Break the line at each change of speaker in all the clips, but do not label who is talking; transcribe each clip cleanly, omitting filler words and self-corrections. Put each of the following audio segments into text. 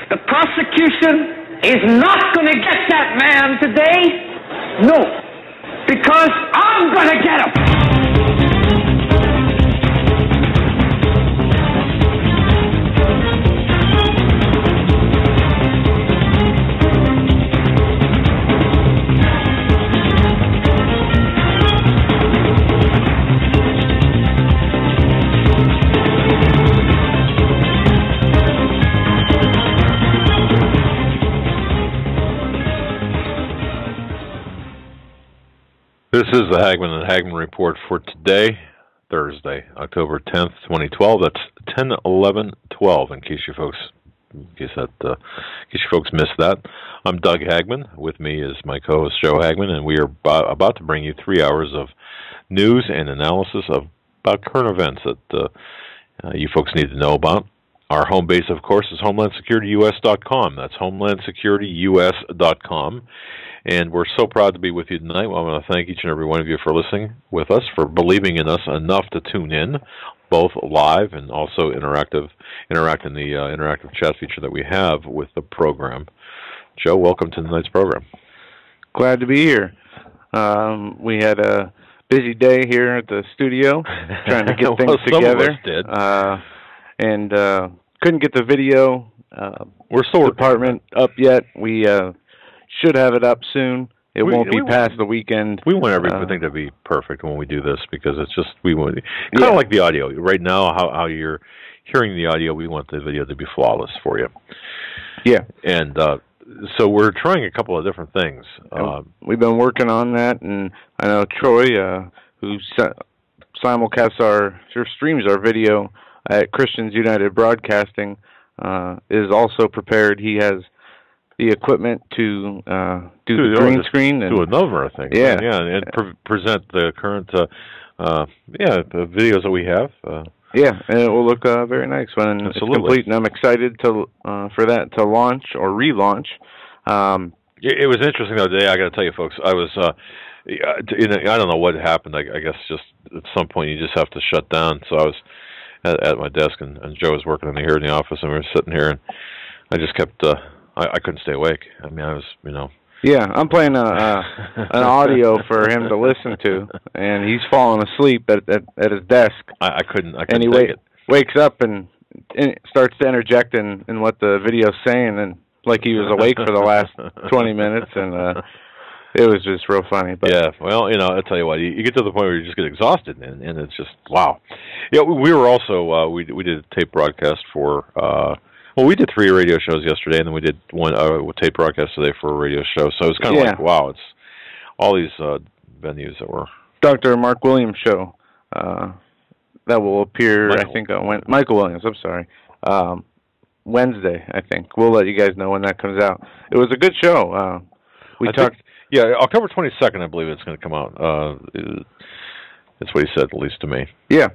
The prosecution is not going to get that man today. No, because I'm going to get him.
This is the HAGMANN and HAGMANN report for today, Thursday, October 10th, 2012. That's 10/11/12. In case you folks missed that, I'm Doug HAGMANN. With me is my co-host Joe HAGMANN, and we are about to bring you 3 hours of news and analysis about current events that you folks need to know about. Our home base, of course, is HomelandSecurityUS.com. That's HomelandSecurityUS.com. And we're so proud to be with you tonight. Well, I want to thank each and every one of you for listening with us, for believing in us enough to tune in, both live and also interact in the interactive chat feature that we have with the program. Joe, welcome to tonight's program.
Glad to be here. We had a busy day here at the studio, trying to get things together.
Some of us did.
And couldn't get the video
we're still
department up yet. We should have it up soon. It won't be past the weekend.
We want everything to be perfect when we do this, because it's just, we want kind of like the audio. Right now, how you're hearing the audio, we want the video to be flawless for you.
Yeah.
And so we're trying a couple of different things.
We've been working on that, and I know Troy, who simulcasts streams our video at Christians United Broadcasting, is also prepared. He has the equipment to do the green screen and
do a number of things.
Yeah,
and present the current the videos that we have.
Yeah, and it will look very nice when it's complete. And I'm excited to for that to launch or relaunch.
It was interesting the other day. I got to tell you, folks, I was. I don't know what happened. I guess just at some point you just have to shut down. So I was at my desk, and Joe was working in here in the office, and we were sitting here, and I just kept. I couldn't stay awake. I mean, I was,
Yeah, I'm playing an audio for him to listen to, and he's falling asleep at his desk.
I couldn't.
And he wakes up and starts to interject in what the video's saying, and like he was awake for the last 20 minutes, and it was just real funny. But
yeah, well, I'll tell you what, you get to the point where you just get exhausted, and it's just, wow. Yeah, we were also, we did a tape broadcast for, we did 3 radio shows yesterday, and then we did one tape broadcast today for a radio show. So it's kind of like, wow, it's all these venues that were...
Dr. Mark Williams show that will appear, I think, on Michael Williams, I'm sorry, Wednesday, I think. We'll let you guys know when that comes out. It was a good show. We talked...
Yeah, October 22nd, I believe it's going to come out. That's what he said, at least to me.
Yeah.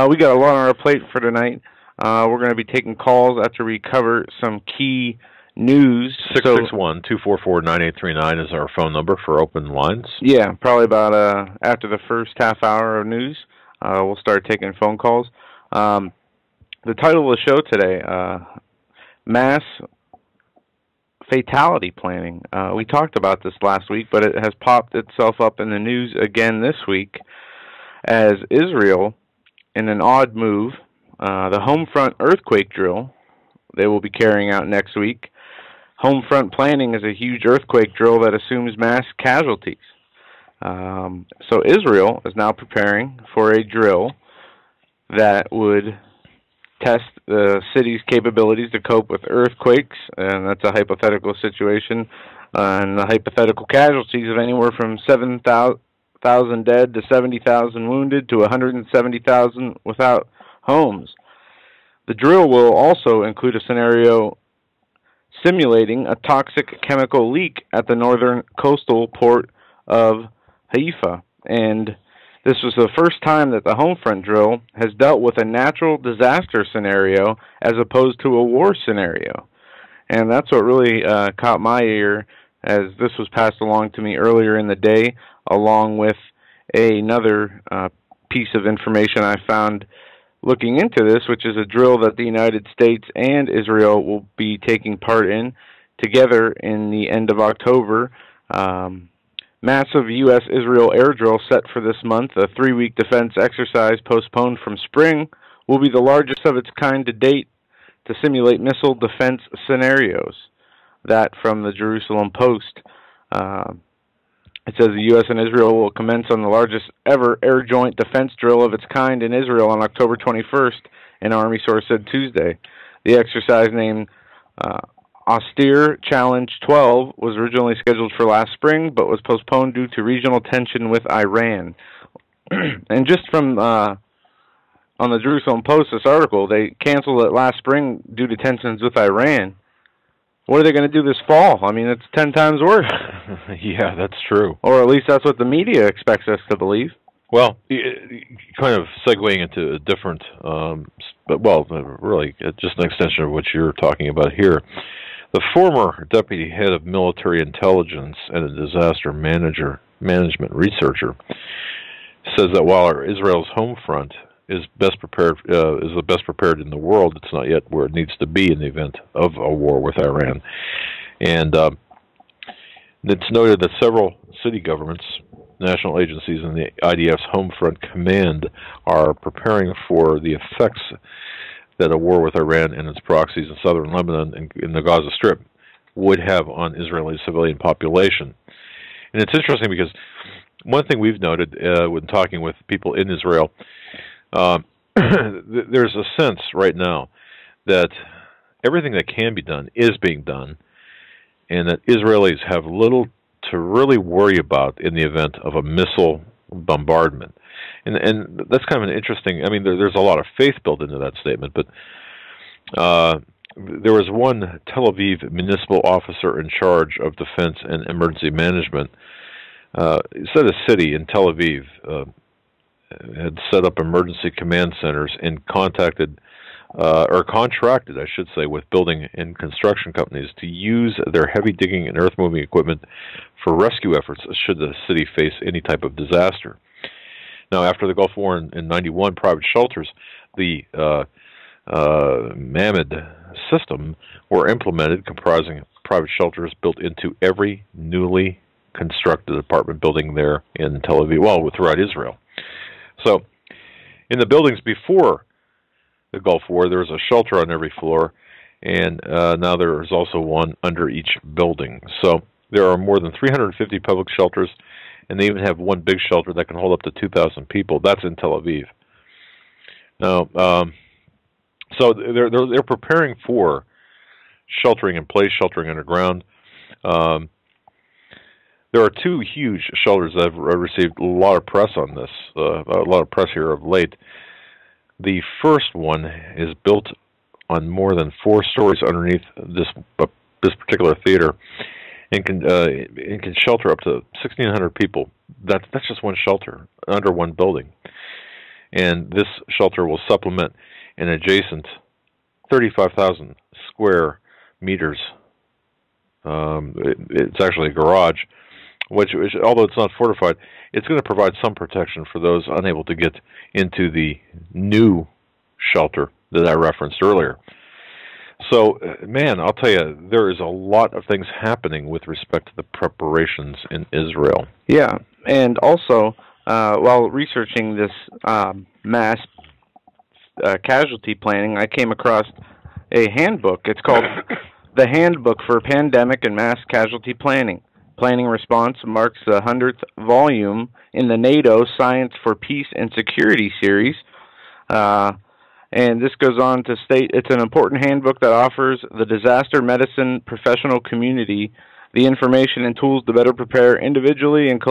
We got a lot on our plate for tonight. We're going to be taking calls after we cover some key news.
661-244-9839 is our phone number for open lines.
Yeah, probably about after the first half hour of news, we'll start taking phone calls. The title of the show today, Mass Fatality Planning. We talked about this last week, but it has popped itself up in the news again this week as Israel, in an odd move, the Homefront earthquake drill they will be carrying out next week. Homefront planning is a huge earthquake drill that assumes mass casualties. So Israel is now preparing for a drill that would test the city's capabilities to cope with earthquakes, and that's a hypothetical situation, and the hypothetical casualties of anywhere from 7,000 dead to 70,000 wounded to 170,000 without homes. The drill will also include a scenario simulating a toxic chemical leak at the northern coastal port of Haifa, and this was the first time that the Homefront drill has dealt with a natural disaster scenario as opposed to a war scenario. And that's what really caught my ear, as this was passed along to me earlier in the day, along with another piece of information I found looking into this, which is a drill that the United States and Israel will be taking part in together in the end of October. Massive U.S.-Israel air drill set for this month, a 3-week defense exercise postponed from spring, will be the largest of its kind to date to simulate missile defense scenarios. That from the Jerusalem Post. It says the U.S. and Israel will commence on the largest ever air joint defense drill of its kind in Israel on October 21st, an Army source said Tuesday. The exercise, named Austere Challenge 12, was originally scheduled for last spring, but was postponed due to regional tension with Iran. And just from on the Jerusalem Post, this article, they canceled it last spring due to tensions with Iran. What are they going to do this fall? I mean, it's 10 times worse.
Yeah, that's true.
Or at least that's what the media expects us to believe.
Well, kind of segueing into a different, really just an extension of what you're talking about here. The former deputy head of military intelligence and a disaster management researcher says that while Israel's home front is the best prepared in the world, it's not yet where it needs to be in the event of a war with Iran. And it's noted that several city governments, national agencies, and the IDF's Home Front Command are preparing for the effects that a war with Iran and its proxies in southern Lebanon and in the Gaza Strip would have on Israeli civilian population. And it's interesting because one thing we've noted when talking with people in Israel, there's a sense right now that everything that can be done is being done, and that Israelis have little to really worry about in the event of a missile bombardment. And that's kind of an interesting, I mean, there's a lot of faith built into that statement, but there was one Tel Aviv municipal officer in charge of defense and emergency management. He said a city in Tel Aviv had set up emergency command centers and contracted, I should say, with building and construction companies to use their heavy digging and earth-moving equipment for rescue efforts should the city face any type of disaster. Now, after the Gulf War in 91, private shelters, the Mammoth system, were implemented, comprising private shelters built into every newly constructed apartment building there in Tel Aviv, throughout Israel. So, in the buildings before the Gulf War, there was a shelter on every floor, and now there is also one under each building. So, there are more than 350 public shelters, and they even have one big shelter that can hold up to 2,000 people. That's in Tel Aviv. Now, so they're preparing for sheltering in place, sheltering underground. There are two huge shelters that have received a lot of press on this, a lot of press here of late. The first one is built on more than 4 stories underneath this particular theater, and can shelter up to 1,600 people. That's just one shelter under one building, and this shelter will supplement an adjacent 35,000 square meters. It's actually a garage, which, although it's not fortified, it's going to provide some protection for those unable to get into the new shelter that I referenced earlier. So, man, I'll tell you, there is a lot of things happening with respect to the preparations in Israel.
Yeah, and also, while researching this mass casualty planning, I came across a handbook. It's called The Handbook for Pandemic and Mass Casualty Planning. Planning Response marks the 100th volume in the NATO Science for Peace and Security series. And this goes on to state it's an important handbook that offers the disaster medicine professional community the information and tools to better prepare individually and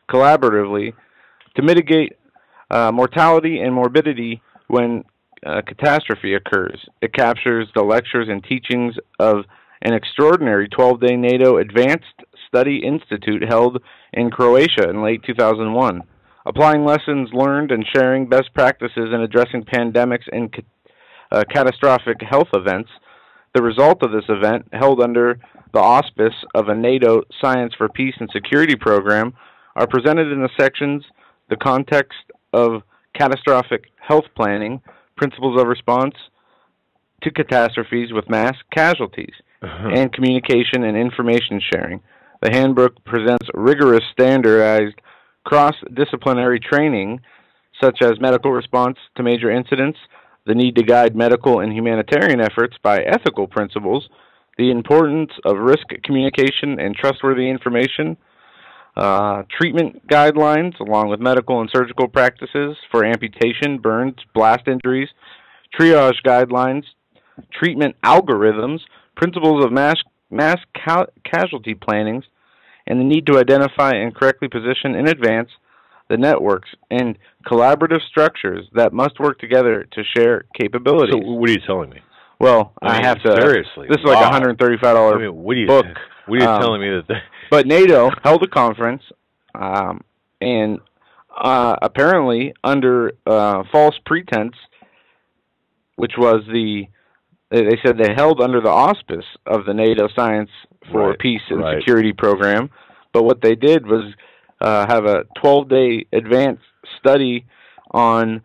collaboratively to mitigate mortality and morbidity when catastrophe occurs. It captures the lectures and teachings of an extraordinary 12-day NATO Advanced Study Institute held in Croatia in late 2001. Applying lessons learned and sharing best practices in addressing pandemics and catastrophic health events. The result of this event, held under the auspice of a NATO Science for Peace and Security program, are presented in the sections The Context of Catastrophic Health Planning, principles of response to catastrophes with mass casualties, and communication and information sharing. The handbook presents rigorous, standardized, cross-disciplinary training, such as medical response to major incidents, the need to guide medical and humanitarian efforts by ethical principles, the importance of risk communication and trustworthy information, treatment guidelines, along with medical and surgical practices for amputation, burns, blast injuries, triage guidelines, treatment algorithms, principles of mass casualty plannings, and the need to identify and correctly position in advance the networks and collaborative structures that must work together to share capabilities.
So what are you telling me?
Well, I have to.
Seriously,
this is like a $135 book.
What are you telling me that?
But NATO held a conference, and apparently under false pretense, which was they said they held under the auspice of the NATO Science for Peace and Security program, but what they did was have a 12-day advanced study on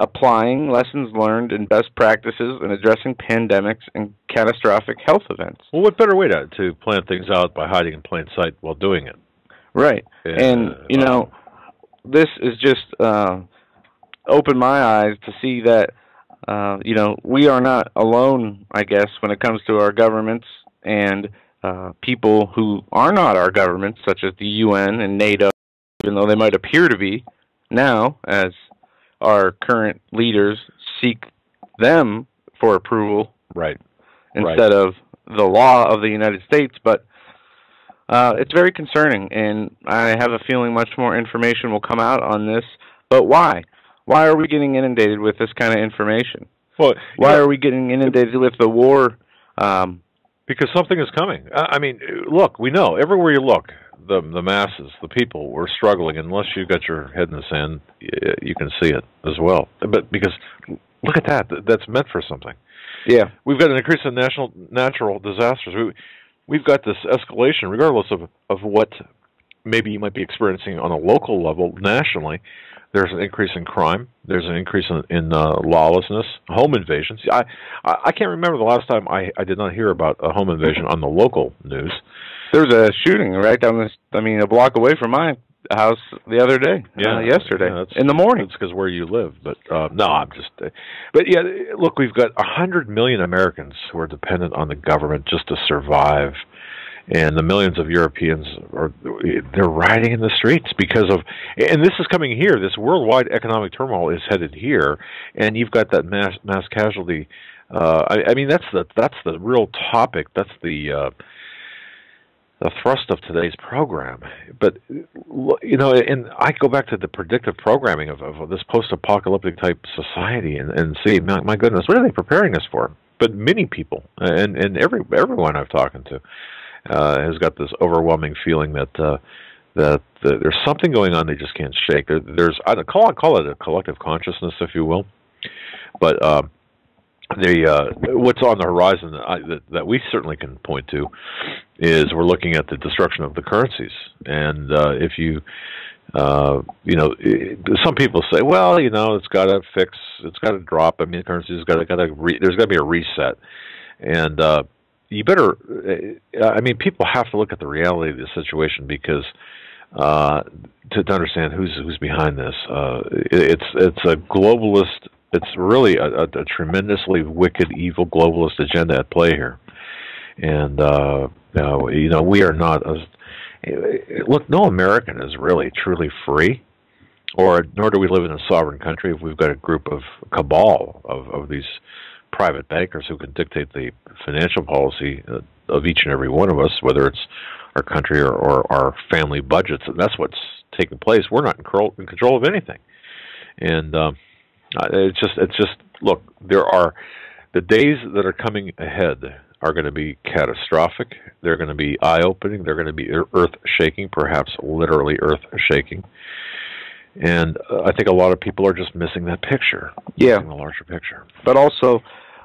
applying lessons learned and best practices in addressing pandemics and catastrophic health events.
Well, what better way to plan things out by hiding in plain sight while doing it?
Right. And, you know, this is just opened my eyes to see that, you know, we are not alone, I guess, when it comes to our governments and people who are not our governments, such as the UN and NATO, even though they might appear to be now, as our current leaders seek them for approval, instead of the law of the United States. But it's very concerning, and I have a feeling much more information will come out on this. But why? Why are we getting inundated with this kind of information?
Well,
why are we getting inundated with the war?
Because something is coming. I mean, look, we know everywhere you look, the masses, the people, were struggling. Unless you got your head in the sand, you can see it as well. But because look at that, that's meant for something.
Yeah,
we've got an increase in natural disasters. We've got this escalation, regardless of what maybe you might be experiencing on a local level, nationally. There's an increase in crime. There's an increase in lawlessness, home invasions. I can't remember the last time I did not hear about a home invasion on the local news.
There was a shooting right down a block away from my house the other day. Yesterday in the morning.
It's because where you live. But no, I'm just. But yeah, look, we've got 100 million Americans who are dependent on the government just to survive. And the millions of Europeans they're rioting in the streets because of, and this is coming here. This worldwide economic turmoil is headed here, and you've got that mass casualty. I mean, that's the real topic. That's the thrust of today's program. But you know, and I go back to the predictive programming of this post-apocalyptic type society, and see, my goodness, what are they preparing us for? But many people, and everyone I've talked to. Has got this overwhelming feeling that there's something going on they just can't shake. There's I call it a collective consciousness, if you will. But what's on the horizon that we certainly can point to is we're looking at the destruction of the currencies. And if you know, some people say, well, you know, it's got to fix, it's got to drop. I mean, the currency's there's got to be a reset, and you better, I mean, people have to look at the reality of the situation because to understand who's behind this. It's a globalist. It's really a tremendously wicked, evil globalist agenda at play here, and you know, we are not. Look, no American is really truly free, nor do we live in a sovereign country if we've got a group of cabal of these private bankers who can dictate the financial policy of each and every one of us, whether it's our country or our family budgets. And that's what's taking place. We're not in control of anything. And it's just look, there are the days that are coming ahead are going to be catastrophic. They're going to be eye-opening. They're going to be earth-shaking, perhaps literally earth-shaking. And I think a lot of people are just missing that picture.
Yeah.
Missing the larger picture.
But also,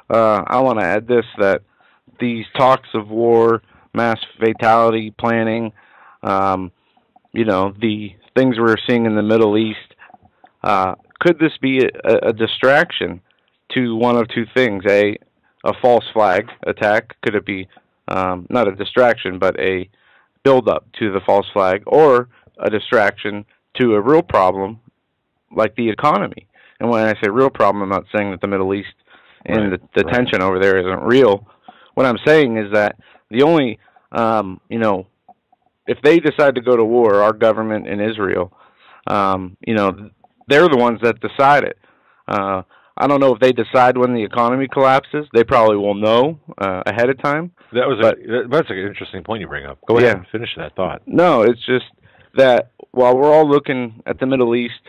I want to add this, that these talks of war, mass fatality planning, you know, the things we're seeing in the Middle East, could this be a distraction to one of two things? A false flag attack? Could it be not a distraction, but a build-up to the false flag, or a distraction to a real problem like the economy? And when I say real problem, I'm not saying that the Middle East and the tension over there isn't real. What I'm saying is that the only, if they decide to go to war, our government in Israel, they're the ones that decide it. I don't know if they decide when the economy collapses. They probably will know ahead of time.
That's an interesting point you bring up. Go ahead and finish that thought.
No, it's just that while we're all looking at the Middle East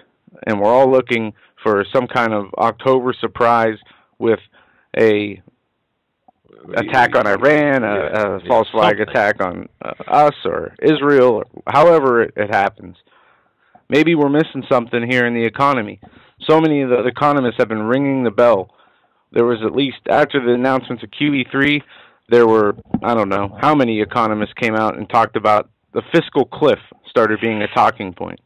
and we're all looking for some kind of October surprise with a attack on Iran, a false flag attack on us or Israel, or however it happens, maybe we're missing something here in the economy. So many of the economists have been ringing the bell. There was at least, after the announcements of QE3, there were, I don't know, how many economists came out and talked about the fiscal cliff started being a talking point.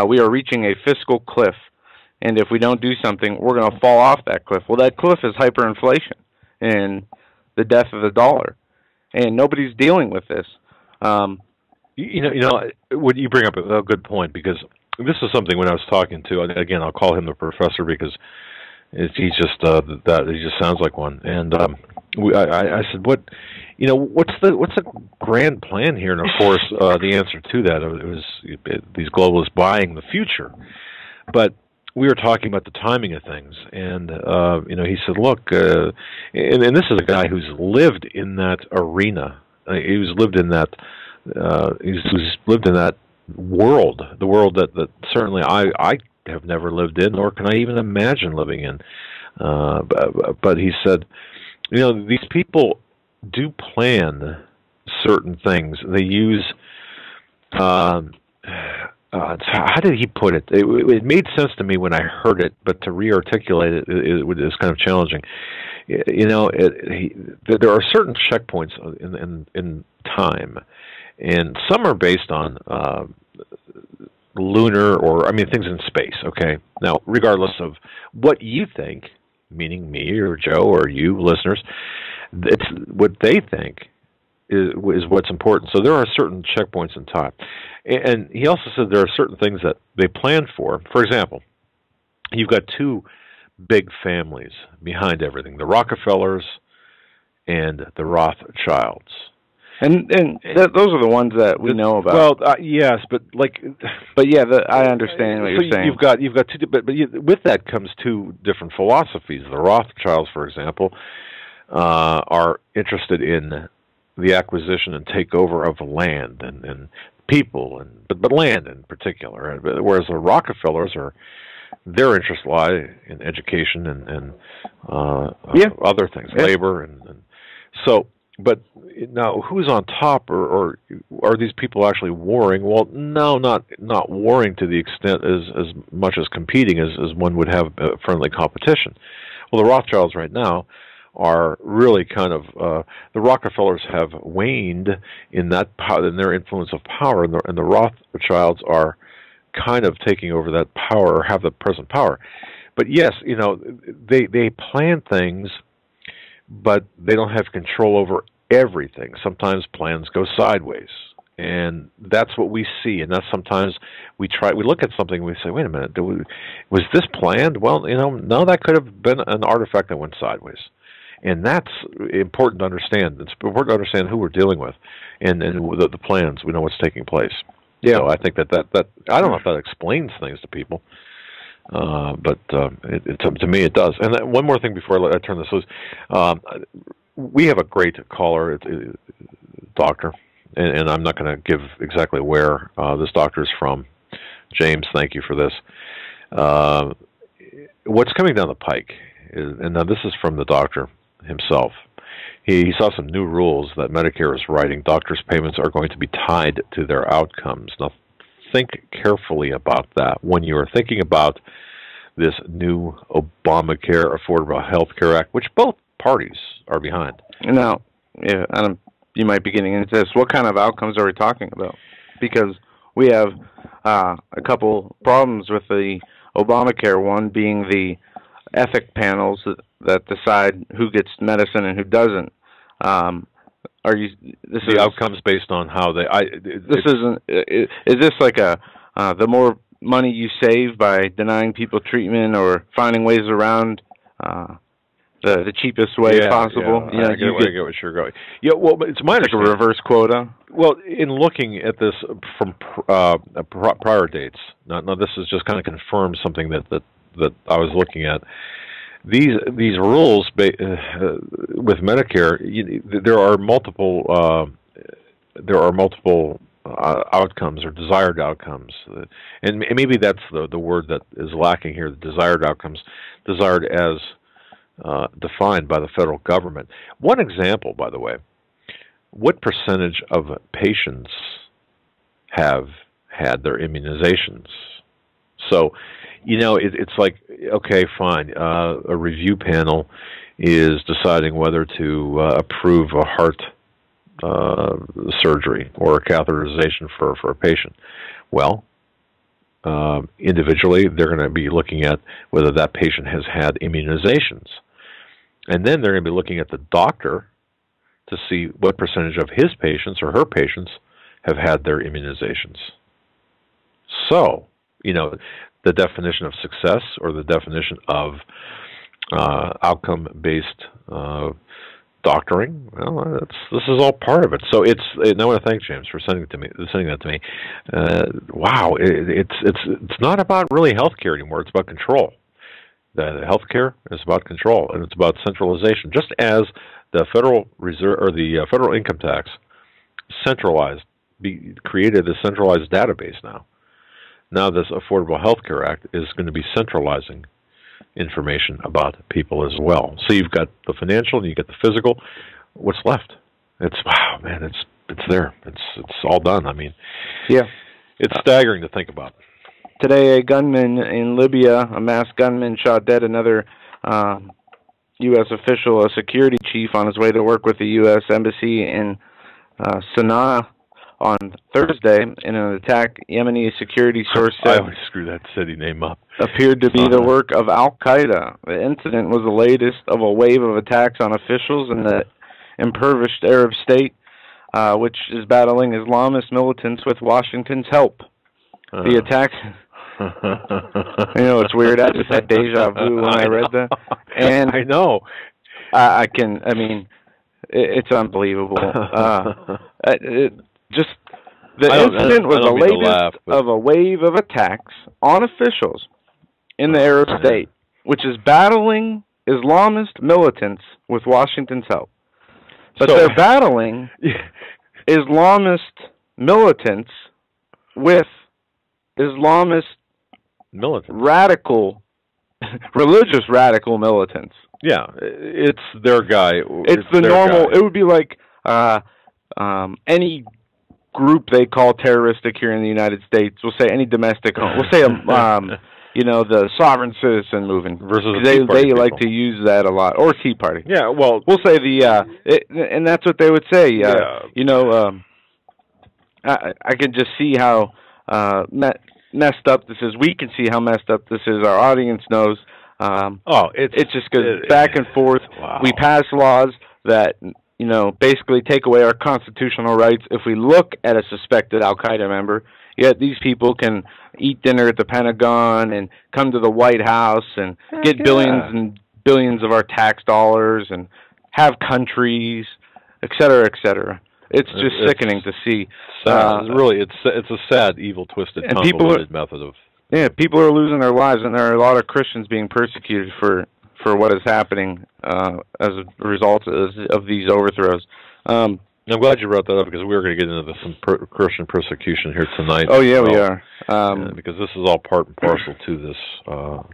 We are reaching a fiscal cliff, and if we don't do something, we're going to fall off that cliff. Well, that cliff is hyperinflation and the death of the dollar, and nobody's dealing with this.
What you bring up a good point, because this is something when I was talking to, again, I'll call him the professor because he just sounds like one. And I said, what's the grand plan here? And of course, the answer to that was these globalists buying the future. But we were talking about the timing of things, and he said, look, and this is a guy who's lived in that arena. He's lived in that. He's lived in that world, the world that certainly I have never lived in, nor can I even imagine living in. But he said, these people do plan certain things. They use, how did he put it? It made sense to me when I heard it, but to re-articulate it is kind of challenging. There are certain checkpoints in time, and some are based on lunar things in space, okay? Now, regardless of what you think, meaning me or Joe or you listeners, it's what they think is what's important. So there are certain checkpoints in time. And he also said there are certain things that they plan for. For example, you've got two big families behind everything, the Rockefellers and the Rothschilds.
And those are the ones that we know about.
Well, yes, but
I understand what you're saying.
You've got two, but with that comes two different philosophies. The Rothschilds, for example, are interested in the acquisition and takeover of land and people, but land in particular. Whereas the Rockefellers their interests lie in education and other things, labor and so. But now, who's on top, or are these people actually warring? Well, no, not warring to the extent as much as competing as one would have a friendly competition. Well, the Rothschilds right now are really kind of the Rockefellers have waned in that in their influence of power, and the Rothschilds are kind of taking over that power, or have the present power. But yes, they plan things, but they don't have control over everything. Sometimes plans go sideways, and that's what we see. And that's sometimes we look at something and we say, wait a minute, was this planned? Well, no, that could have been an artifact that went sideways. And that's important to understand. It's important to understand who we're dealing with and the plans. We know what's taking place. Yeah. So I think that I don't know if that explains things to people. But to me it does. And one more thing before I turn this loose. We have a great caller, doctor, and I'm not going to give exactly where this doctor is from. James, thank you for this. What's coming down the pike, and now this is from the doctor himself. He saw some new rules that Medicare is writing. Doctors' payments are going to be tied to their outcomes. Now, think carefully about that when you are thinking about this new Obamacare Affordable Health Care Act, which both parties are behind.
Now, you might be getting into this. What kind of outcomes are we talking about? Because we have a couple problems with the Obamacare, one being the ethic panels that decide who gets medicine and who doesn't. This is
outcomes based on how they?
Is this like the more money you save by denying people treatment or finding ways around the cheapest way possible?
Yeah, I get what you're going. Yeah, well, it's my
like a reverse quota.
Well, in looking at this from prior dates, now this is just kind of confirms something that I was looking at. These rules with Medicare, there are multiple outcomes or desired outcomes, and maybe that's the word that is lacking here. The desired outcomes, desired as defined by the federal government. One example, by the way, what percentage of patients have had their immunizations? So, it's like, okay, fine. A review panel is deciding whether to approve a heart surgery or a catheterization for a patient. Well, individually, they're going to be looking at whether that patient has had immunizations. And then they're going to be looking at the doctor to see what percentage of his patients or her patients have had their immunizations. So, the definition of success or the definition of outcome-based doctoring, well, this is all part of it. So and I want to thank James for sending that to me. Wow, it's not about really healthcare anymore. It's about control. The healthcare is about control, and it's about centralization. Just as the Federal Reserve or the federal income tax created a centralized database now. Now this Affordable Health Care Act is going to be centralizing information about people as well. So you've got the financial and you get the physical. What's left? It's there. It's all done. I mean,
yeah,
it's staggering to think about.
Today, a gunman in Libya, a masked gunman, shot dead another U.S. official, a security chief, on his way to work with the U.S. Embassy in Sana'a on Thursday in an attack. Yemeni security source said,
I always screw that city name up.
Appeared to be the work of Al-Qaeda. The incident was the latest of a wave of attacks on officials in the impoverished Arab state, which is battling Islamist militants with Washington's help. The attacks... it's weird. I just had deja vu when I read that. And
I know.
It's unbelievable. The incident was the latest of a wave of attacks on officials in the Arab state, which is battling Islamist militants with Washington's help. But they're battling Islamist militants with Islamist religious radical militants.
Yeah, it's their guy.
It's the normal. Guy. It would be like any group they call terroristic here in the United States. We'll say any domestic. We'll say the sovereign citizen movement
versus
they like to use that a lot, or Tea Party.
Yeah, well,
we'll say and that's what they would say. I can just see how messed up this is. We can see how messed up this is. Our audience knows.
It
just goes back and forth. Wow. We pass laws that basically take away our constitutional rights if we look at a suspected Al-Qaeda member. Yet these people can eat dinner at the Pentagon and come to the White House and get billions and billions of our tax dollars and have countries, et cetera, et cetera. It's just sickening to see.
It's a sad, evil, twisted, convoluted method of.
Yeah, people are losing their lives, and there are a lot of Christians being persecuted for what is happening as a result of these overthrows.
I'm glad you brought that up because we were going to get into some Christian persecution here tonight.
Oh, yeah, we are.
Because this is all part and parcel to this.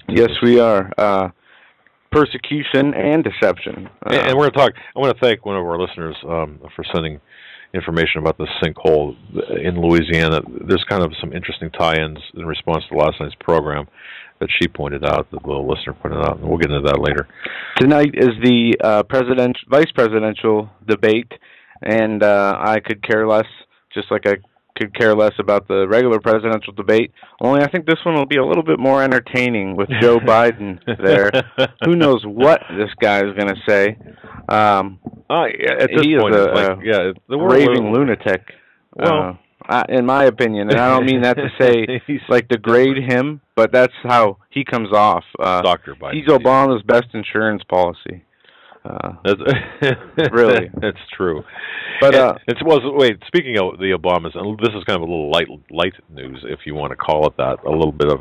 Yes, we are. Persecution and deception.
And we're going to talk. I want to thank one of our listeners for sending information about the sinkhole in Louisiana. There's kind of some interesting tie-ins in response to last night's program that she pointed out, that the little listener pointed out, and we'll get into that later.
Tonight is the vice presidential debate, and I could care less, just like I could care less about the regular presidential debate. Only I think this one will be a little bit more entertaining with Joe Biden there. Who knows what this guy is going to say?
At this
he
point,
is a raving lunatic.
Well,
in my opinion, and I don't mean that to say degrade him, but that's how he comes off.
Dr. Biden.
He's Obama's best insurance policy. Really,
that's true.
But
wait. Speaking of the Obamas, and this is kind of a little light news, if you want to call it that. A little bit of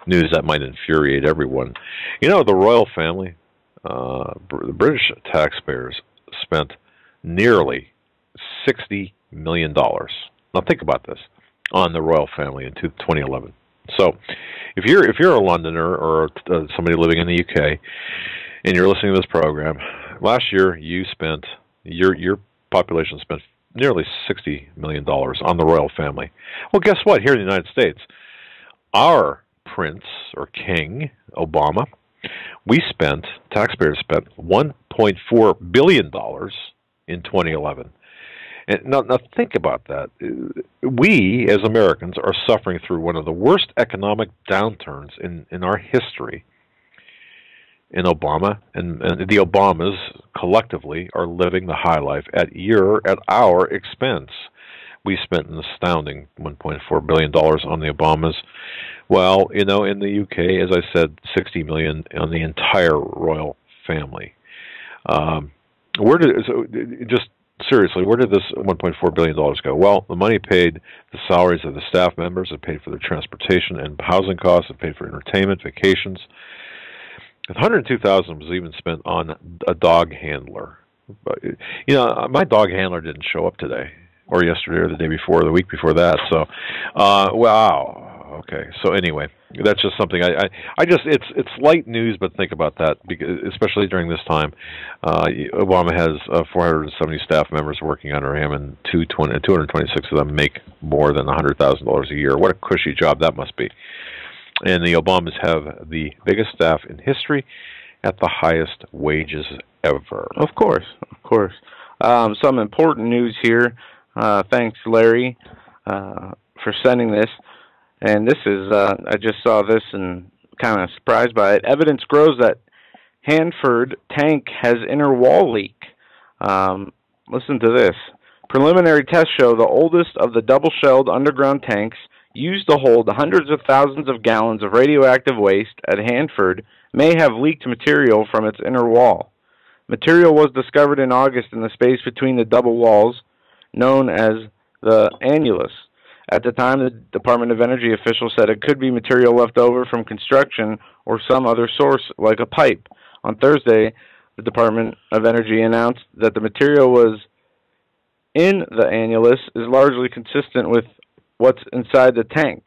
news that might infuriate everyone. You know, the royal family, the British taxpayers spent nearly $60 million. Now think about this on the royal family in 2011. So, if you're a Londoner or somebody living in the UK and you're listening to this program, last year you spent your population spent nearly $60 million on the royal family. Well, guess what? Here in the United States, our prince or king, Obama, taxpayers spent $1.4 billion in 2011. And now think about that. We, as Americans, are suffering through one of the worst economic downturns in our history. And Obama and the Obamas collectively are living the high life at our expense. We spent an astounding $1.4 billion on the Obamas. Well, in the UK, as I said, $60 million on the entire royal family. Seriously, where did this $1.4 billion go? Well, the money paid the salaries of the staff members, it paid for their transportation and housing costs, it paid for entertainment, vacations. $102,000 was even spent on a dog handler. But, my dog handler didn't show up today, or yesterday, or the day before, or the week before that. So, wow. Okay. So anyway, that's just something it's light news, but think about that, because especially during this time, Obama has 470 staff members working under him, and 226 of them make more than $100,000 a year. What a cushy job that must be. And the Obamas have the biggest staff in history at the highest wages ever.
Of course. Some important news here. Thanks, Larry, for sending this. And this is, I just saw this and kind of surprised by it. Evidence grows that Hanford tank has inner wall leak. Listen to this. Preliminary tests show the oldest of the double-shelled underground tanks used to hold hundreds of thousands of gallons of radioactive waste at Hanford may have leaked material from its inner wall. Material was discovered in August in the space between the double walls, known as the annulus. At the time, the Department of Energy officials said it could be material left over from construction or some other source, like a pipe. On Thursday, the Department of Energy announced that the material was in the annulus is largely consistent with what's inside the tank.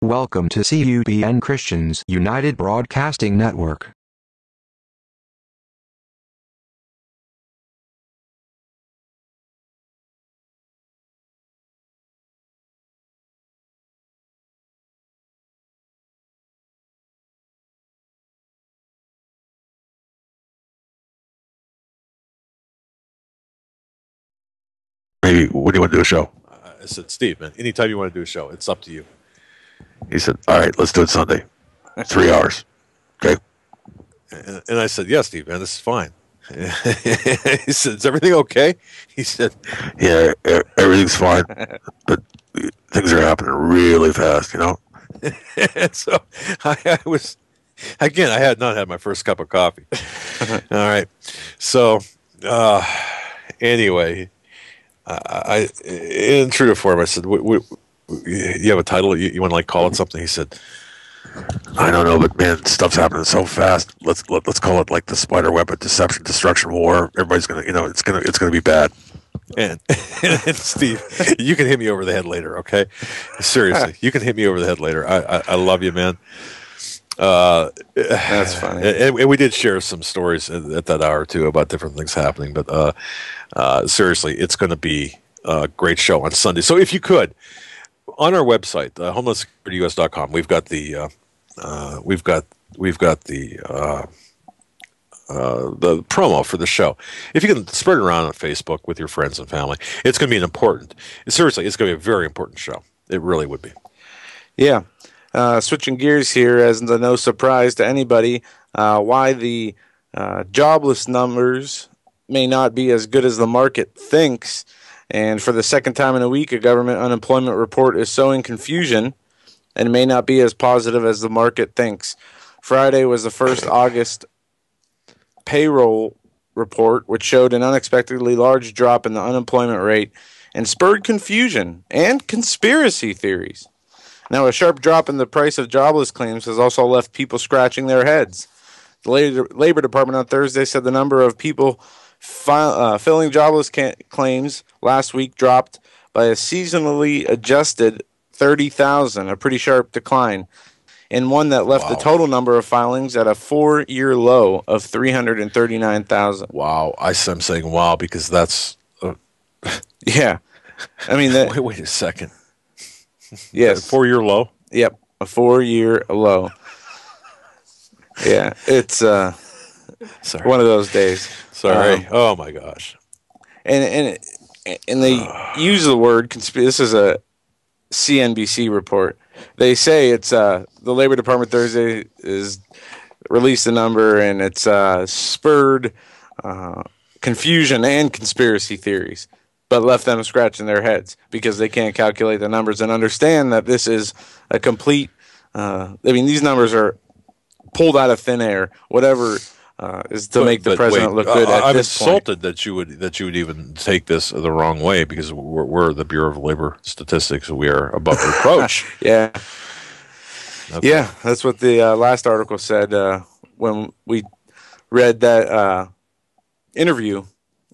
Welcome to CUBN Christians United Broadcasting Network.
Maybe, when do you want to do a show?
I said, Steve, man, anytime you want to do a show, it's up to you.
He said, all right, let's do it Sunday. 3 hours. Okay.
And I said, yeah, Steve, man, this is fine. He said, is everything okay? He said,
yeah, everything's fine, but things are happening really fast,
And so I was, again, I had not had my first cup of coffee. All right. So anyway, I in true to form, I said, you have a title? You want to call it something? He said,
I don't know, but man, stuff's happening so fast. Let's call it like the spider web of deception, destruction, war. Everybody's gonna, it's gonna be bad.
And Steve, you can hit me over the head later, okay? Seriously, you can hit me over the head later. I love you, man.
That's funny.
And we did share some stories at that hour too about different things happening. But seriously, it's going to be a great show on Sunday. So if you could, on our website, homelandsecurityus.com, we've got the promo for the show. If you can spread it around on Facebook with your friends and family, it's going to be seriously, it's going to be a very important show. It really would be.
Yeah. Switching gears here, as no surprise to anybody, why the jobless numbers may not be as good as the market thinks. And for the second time in a week, a government unemployment report is sowing confusion and may not be as positive as the market thinks. Friday was the first August payroll report, which showed an unexpectedly large drop in the unemployment rate and spurred confusion and conspiracy theories. Now, a sharp drop in the price of jobless claims has also left people scratching their heads. The Labor Department on Thursday said the number of people filling jobless claims last week dropped by a seasonally adjusted 30,000, a pretty sharp decline, and one that left the total number of filings at a 4-year low of 339,000.
Wow. I'm saying wow because that's...
yeah. I mean...
Wait a second.
Yes.
4-year low?
Yep, a 4-year low. Yeah, it's one of those days.
Sorry. Oh my gosh.
And they use the word conspiracy. This is a CNBC report. They say it's the Labor Department Thursday is released a number, and it's spurred confusion and conspiracy theories, but left them scratching their heads because they can't calculate the numbers and understand that this is a complete. These numbers are pulled out of thin air. Whatever is to make the president look good.
I'm insulted that you would even take this the wrong way because we're the Bureau of Labor Statistics. We are above reproach.
Yeah.
Okay.
Yeah, that's what the last article said when we read that interview.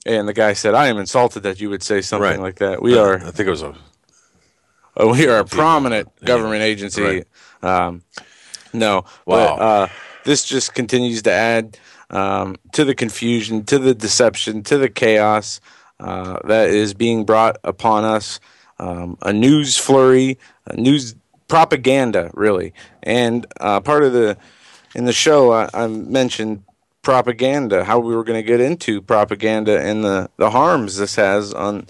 And the guy said, I am insulted that you would say something like that. We are.
I think it was
we are a prominent government agency.
Right.
No.
Wow.
But this just continues to add to the confusion, to the deception, to the chaos that is being brought upon us. A news flurry, a news propaganda, really. And part of in the show, I mentioned propaganda, how we were going to get into propaganda and the harms this has on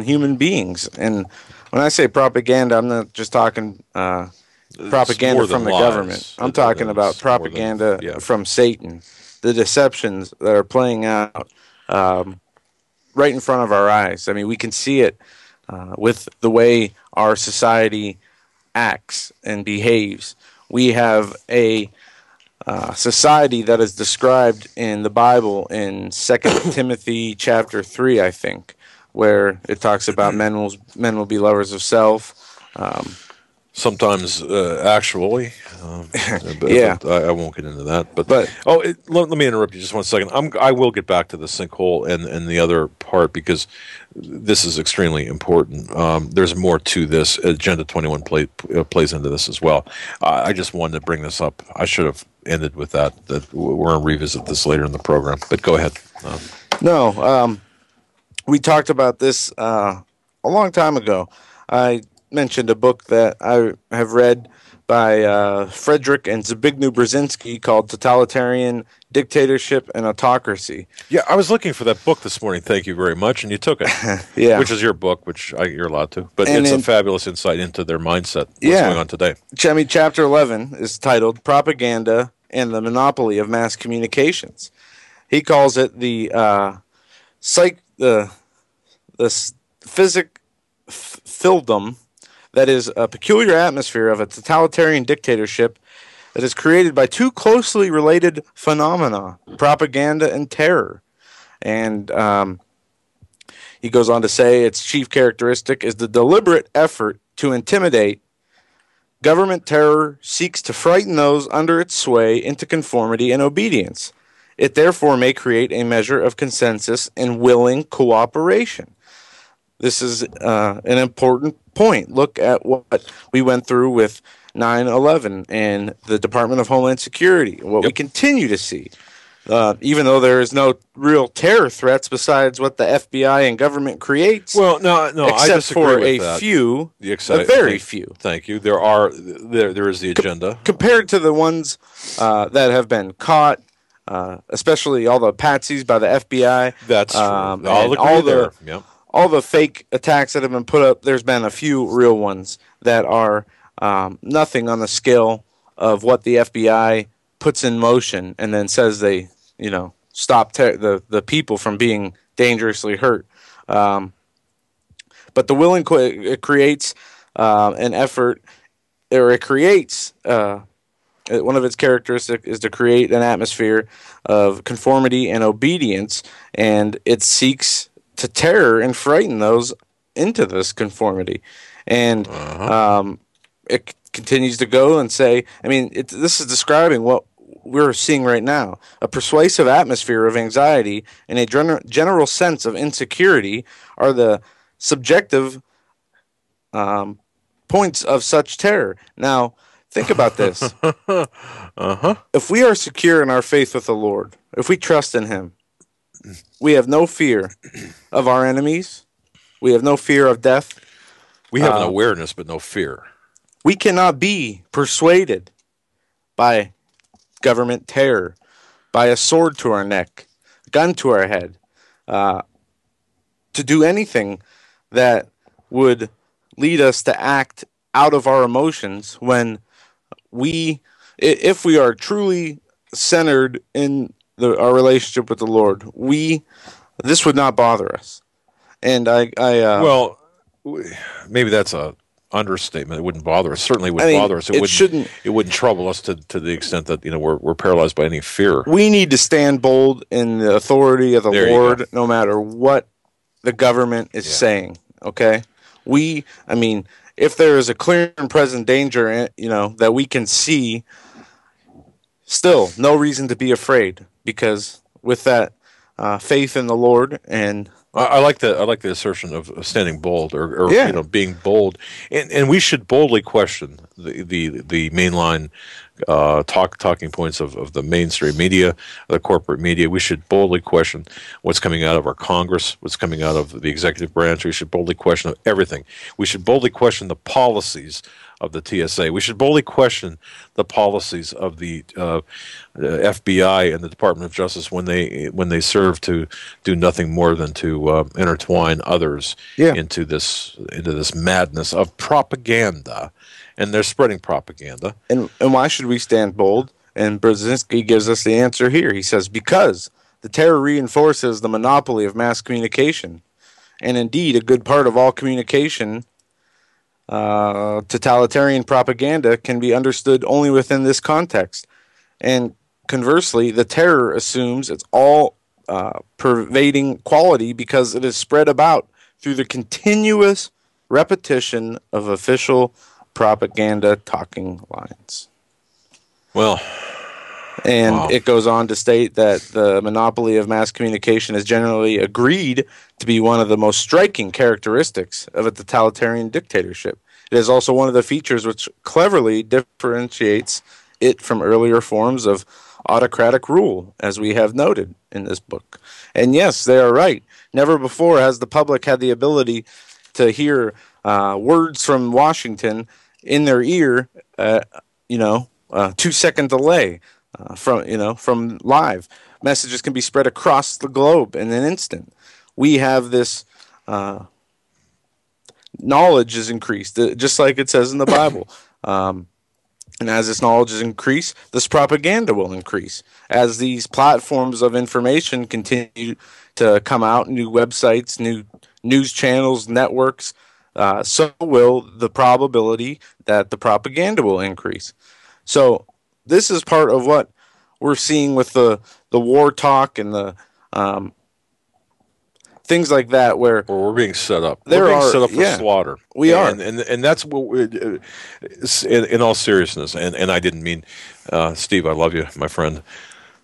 human beings. And when I say propaganda, I'm not just talking propaganda from the government. I'm talking about propaganda from Satan, the deceptions that are playing out right in front of our eyes. I mean, we can see it with the way our society acts and behaves. We have a society that is described in the Bible in 2 Timothy chapter 3, I think, where it talks about men will be lovers of self,
Sometimes, actually, but,
Yeah.
but I won't get into that. But let me interrupt you just 1 second. I will get back to the sinkhole and the other part because this is extremely important. There's more to this. Agenda 21 plays into this as well. I just wanted to bring this up. I should have ended with that. That we're going to revisit this later in the program. But go ahead.
No, we talked about this a long time ago. I mentioned a book that I have read by Frederick and Zbigniew Brzezinski called Totalitarian Dictatorship and Autocracy.
Yeah, I was looking for that book this morning. Thank you very much, and you took it.
Yeah,
which is your book, which you're allowed to. But it's a fabulous insight into their mindset. What's going on today?
Chapter 11 is titled "Propaganda and the Monopoly of Mass Communications." He calls it the physicildom. That is a peculiar atmosphere of a totalitarian dictatorship that is created by two closely related phenomena, propaganda and terror. And he goes on to say its chief characteristic is the deliberate effort to intimidate. Government terror seeks to frighten those under its sway into conformity and obedience. It therefore may create a measure of consensus and willing cooperation. This is an important point. Look at what we went through with 9/11 and the Department of Homeland Security, what we continue to see. Even though there is no real terror threats besides what the FBI and government creates.
Well, no,
except
I disagree
for
with
a
that.
few, a very few.
Thank you. There is the agenda
compared to the ones that have been caught. Especially all the patsies by the FBI.
That's true. I'll agree there. Yep.
All the fake attacks that have been put up, there's been a few real ones that are nothing on the scale of what the FBI puts in motion and then says they, stop the people from being dangerously hurt. But the willing, it creates an effort, or it creates, one of its characteristics is to create an atmosphere of conformity and obedience, and it seeks to terror and frighten those into this conformity. And it continues to go and say, this is describing what we're seeing right now. A persuasive atmosphere of anxiety and a general sense of insecurity are the subjective points of such terror. Now, think about this. If we are secure in our faith with the Lord, if we trust in Him, we have no fear of our enemies. We have no fear of death.
We have an awareness, but no fear.
We cannot be persuaded by government terror, by a sword to our neck, gun to our head, to do anything that would lead us to act out of our emotions when if we are truly centered in our relationship with the Lord, this would not bother us. And
well, maybe that's a understatement. It wouldn't bother us. Certainly wouldn't bother us. It wouldn't trouble us to the extent that we're paralyzed by any fear.
We need to stand bold in the authority of the Lord, no matter what the government is saying. Okay, if there is a clear and present danger, that we can see, still no reason to be afraid, because with that faith in the Lord, and
I like the assertion of standing bold or being bold, and we should boldly question the mainline talking points of the mainstream media, the corporate media. We should boldly question what's coming out of our Congress, what's coming out of the executive branch. We should boldly question everything. We should boldly question the policies of the TSA. We should boldly question the policies of the FBI and the Department of Justice when they serve to do nothing more than to intertwine others into this madness of propaganda. And they're spreading propaganda.
And why should we stand bold? And Brzezinski gives us the answer here. He says, because the terror reinforces the monopoly of mass communication. And indeed, a good part of all communication, totalitarian propaganda, can be understood only within this context. And conversely, the terror assumes its all pervading quality because it is spread about through the continuous repetition of official propaganda talking lines.
Well,
and it goes on to state that the monopoly of mass communication is generally agreed to be one of the most striking characteristics of a totalitarian dictatorship. It is also one of the features which cleverly differentiates it from earlier forms of autocratic rule, as we have noted in this book. And yes, they are right. Never before has the public had the ability to hear words from Washington in their ear, 2-second delay from live. Messages can be spread across the globe in an instant. We have this knowledge is increased, just like it says in the Bible. And as this knowledge is increased, this propaganda will increase. As these platforms of information continue to come out, new websites, new news channels, networks, so will the probability that the propaganda will increase. So this is part of what we're seeing with the war talk and the things like that, where
we're being set up. We're being set up for slaughter.
We are,
and that's what. In all seriousness, and I didn't mean, Steve. I love you, my friend,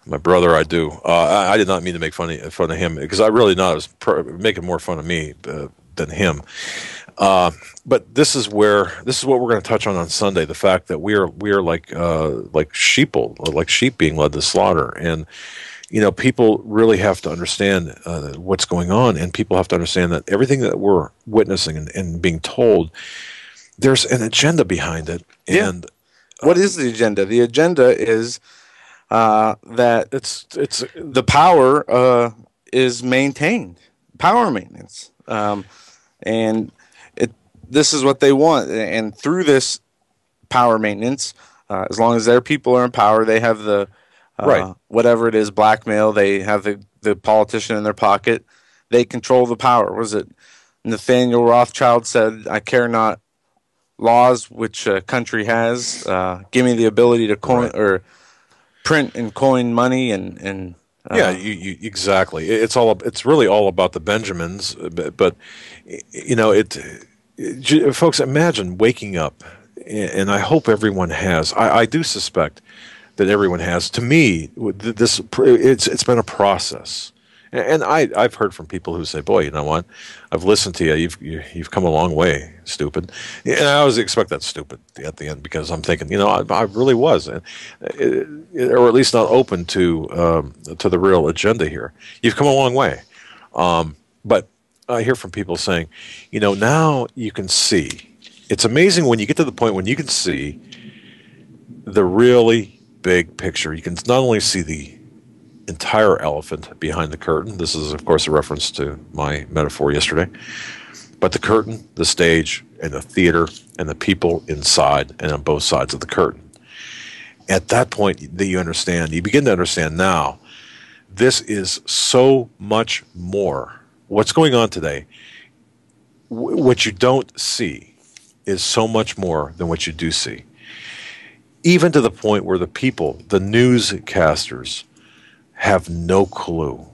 my brother. I do. I did not mean to make fun of him, because I really not. I was making more fun of me than him. But this is what we're going to touch on Sunday. The fact that we are like sheeple, like sheep being led to slaughter, and people really have to understand what's going on, and people have to understand that everything that we're witnessing and being told, there's an agenda behind it.
Yeah.
And
what is the agenda? The agenda is that
it's
the power is maintained, power maintenance, and this is what they want. And through this power maintenance, as long as their people are in power, they have the whatever it is, blackmail. They have the politician in their pocket. They control the power. Was it Nathaniel Rothschild said, "I care not laws which a country has. Give me the ability to coin or print and coin money." And
you exactly. It's really all about the Benjamins. But folks, imagine waking up, and I hope everyone has. I do suspect that everyone has. To me, it's been a process, and I've heard from people who say, "Boy, you know what? I've listened to you. You've come a long way, stupid." And I always expect that stupid at the end, because I'm thinking, I really was, or at least not open to the real agenda here. You've come a long way, but I hear from people saying, now you can see. It's amazing when you get to the point when you can see the really big picture. You can not only see the entire elephant behind the curtain. This is, of course, a reference to my metaphor yesterday. But the curtain, the stage, and the theater, and the people inside and on both sides of the curtain. At that point, you begin to understand now, this is so much more. What's going on today, what you don't see, is so much more than what you do see. Even to the point where the people, the newscasters, have no clue.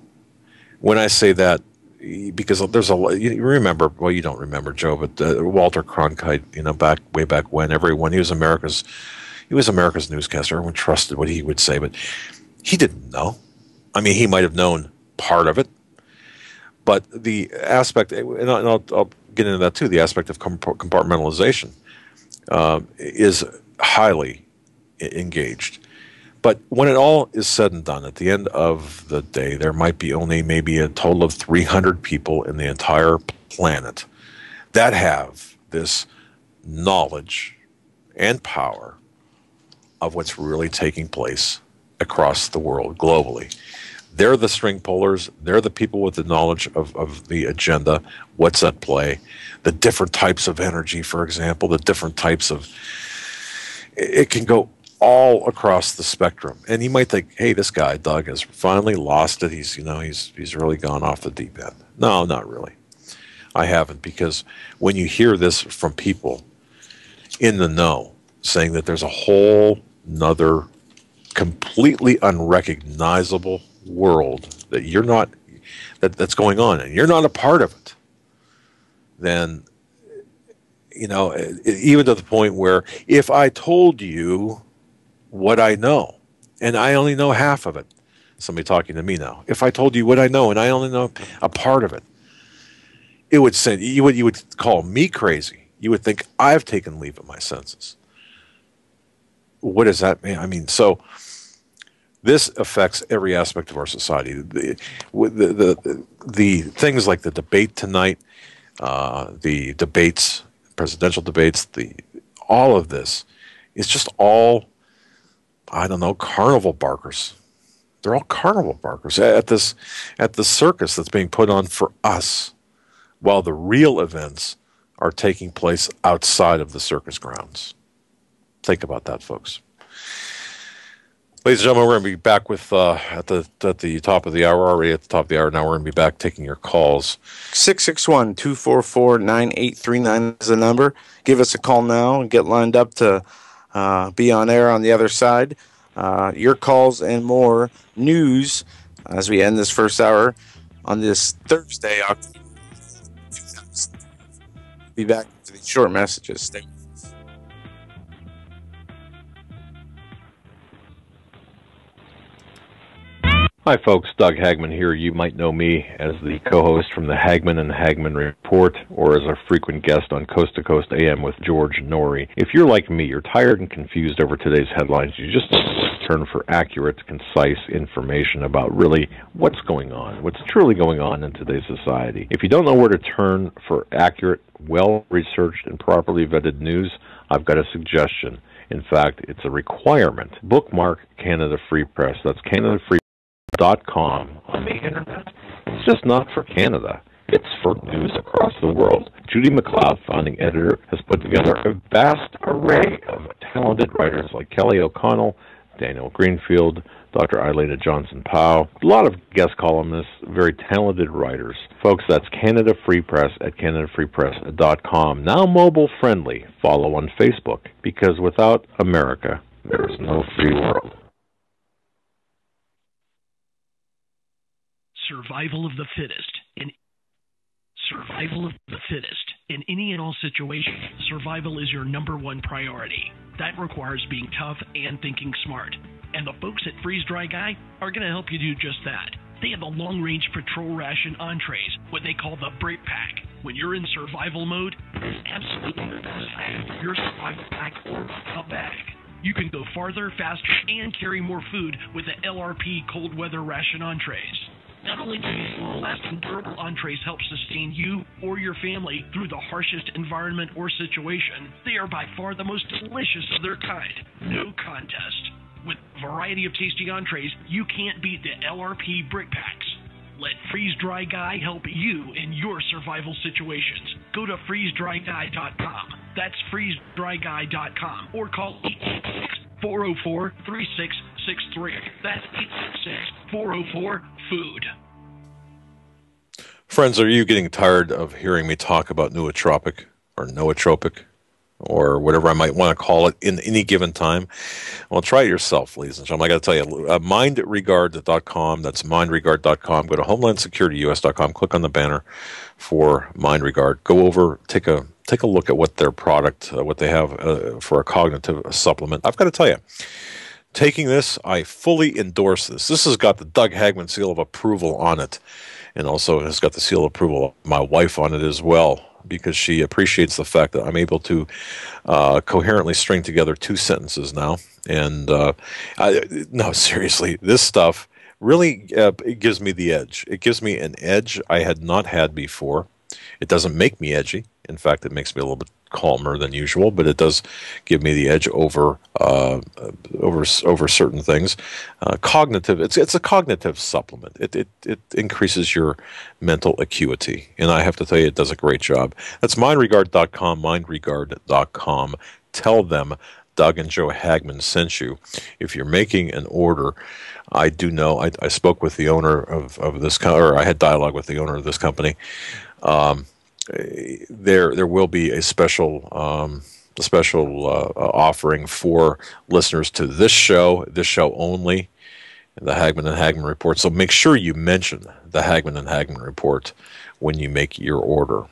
When I say that, because there's you remember, well, you don't remember, Joe, but Walter Cronkite, way back when, he was America's newscaster. Everyone trusted what he would say, but he didn't know. I mean, he might have known part of it. But the aspect, and I'll get into that too, the aspect of compartmentalization is highly engaged. But when it all is said and done, at the end of the day, there might be only maybe a total of 300 people in the entire planet that have this knowledge and power of what's really taking place across the world globally. They're the string pullers. They're the people with the knowledge of the agenda, what's at play, the different types of energy, for example, the different types of... It can go all across the spectrum. And you might think, hey, this guy, Doug, has finally lost it. He's really gone off the deep end. No, not really. I haven't, because when you hear this from people in the know, saying that there's a whole nother completely unrecognizable world that you're not, that's going on, and you're not a part of it, then
even to the point where if I told you what I know, and I only know half of it, somebody talking to me now, if I told you what I know and I only know a part of it, it would send you would call me crazy. You would think I've taken leave of my senses. What does that mean? I mean, so this affects every aspect of our society. The things like the debate tonight, the debates, presidential debates, all of this is just all, I don't know, carnival barkers. They're all carnival barkers at the circus that's being put on for us, while the real events are taking place outside of the circus grounds. Think about that, folks. Ladies and gentlemen, we're going to be back with at the top of the hour, already at the top of the hour. Now we're going to be back taking your calls.
661-244-9839 is the number. Give us a call now and get lined up to be on air on the other side. Your calls and more news as we end this first hour on this Thursday, October 2000. Be back to these short messages. Stay with us.
Hi, folks. Doug Hagmann here. You might know me as the co-host from the HAGMANN and HAGMANN Report, or as a frequent guest on Coast to Coast AM with George Norrie. If you're like me, you're tired and confused over today's headlines. You just turn for accurate, concise information about really what's going on, what's truly going on in today's society. If you don't know where to turn for accurate, well-researched, and properly vetted news, I've got a suggestion. In fact, it's a requirement. Bookmark Canada Free Press. That's CanadaFree.com on the internet. It's just not for Canada. It's for news across the world. Judy McLeod, founding editor, has put together a vast array of talented writers like Kelly O'Connell, Daniel Greenfield, Dr. Eilida Johnson-Powell, a lot of guest columnists, very talented writers. Folks, that's Canada Free Press at CanadaFreePress.com. Now mobile friendly. Follow on Facebook, because without America, there is no free world.
Survival of the fittest. Survival of the fittest. In any and all situations, survival is your number one priority. That requires being tough and thinking smart. And the folks at Freeze Dry Guy are going to help you do just that. They have the long-range patrol ration entrees, what they call the break pack. When you're in survival mode, it's absolutely the best item for your survival pack or a bag. You can go farther, faster, and carry more food with the LRP cold weather ration entrees. Not only do these long-lasting, durable entrees help sustain you or your family through the harshest environment or situation, they are by far the most delicious of their kind. No contest. With a variety of tasty entrees, you can't beat the LRP brick packs. Let Freeze Dry Guy help you in your survival situations. Go to freezedryguy.com. That's freezedryguy.com, or call 866-404-3663. That's 866-404-FOOD.
Friends, are you getting tired of hearing me talk about nootropic or nootropic or whatever I might want to call it in any given time? Well, try it yourself, ladies and gentlemen. I got to tell you, mindregard.com. That's mindregard.com. Go to homelandsecurityus.com. Click on the banner for MindRegard. Go over, take a look at what their product, what they have for a cognitive supplement. I've got to tell you, taking this, I fully endorse this. This has got the Doug Hagmann seal of approval on it, and also has got the seal of approval of my wife on it as well, because she appreciates the fact that I'm able to coherently string together two sentences now. And no, seriously, this stuff really it gives me the edge. It gives me an edge I had not had before. It doesn't make me edgy. In fact, it makes me a little bit calmer than usual, but it does give me the edge over certain things. Cognitive. It's a cognitive supplement. It increases your mental acuity, and I have to tell you, it does a great job. That's mindregard.com. Mindregard.com. Tell them Doug and Joe Hagmann sent you. If you're making an order, I do know. I spoke with the owner of this, or I had dialogue with the owner of this company. There will be a special offering for listeners to this show only, the Hagmann and Hagmann Report. So make sure you mention the Hagmann and Hagmann Report when you make your order.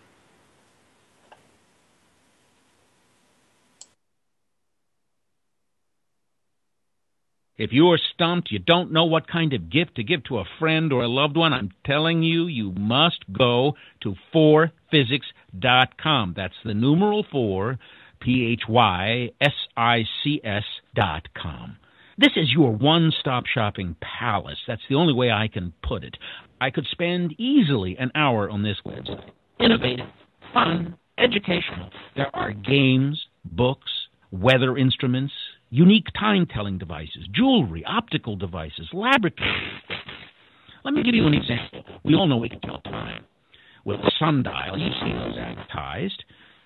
If you're stumped, you don't know what kind of gift to give to a friend or a loved one, I'm telling you, you must go to 4physics.com. That's the numeral 4, PHYSICS.com. This is your one-stop shopping palace. That's the only way I can put it. I could spend easily an hour on this website. Innovative, fun, educational. There are games, books, weather instruments, unique time-telling devices, jewelry, optical devices, laboratory equipment. Let me give you an example. We all know we can tell time with a sundial. You've seen those advertised.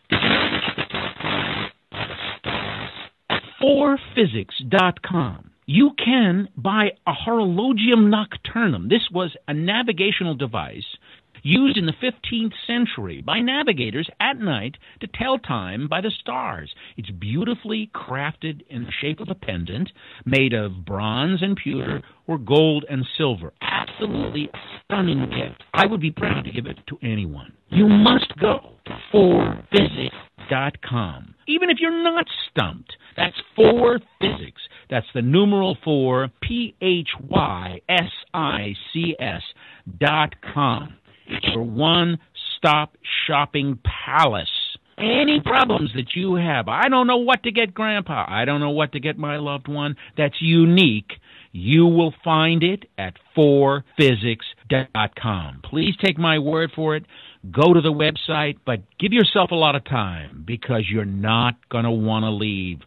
Did you know that you can tell time by the stars? At 4physics.com, you can buy a horologium nocturnum. This was a navigational device used in the 15th century by navigators at night to tell time by the stars. It's beautifully crafted in the shape of a pendant made of bronze and pewter or gold and silver. Absolutely stunning gift. I would be proud to give it to anyone. You must go to 4physics.com. Even if you're not stumped, that's 4physics. That's the numeral 4, PHYSICS.com. It's your one-stop shopping palace. Any problems that you have, I don't know what to get Grandpa, I don't know what to get my loved one, that's unique, you will find it at 4physics.com. Please take my word for it. Go to the website, but give yourself a lot of time because you're not going to want to leave.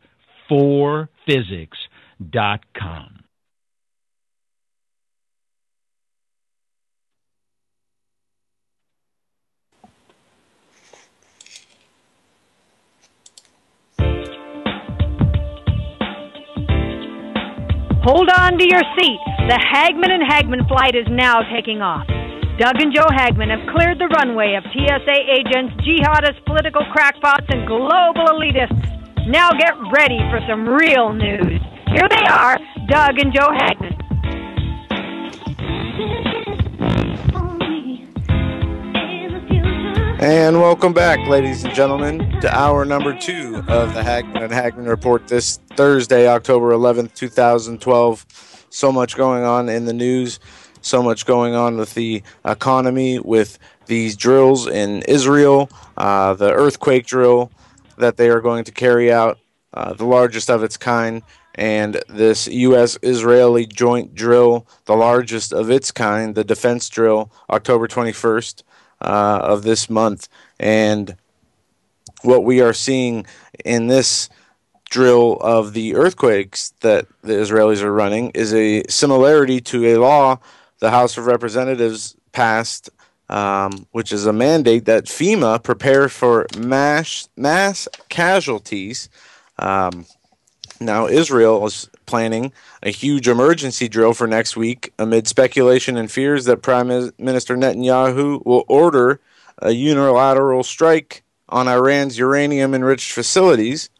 4physics.com.
Hold on to your seat. The Hagmann and Hagmann flight is now taking off. Doug and Joe Hagmann have cleared the runway of TSA agents, jihadists, political crackpots, and global elitists. Now get ready for some real news. Here they are, Doug and Joe Hagmann.
And welcome back, ladies and gentlemen, to hour number 2 of the Hagmann and Hagmann Report this Thursday, October 11th, 2012. So much going on in the news, so much going on with the economy, with these drills in Israel, the earthquake drill that they are going to carry out, the largest of its kind, and this U.S.-Israeli joint drill, the largest of its kind, the defense drill, October 21st. Of this month. And what we are seeing in this drill of the earthquakes that the Israelis are running is a similarity to a law the House of Representatives passed, which is a mandate that FEMA prepare for mass casualties. Now, Israel is planning a huge emergency drill for next week amid speculation and fears that Prime Minister Netanyahu will order a unilateral strike on Iran's uranium-enriched facilities.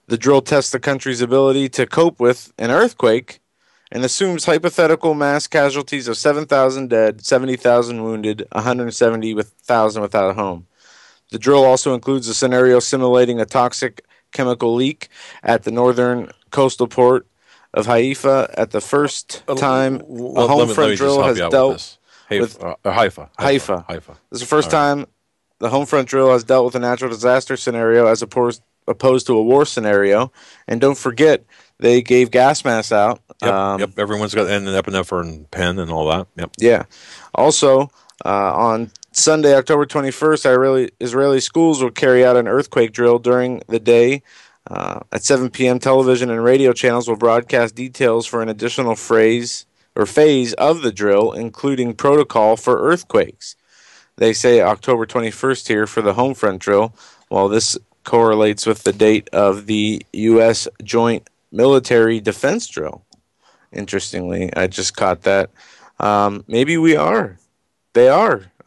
The drill tests the country's ability to cope with an earthquake and assumes hypothetical mass casualties of 7,000 dead, 70,000 wounded, 170,000 without a home. The drill also includes a scenario simulating a toxic chemical leak at the northern coastal port of Haifa at the first time a home front drill has dealt with
Haifa.
This is the first time the home front drill has dealt with a natural disaster scenario as opposed to a war scenario. And don't forget, they gave gas masks out.
Yep. Everyone's got an epinephrine pen and all that. Yep.
Yeah. Also, on Sunday, October 21st, Israeli schools will carry out an earthquake drill during the day. At 7 p.m., television and radio channels will broadcast details for an additional phase of the drill, including protocol for earthquakes. They say October 21st here for the home front drill, while this correlates with the date of the U.S. Joint Military Defense Drill. Interestingly, I just caught that. Maybe they are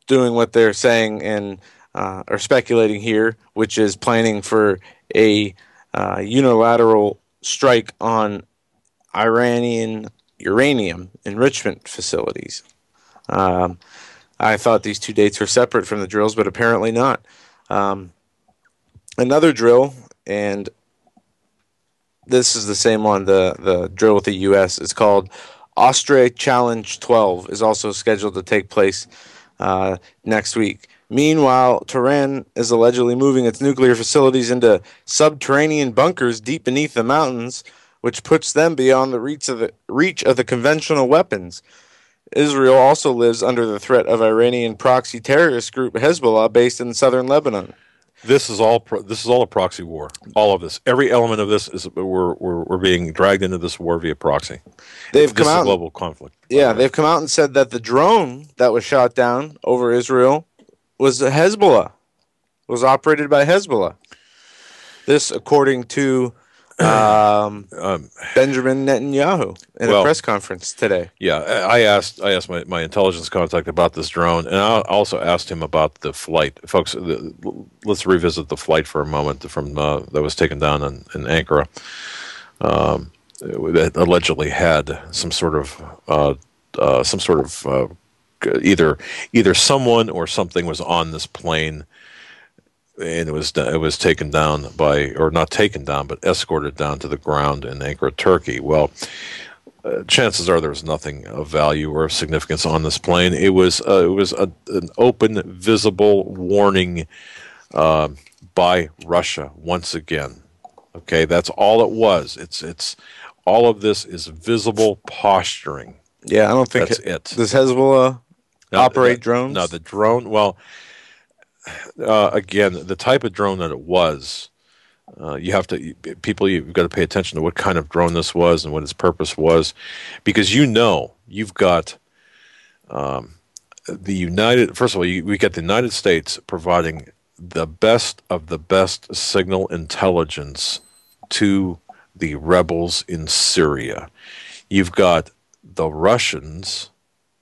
doing what they're saying and are speculating here, which is planning for a unilateral strike on Iranian uranium enrichment facilities. I thought these two dates were separate from the drills, but apparently not. Another drill, and this is the same one, the drill with the U.S. It's called Ostre Challenge 12, is also scheduled to take place next week. Meanwhile, Tehran is allegedly moving its nuclear facilities into subterranean bunkers deep beneath the mountains, which puts them beyond the reach of the conventional weapons. Israel also lives under the threat of Iranian proxy terrorist group Hezbollah, based in southern Lebanon.
This is all a proxy war. All of this, every element of this is we're being dragged into this war via proxy.
They've come out,
global conflict.
Yeah, they've come out and said that the drone that was shot down over Israel was Hezbollah, was operated by Hezbollah. This, according to Benjamin Netanyahu in a press conference today.
Yeah, I asked my intelligence contact about this drone, and I also asked him about the flight. Folks, let's revisit the flight for a moment from that was taken down in Ankara. That allegedly had some sort of either someone or something was on this plane. And it was taken down by, or not taken down, but escorted down to the ground in Ankara, Turkey. Well, chances are there was nothing of value or of significance on this plane. It was an open, visible warning by Russia once again. Okay, that's all it was. It's all of this is visible posturing.
Yeah, I don't think
that's it.
Does Hezbollah operate drones?
No, the drone. Well. Again, the type of drone that it was, you've got to pay attention to what kind of drone this was and what its purpose was, because you've got first of all, we got the United States providing the best of the best signal intelligence to the rebels in Syria. You've got the Russians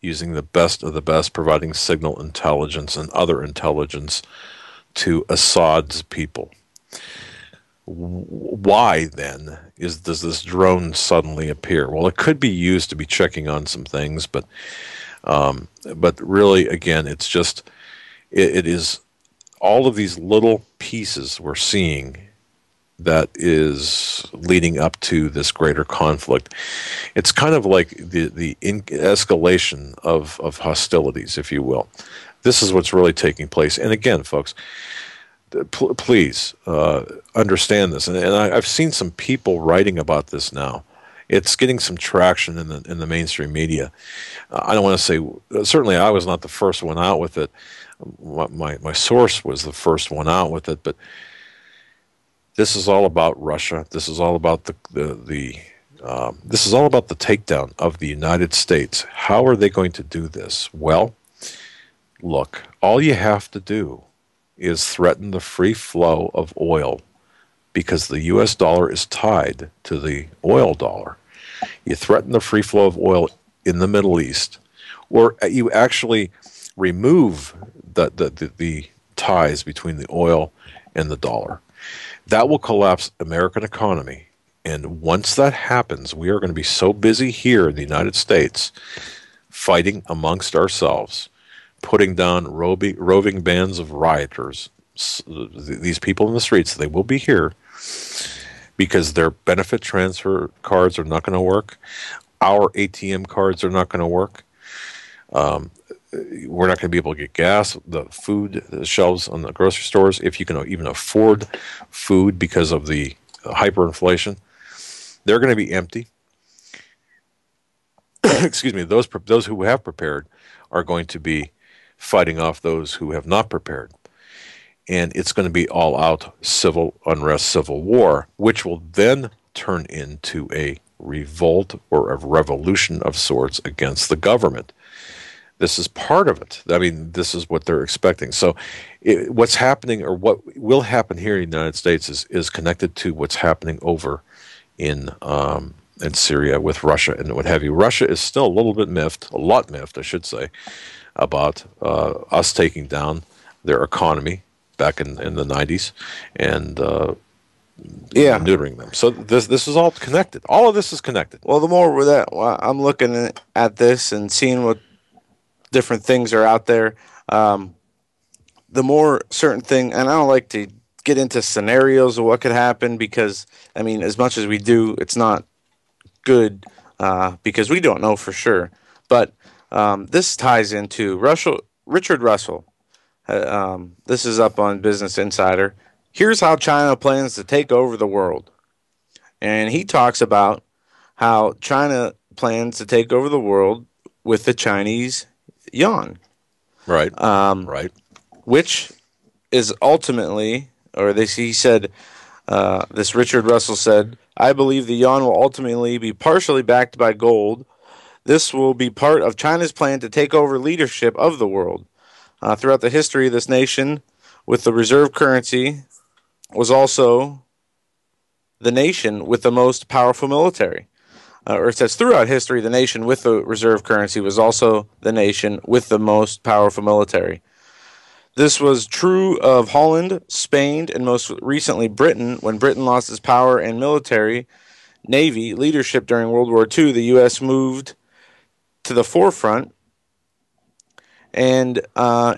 using the best of the best, providing signal intelligence and other intelligence to Assad's people. Why, then, does this drone suddenly appear? Well, it could be used to be checking on some things, but really, again, it's just, it is all of these little pieces we're seeing that is leading up to this greater conflict. It's kind of like the escalation of hostilities, if you will. This is what's really taking place. And again, folks, please understand this. And I've seen some people writing about this now. It's getting some traction in the mainstream media. I don't want to say, certainly I was not the first one out with it. My source was the first one out with it, but this is all about Russia. This is all about this is all about the takedown of the United States. How are they going to do this? Well, look, all you have to do is threaten the free flow of oil, because the U.S. dollar is tied to the oil dollar. You threaten the free flow of oil in the Middle East, or you actually remove the ties between the oil and the dollar. That will collapse American economy. And once that happens, we are going to be so busy here in the United States fighting amongst ourselves, putting down roving bands of rioters, these people in the streets. They will be here because their benefit transfer cards are not going to work. Our ATM cards are not going to work. We're not going to be able to get gas, the food, the shelves on the grocery stores, if you can even afford food because of the hyperinflation. They're going to be empty. Excuse me. Those who have prepared are going to be fighting off those who have not prepared. And it's going to be all-out civil unrest, civil war, which will then turn into a revolt or a revolution of sorts against the government. This is part of it. I mean, this is what they're expecting. So what's happening, or what will happen here in the United States, is connected to what's happening over in Syria with Russia and what have you. Russia is still a lot miffed, I should say, about us taking down their economy back in the 90s and neutering them. So this is all connected. All of this is connected.
Well, the more that I'm looking at this and seeing what different things are out there, the more certain thing, and I don't like to get into scenarios of what could happen because, I mean, as much as we do, it's not good because we don't know for sure. But this ties into Richard Russell. This is up on Business Insider. Here's how China plans to take over the world. And he talks about how China plans to take over the world with the Chinese yuan.
Right. Right.
Which is ultimately, or he said, this Richard Russell said, I believe the yuan will ultimately be partially backed by gold. This will be part of China's plan to take over leadership of the world. Throughout the history of this nation, with the reserve currency, was also the nation with the most powerful military. Or it says, throughout history, the nation with the reserve currency was also the nation with the most powerful military. This was true of Holland, Spain, and most recently Britain. When Britain lost its power and military, navy leadership during World War II, the U.S. moved to the forefront, and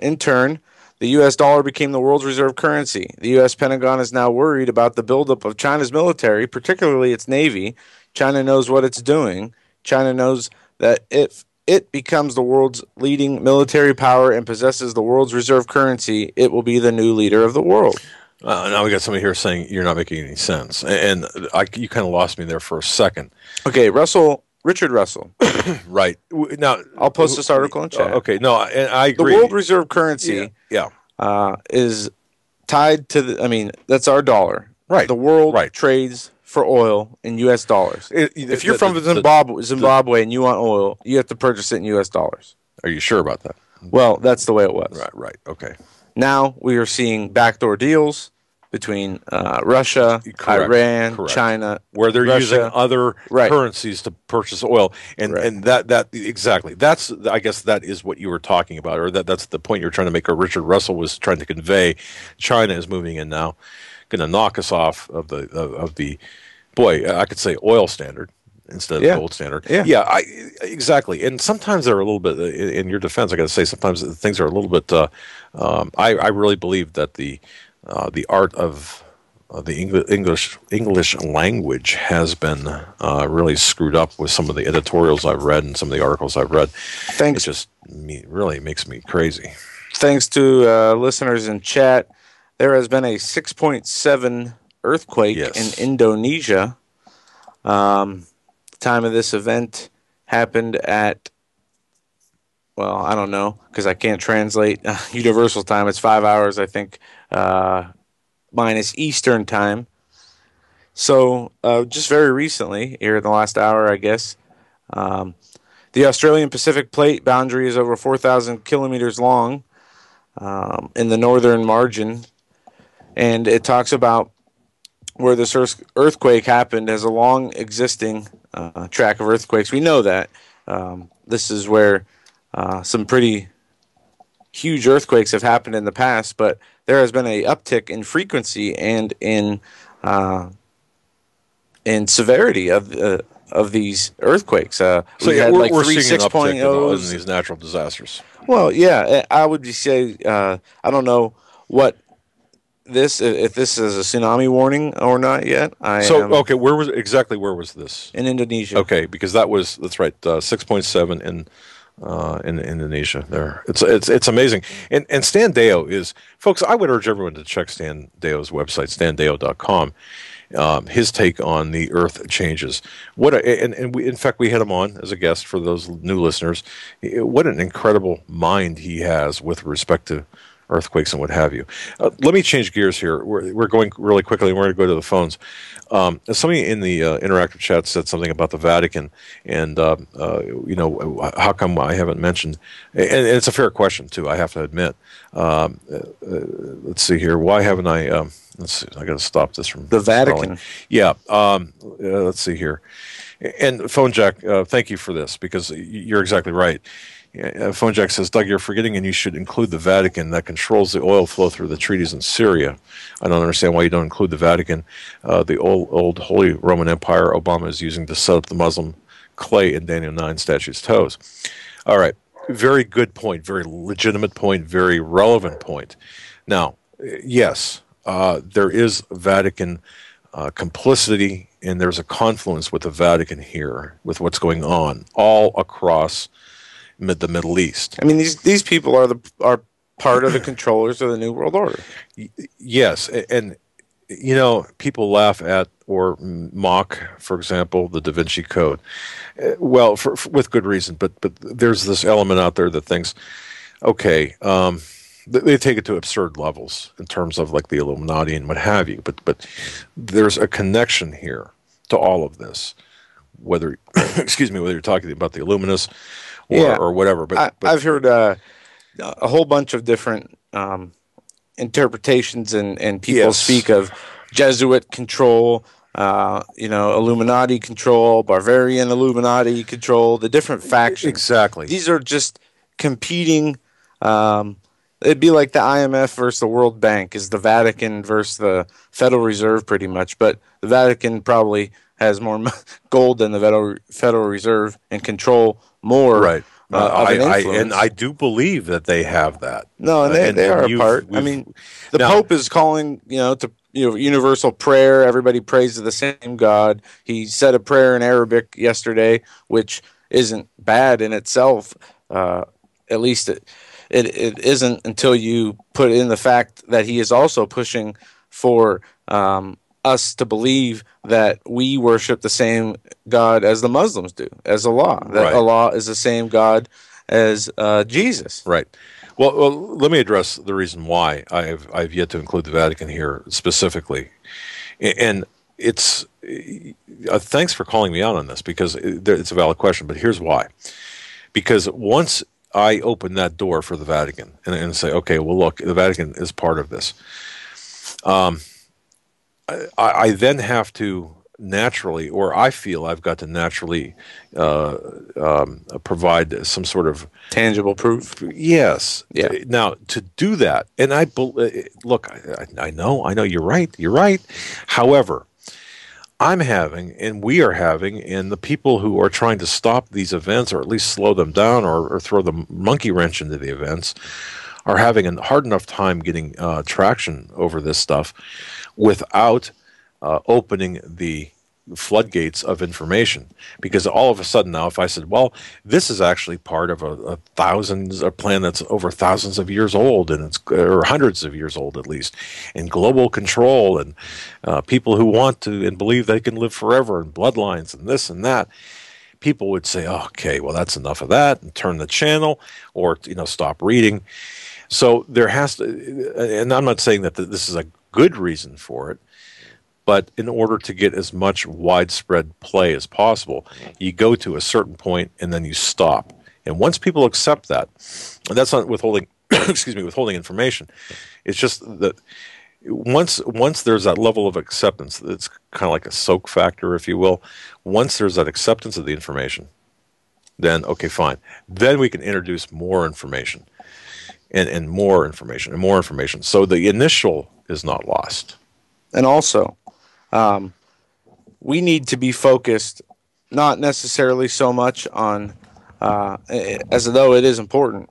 in turn, the U.S. dollar became the world's reserve currency. The U.S. Pentagon is now worried about the buildup of China's military, particularly its navy. China knows what it's doing. China knows that if it becomes the world's leading military power and possesses the world's reserve currency, it will be the new leader of the world.
Now we got somebody here saying you're not making any sense, and you kind of lost me there for a second.
Okay, Richard Russell.
Right. Now
I'll post this article in chat.
Okay, no, and I agree.
The world reserve currency is tied to that's our dollar.
Right.
The world trades for oil in U.S. dollars. If you're from Zimbabwe and you want oil, you have to purchase it in U.S. dollars.
Are you sure about that?
Well, that's the way it was.
Right. Okay.
Now we are seeing backdoor deals between Russia, Iran, China,
where they're using other currencies to purchase oil, and that exactly. I guess that is what you were talking about, or that's the point you're trying to make, or Richard Russell was trying to convey. China is moving in now, going to knock us off of the I could say oil standard instead of the gold standard. Yeah, exactly. And sometimes they're a little bit, in your defense, I got to say, sometimes things are a little bit. I really believe that the art of the English language has been really screwed up with some of the editorials I've read and some of the articles I've read. It just really makes me crazy.
Thanks to listeners in chat, there has been a 6.7 earthquake in Indonesia. The time of this event happened at, well, I don't know, because I can't translate universal time. It's 5 hours, I think, minus Eastern time. So just very recently, here in the last hour, I guess, the Australian Pacific Plate boundary is over 4,000 kilometers long in the northern margin, and it talks about where this earthquake happened as a long existing track of earthquakes. We know that. This is where some pretty huge earthquakes have happened in the past, but there has been an uptick in frequency and in severity of these earthquakes.
So
we had
we're seeing
6.0s
in these natural disasters.
Well, yeah, I would say I don't know what if this is a tsunami warning or not yet.
Okay, where was this?
In Indonesia.
Okay, because that's right, 6.7 in Indonesia. There, it's amazing. And Stan Deo is, folks. I would urge everyone to check Stan Deo's website, standeo.com. His take on the Earth changes. In fact, we had him on as a guest for those new listeners. What an incredible mind he has with respect to earthquakes and what have you. Let me change gears here. We're going really quickly, and we're going to go to the phones. Somebody in the interactive chat said something about the Vatican, and how come I haven't mentioned? And it's a fair question too, I have to admit. Let's see here. Why haven't I? Let's see. I got to stop this from
the Vatican.
Yeah. Let's see here. And Phone Jack, thank you for this, because you're exactly right. Phone Jack says, Doug, you're forgetting, and you should include the Vatican that controls the oil flow through the treaties in Syria. I don't understand why you don't include the Vatican, the old Holy Roman Empire Obama is using to set up the Muslim clay in Daniel 9 statue's toes. All right. Very good point. Very legitimate point. Very relevant point. Now, yes, there is Vatican complicity, and there's a confluence with the Vatican here, with what's going on all across the Middle East.
I mean, these people are part of the controllers of the New World Order.
Yes, and you know, people laugh at or mock, for example, the Da Vinci Code. Well, with good reason, but there's this element out there that thinks, okay, they take it to absurd levels in terms of like the Illuminati and what have you. But there's a connection here to all of this, whether excuse me, whether you're talking about the Illuminists or whatever. But
I've heard a whole bunch of different interpretations, and people speak of Jesuit control, Illuminati control, Bavarian Illuminati control, the different factions.
Exactly.
These are just competing. It'd be like the IMF versus the World Bank, is the Vatican versus the Federal Reserve pretty much, but the Vatican probably has more gold than the Federal Reserve and control more.
Right.
Of an influence.
I do believe that they have that.
No, and they are a part. I mean, the Pope is calling, to universal prayer. Everybody prays to the same God. He said a prayer in Arabic yesterday, which isn't bad in itself. At least it isn't until you put in the fact that he is also pushing for us to believe that we worship the same God as the Muslims do, as Allah. That Allah is the same God as Jesus.
Right. Well, let me address the reason why I've yet to include the Vatican here specifically, and it's thanks for calling me out on this, because it's a valid question. But here's why: because once I open that door for the Vatican and say, okay, well, look, the Vatican is part of this. I then have to naturally, or I feel I've got to naturally provide some sort of
tangible proof.
Yes.
Yeah.
Now, to do that, and look, I know you're right. You're right. However, I'm having, and we are having, and the people who are trying to stop these events, or at least slow them down, or throw the monkey wrench into the events, are having a hard enough time getting traction over this stuff without opening the floodgates of information. Because all of a sudden now, if I said, well, this is actually part of a plan that's over thousands of years old, and or hundreds of years old at least, and global control, and people who want to and believe they can live forever, and bloodlines, and this and that, people would say, oh, okay, well, that's enough of that, and turn the channel, or stop reading. So there has to, and I'm not saying that this is a good reason for it, but in order to get as much widespread play as possible, you go to a certain point and then you stop. And once people accept that, and that's not withholding, withholding information. It's just that once there's that level of acceptance, it's kind of like a soak factor, if you will. Once there's that acceptance of the information, then okay, fine. Then we can introduce more information. And more information and more information. So the initial is not lost.
And also, we need to be focused, not necessarily so much on, as though it is important,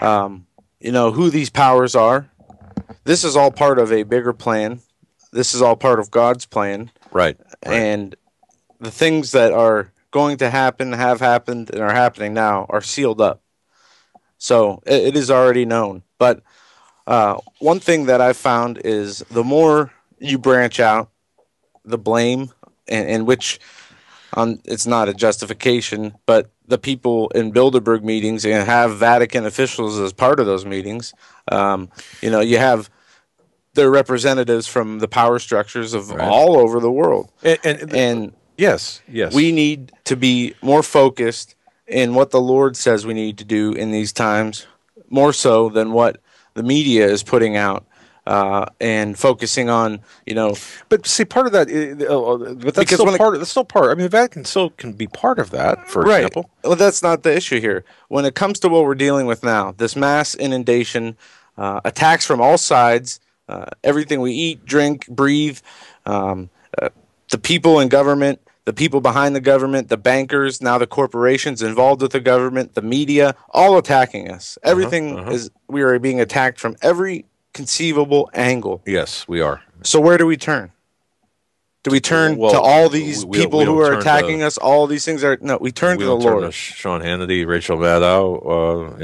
who these powers are. This is all part of a bigger plan. This is all part of God's plan.
Right.
And the things that are going to happen, have happened, and are happening now are sealed up. So it is already known. But one thing that I've found is the more you branch out the blame, in which it's not a justification, but the people in Bilderberg meetings and have Vatican officials as part of those meetings, you have their representatives from the power structures of all over the world. And
yes,
we need to be more focused in what the Lord says we need to do in these times, more so than what the media is putting out, and focusing on,
But see, part of that, but that's still part. That's still part. I mean, the Vatican still can be part of that, for example.
Well, that's not the issue here. When it comes to what we're dealing with now, this mass inundation, attacks from all sides, everything we eat, drink, breathe, the people in government, the people behind the government, the bankers, now the corporations involved with the government, the media, all attacking us. Everything we are being attacked from every conceivable angle.
Yes, we are.
So where do we turn? Do we turn to all these people who are attacking us? All these things are we turn to the Lord. We turn to
Sean Hannity, Rachel Maddow,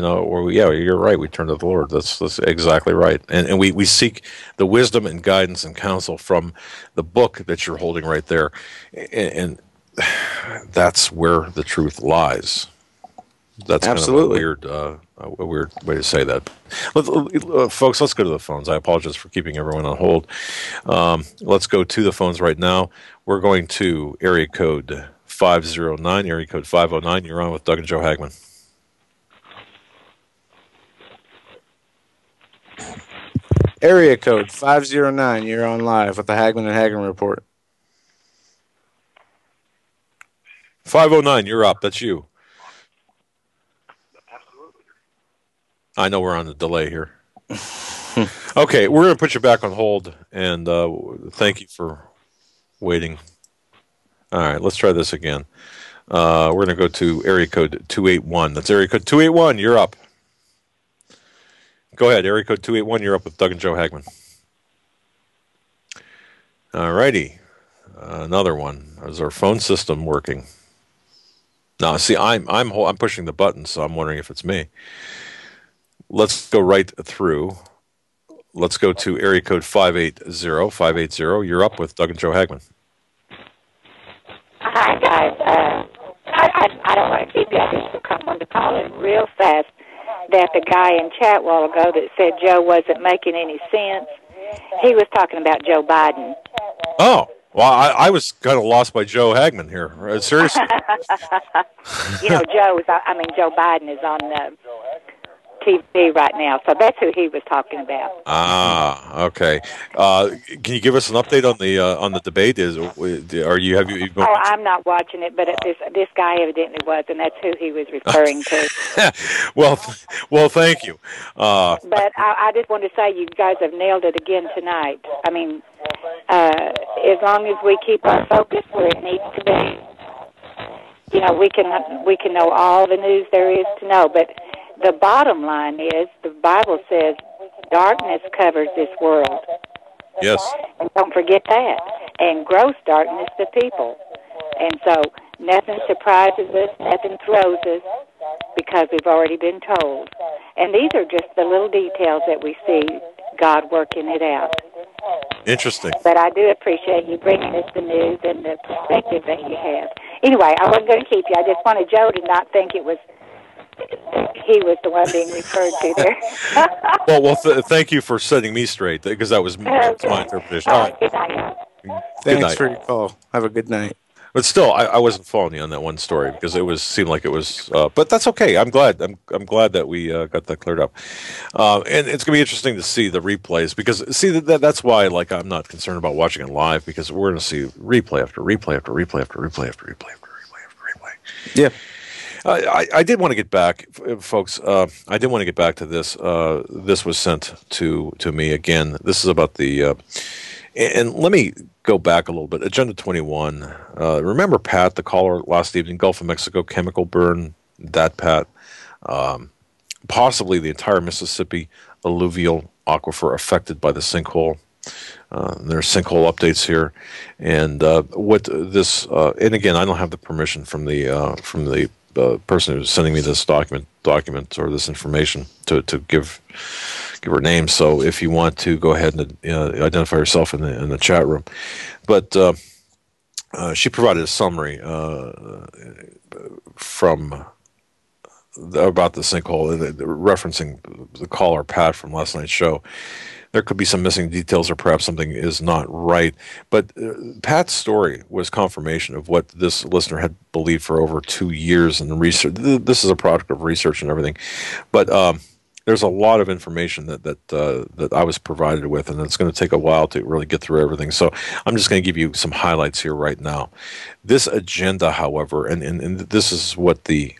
you're right. We turn to the Lord. That's exactly right. And we seek the wisdom and guidance and counsel from the book that you're holding right there, and that's where the truth lies. That's
absolutely
kind of a weird way to say that. Folks, let's go to the phones. I apologize for keeping everyone on hold. Let's go to the phones right now. We're going to area code 509, area code 509. You're on with Doug and Joe Hagmann.
Area code 509. You're on live with the Hagmann and Hagmann Report.
509, you're up. That's you. I know we're on the delay here. Okay, we're going to put you back on hold, and thank you for waiting. All right, let's try this again. We're going to go to area code 281. That's area code 281. You're up. Go ahead, area code 281. You're up with Doug and Joe Hagmann. All righty. Another one. Is our phone system working? No, see, I'm pushing the button, so I'm wondering if it's me. Let's go right through. Let's go to area code 580. 580. You're up with Doug and Joe Hagmann.
Hi, guys. I don't want to keep you. I just want to call in real fast that the guy in chat a while ago that said Joe wasn't making any sense, he was talking about Joe Biden.
Oh. Well, I was kind of lost by Joe Hagmann here. Seriously.
Joe Biden is on TV right now, so that's who he was talking about.
Ah, okay. Can you give us an update on the debate?
I'm not watching it, but this guy evidently was, and that's who he was referring to.
well, thank you.
But I just want to say you guys have nailed it again tonight. I mean, as long as we keep our focus where it needs to be, we can know all the news there is to know, but the bottom line is, the Bible says, darkness covers this world.
Yes.
And don't forget that. And gross darkness the people. And so nothing surprises us, nothing throws us, because we've already been told. And these are just the little details that we see God working it out.
Interesting.
But I do appreciate you bringing us the news and the perspective that you have. Anyway, I wasn't going to keep you. I just wanted Joe to not think he was the one being referred to there.
well, thank you for setting me straight, because that was my interpretation. All right.
Good night.
Thanks for your call. Have a good night.
But still, I wasn't following you on that one story, because it seemed like it was. But that's okay. I'm glad. I'm glad that we got that cleared up. And it's going to be interesting to see the replays, because that's why I'm not concerned about watching it live, because we're going to see replay after replay after replay after replay after replay after replay after replay.
Yeah.
I did want to get back, folks. I did want to get back to this. This was sent to me again. This is about the. And let me go back a little bit. Agenda 21. Remember Pat, the caller last evening, Gulf of Mexico chemical burn. That Pat. Possibly the entire Mississippi alluvial aquifer affected by the sinkhole. There are sinkhole updates here, and what this. And again, I don't have the permission from the person who's sending me this document or this information to give her name. So if you want to go ahead and identify yourself in the chat room, but she provided a summary about the sinkhole, referencing the caller Pat from last night's show. There could be some missing details, or perhaps something is not right. But Pat's story was confirmation of what this listener had believed for over 2 years in the research. This is a product of research and everything. But there's a lot of information that I was provided with, and it's going to take a while to really get through everything. So I'm just going to give you some highlights here right now. This agenda, however, and this is what the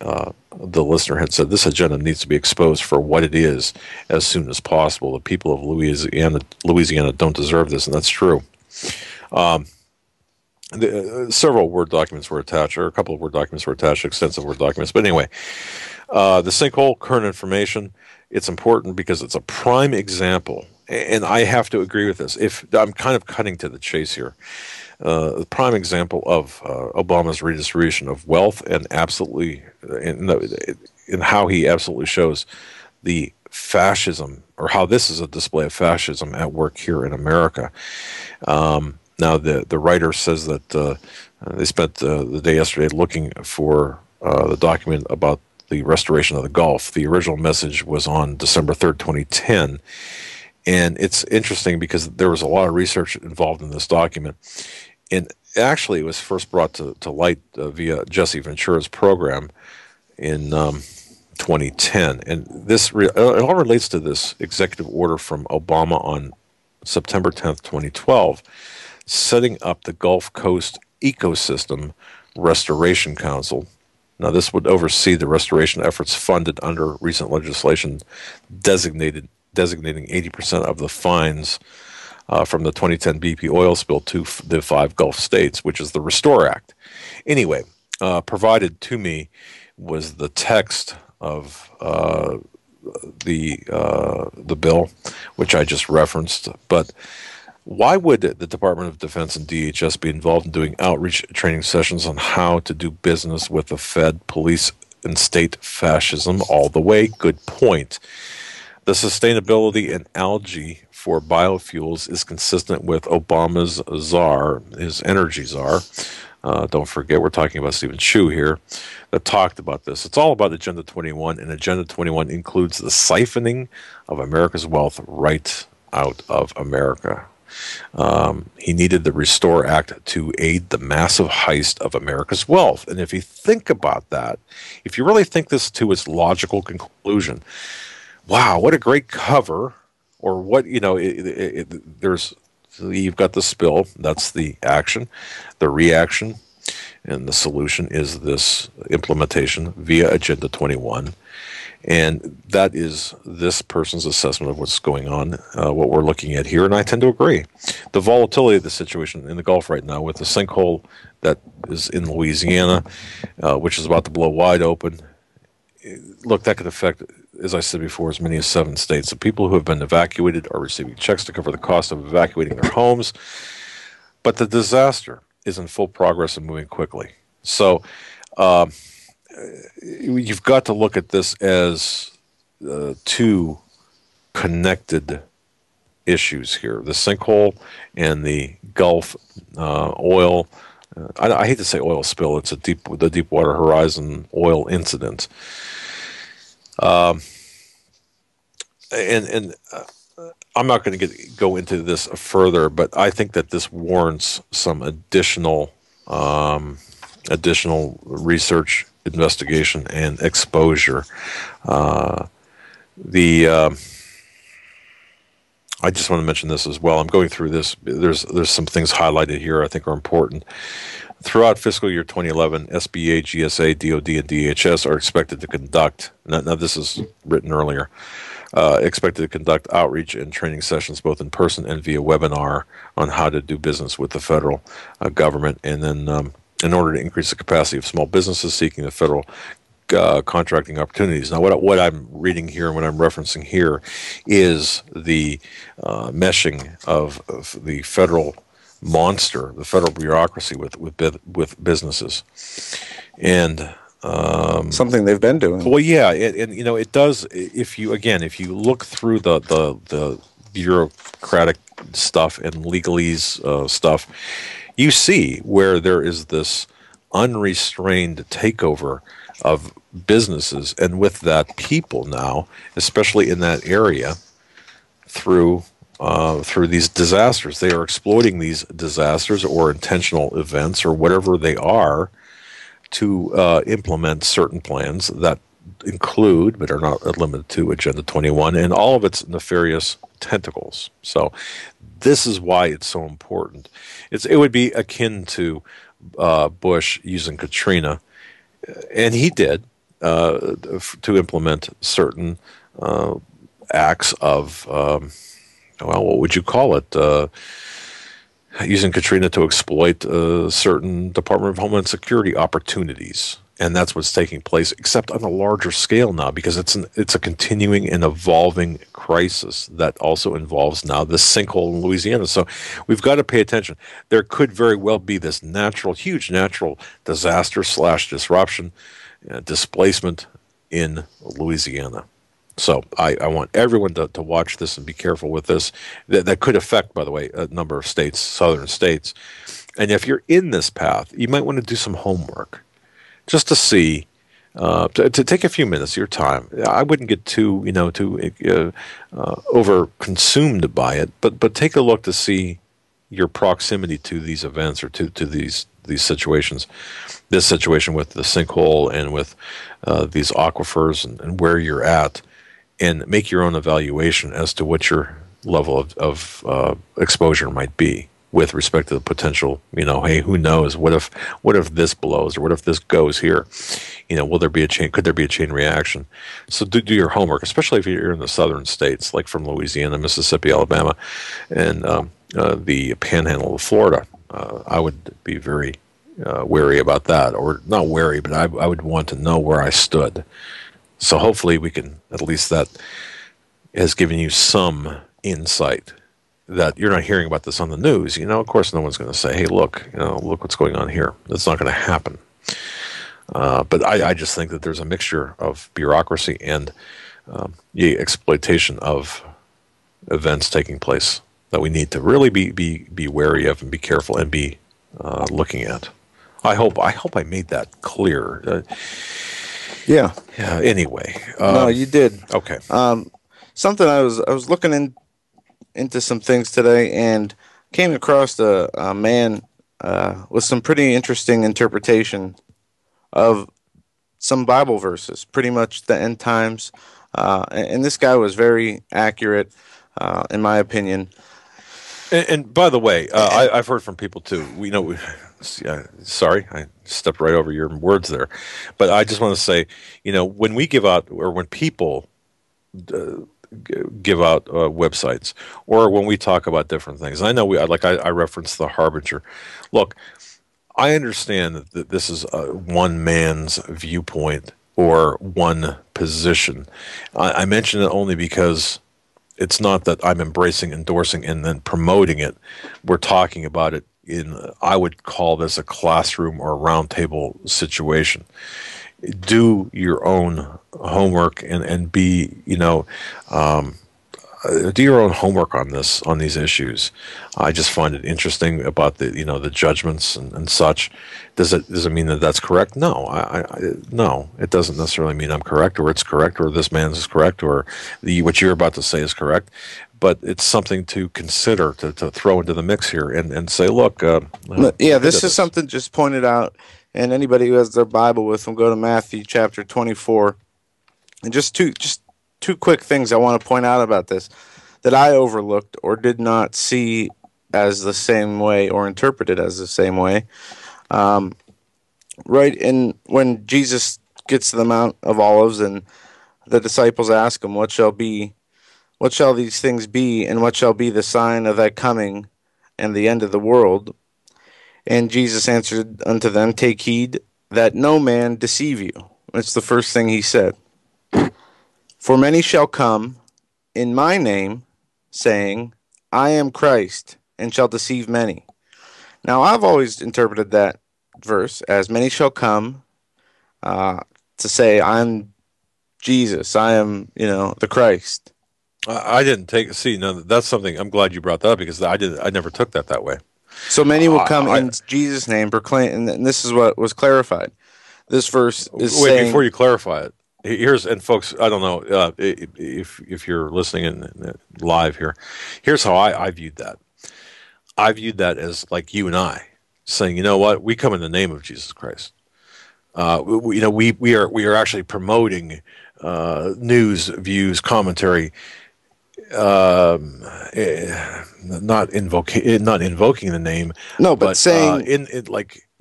listener had said, this agenda needs to be exposed for what it is as soon as possible. The people of Louisiana don't deserve this, and that's true. Several Word documents were attached, or a couple of Word documents were attached, extensive Word documents. But anyway, the sinkhole, current information, it's important because it's a prime example and I have to agree with this. If I'm kind of cutting to the chase here, the prime example of Obama's redistribution of wealth, and absolutely in how he absolutely shows the fascism, or how this is a display of fascism at work here in America. Now, the writer says that they spent the day yesterday looking for the document about the restoration of the Gulf. The original message was on December 3rd, 2010. And it's interesting because there was a lot of research involved in this document. And actually, it was first brought to light via Jesse Ventura's program in 2010. And this it all relates to this executive order from Obama on September 10th, 2012, setting up the Gulf Coast Ecosystem Restoration Council. Now, this would oversee the restoration efforts funded under recent legislation designating 80% of the fines from the 2010 BP oil spill to the 5 Gulf states, which is the Restore Act. Anyway, provided to me was the text of the bill, which I just referenced. But why would the Department of Defense and DHS be involved in doing outreach training sessions on how to do business with the Fed, police, and state fascism all the way? Good point. The sustainability and algae for biofuels is consistent with Obama's czar, his energy czar. Don't forget, we're talking about Stephen Chu here, that talked about this. It's all about Agenda 21, and Agenda 21 includes the siphoning of America's wealth right out of America. He needed the Restore Act to aid the massive heist of America's wealth. And if you think about that, if you really think this to its logical conclusion, wow, what a great cover, or what, you've got the spill, that's the action, the reaction, and the solution is this implementation via Agenda 21. And that is this person's assessment of what's going on, what we're looking at here, and I tend to agree. The volatility of the situation in the Gulf right now, with the sinkhole that is in Louisiana, which is about to blow wide open, look, that could affect, as I said before, as many as 7 states. The people who have been evacuated are receiving checks to cover the cost of evacuating their homes. But the disaster is in full progress and moving quickly. So you've got to look at this as 2 connected issues here. The sinkhole and the Gulf oil. I hate to say oil spill. It's the Deepwater Horizon oil incident. And I'm not going to go into this further, but I think that this warrants some additional research, investigation, and exposure. I just want to mention this as well. I'm going through this. There's some things highlighted here I think are important. Throughout fiscal year 2011, SBA, GSA, DOD, and DHS are expected to conduct, now this is written earlier, expected to conduct outreach and training sessions both in person and via webinar on how to do business with the federal government, and then in order to increase the capacity of small businesses seeking the federal contracting opportunities. Now, what I'm reading here and what I'm referencing here is the meshing of the federal monster, the federal bureaucracy with businesses, and
something they've been doing.
Well, yeah, and it does. If you look through the bureaucratic stuff and legalese stuff, you see where there is this unrestrained takeover of businesses, and with that, people now, especially in that area, through these disasters. They are exploiting these disasters or intentional events or whatever they are to implement certain plans that include, but are not limited to, Agenda 21 and all of its nefarious tentacles. So this is why it's so important. It would be akin to Bush using Katrina, and he did, to implement certain acts of, what would you call it? Using Katrina to exploit certain Department of Homeland Security opportunities. And that's what's taking place, except on a larger scale now, because it's a continuing and evolving crisis that also involves now the sinkhole in Louisiana. So we've got to pay attention. There could very well be this huge natural disaster / disruption, displacement in Louisiana. So I want everyone to watch this and be careful with this. That could affect, by the way, a number of states, southern states. And if you're in this path, you might want to do some homework, just to see, to take a few minutes of your time. I wouldn't get too over consumed by it, but take a look to see your proximity to these events or to these situations. This situation with the sinkhole and with these aquifers and where you're at, and make your own evaluation as to what your level of exposure might be with respect to the potential, hey, who knows? What if this blows, or what if this goes here? Will there be a chain? Could there be a chain reaction? So do your homework, especially if you're in the southern states, like from Louisiana, Mississippi, Alabama, and the panhandle of Florida. I would be very wary about that, or not wary, but I would want to know where I stood. So hopefully we can, at least that has given you some insight, that you're not hearing about this on the news. Of course, no one's going to say, hey, look what's going on here. That's not going to happen. But I just think that there's a mixture of bureaucracy and the exploitation of events taking place that we need to really be wary of and be careful and be looking at. I hope I made that clear.
Yeah.
Anyway.
No, you did.
Okay.
Something I was looking into some things today, and came across a man with some pretty interesting interpretation of some Bible verses, pretty much the end times. And this guy was very accurate, in my opinion.
And by the way, I've heard from people too. Sorry, I stepped right over your words there, but I just want to say, when we give out, or when people give out websites, or when we talk about different things, I know I referenced the Harbinger. Look, I understand that this is one man's viewpoint or one position. I mention it only because it's not that I'm embracing, endorsing, and then promoting it. We're talking about it I would call this a classroom or a roundtable situation. Do your own homework and be, do your own homework on these issues. I just find it interesting about the judgments and such. Does it mean that that's correct? No, no, it doesn't necessarily mean I'm correct, or it's correct, or this man's is correct, or what you're about to say is correct. But it's something to consider, to throw into the mix here and say, look.
This is something just pointed out, and anybody who has their Bible with them, go to Matthew chapter 24. And just two quick things I want to point out about this that I overlooked or did not see as the same way or interpreted as the same way. Right in when Jesus gets to the Mount of Olives and the disciples ask him, what shall these things be, and what shall be the sign of that coming and the end of the world? And Jesus answered unto them, take heed that no man deceive you. That's the first thing he said. For many shall come in my name, saying, I am Christ, and shall deceive many. Now, I've always interpreted that verse as many shall come to say, I'm Jesus, I am, the Christ.
I didn't that's something, I'm glad you brought that up, because I never took that way.
So many will come in Jesus' name, proclaim, and this is what was clarified. This verse is saying...
before you clarify it, and folks, I don't know if you're listening in live here. Here's how I viewed that. I viewed that as like you and I saying, you know what, we come in the name of Jesus Christ. We are actually promoting news, views, commentary, not invoking the name.
No, but saying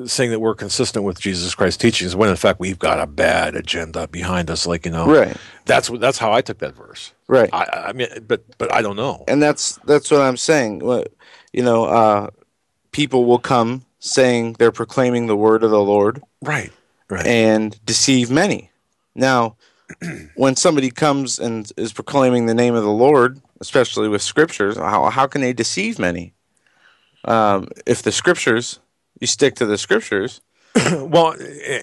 saying that we're consistent with Jesus Christ's teachings, when in fact we've got a bad agenda behind us.
Right.
That's how I took that verse.
Right.
I mean, but I don't know.
And that's what I'm saying. People will come saying they're proclaiming the word of the Lord.
Right.
and deceive many. Now, when somebody comes and is proclaiming the name of the Lord, especially with scriptures, how can they deceive many? If the scriptures, you stick to the scriptures.
Well,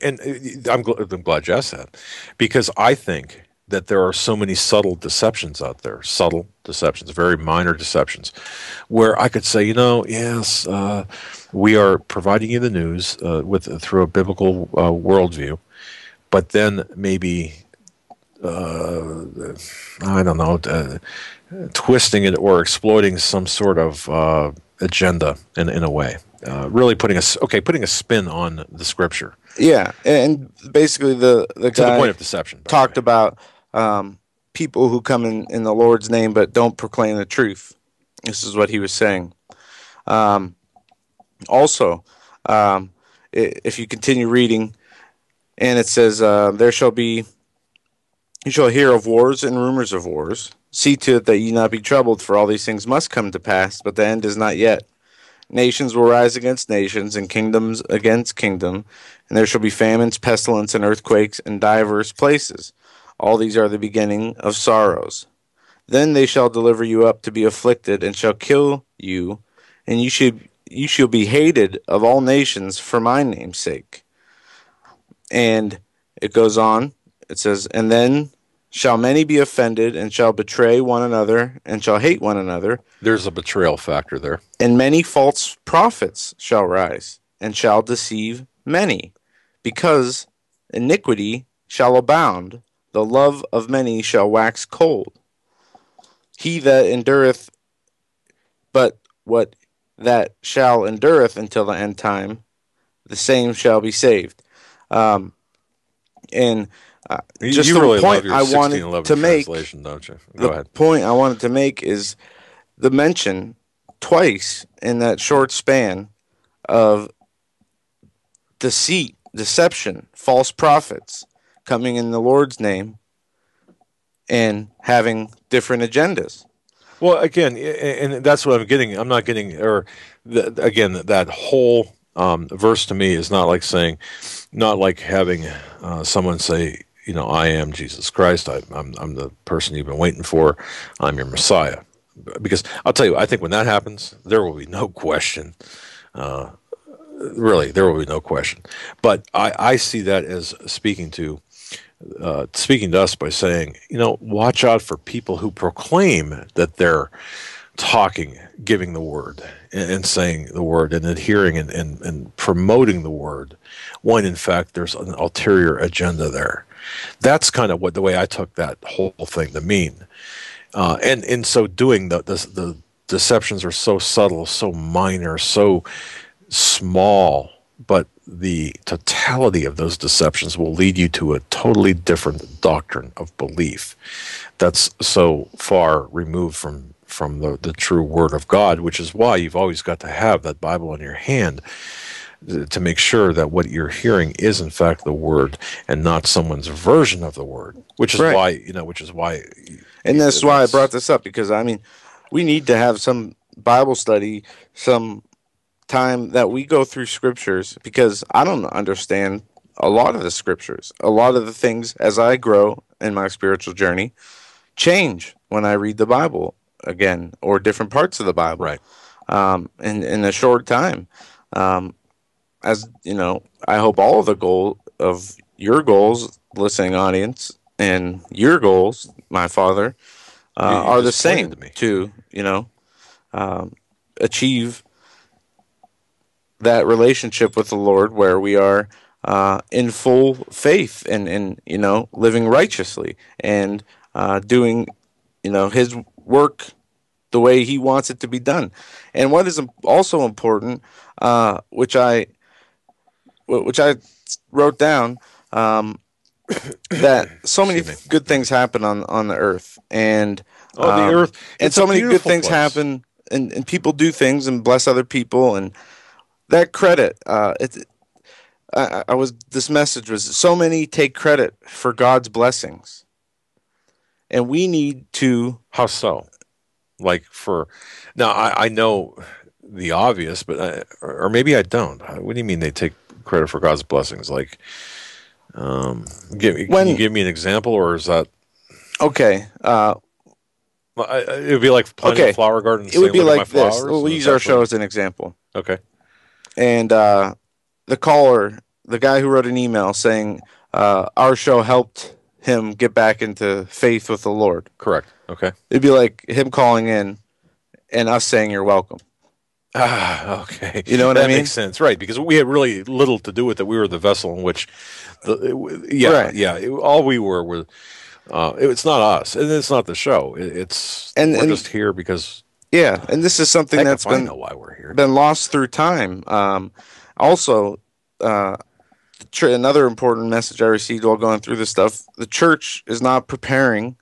and I'm glad you asked that, because I think that there are so many subtle deceptions out there, subtle deceptions, very minor deceptions, where I could say, yes, we are providing you the news through a biblical worldview, but then maybe, I don't know, twisting it or exploiting some sort of agenda in a way. Really putting a spin on the scripture.
Yeah, and basically the guy
to the point of deception
talked about people who come in the Lord's name but don't proclaim the truth. This is what he was saying. Also, if you continue reading, and it says, you shall hear of wars and rumors of wars. See to it that ye not be troubled, for all these things must come to pass, but the end is not yet. Nations will rise against nations, and kingdoms against kingdom, and there shall be famines, pestilence, and earthquakes in divers places. All these are the beginning of sorrows. Then they shall deliver you up to be afflicted, and shall kill you, and you shall be hated of all nations for my name's sake. And it goes on. It says, and then shall many be offended, and shall betray one another, and shall hate one another.
There's a betrayal factor there.
And many false prophets shall rise, and shall deceive many, because iniquity shall abound. The love of many shall wax cold. He that endureth, but what that shall endureth until the end time, the same shall be saved. Just
you
the
really
point
love your
I wanted to make,
don't you? Go ahead.
The point I wanted to make is the mention twice in that short span of deceit, deception, false prophets coming in the Lord's name and having different agendas.
Well, again, and that's what I'm getting. I'm not getting, again, that whole verse to me is not like having someone say, I am Jesus Christ. I'm the person you've been waiting for. I'm your Messiah. Because I'll tell you, I think when that happens, there will be no question. Really, there will be no question. But I see that as speaking to us by saying, watch out for people who proclaim that they're talking, giving the word, and saying the word, and adhering and promoting the word, when in fact there's an ulterior agenda there. That's kind of the way I took that whole thing to mean. And in so doing, the deceptions are so subtle, so minor, so small, but the totality of those deceptions will lead you to a totally different doctrine of belief that's so far removed from the true Word of God, which is why you've always got to have that Bible in your hand to make sure that what you're hearing is in fact the Word and not someone's version of the Word, which is right. why,
and that's why I brought this up, because we need to have some Bible study, some time that we go through scriptures, because I don't understand a lot of the scriptures. A lot of the things, as I grow in my spiritual journey, change when I read the Bible again, or different parts of the Bible,
right?
In a short time. As I hope all of the goal of your goals, listening audience, and your goals, my Father, are the same to achieve that relationship with the Lord, where we are in full faith and living righteously and doing His work the way He wants it to be done. And what is also important, which I wrote down, that so many good things happen on the earth, and
the earth,
and so many good things happen, and people do things and bless other people, and that credit. This message was, so many take credit for God's blessings, and we need to.
How so? I know the obvious, but or maybe I don't. What do you mean they take credit for God's blessings? Can you give me an example, or is that
okay?
It would be like planting a flower garden.
It would be like this.
Flowers,
we'll use our show as an example.
Okay.
And the caller, the guy who wrote an email saying our show helped him get back into faith with the Lord.
Correct. Okay.
It'd be like him calling in and us saying you're welcome.
Okay.
You know what I mean?
That makes sense, right? Because we had really little to do with it. We were the vessel in which, all we were was. It's not us, and it's not the show. We're just here because.
Yeah, and this is something that's been
why we're here.
Been lost through time. Also, another important message I received while going through this stuff: the church is not preparing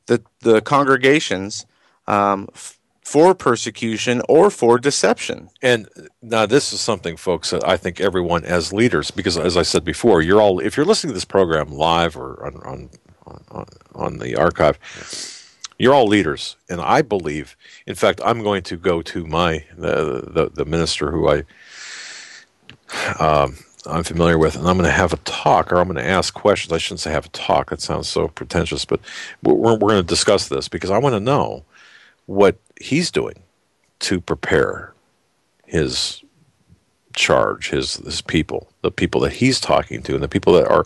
the congregations for persecution or for deception.
And now this is something, folks, that I think everyone as leaders, because as I said before, if you're listening to this program live or on the archive, you're all leaders, and I believe. In fact, I'm going to go to the minister who I'm familiar with, and I'm going to have a talk, or I'm going to ask questions. I shouldn't say have a talk. That sounds so pretentious, but we're going to discuss this because I want to know what he's doing to prepare his charge, his people, the people that he's talking to, and the people that are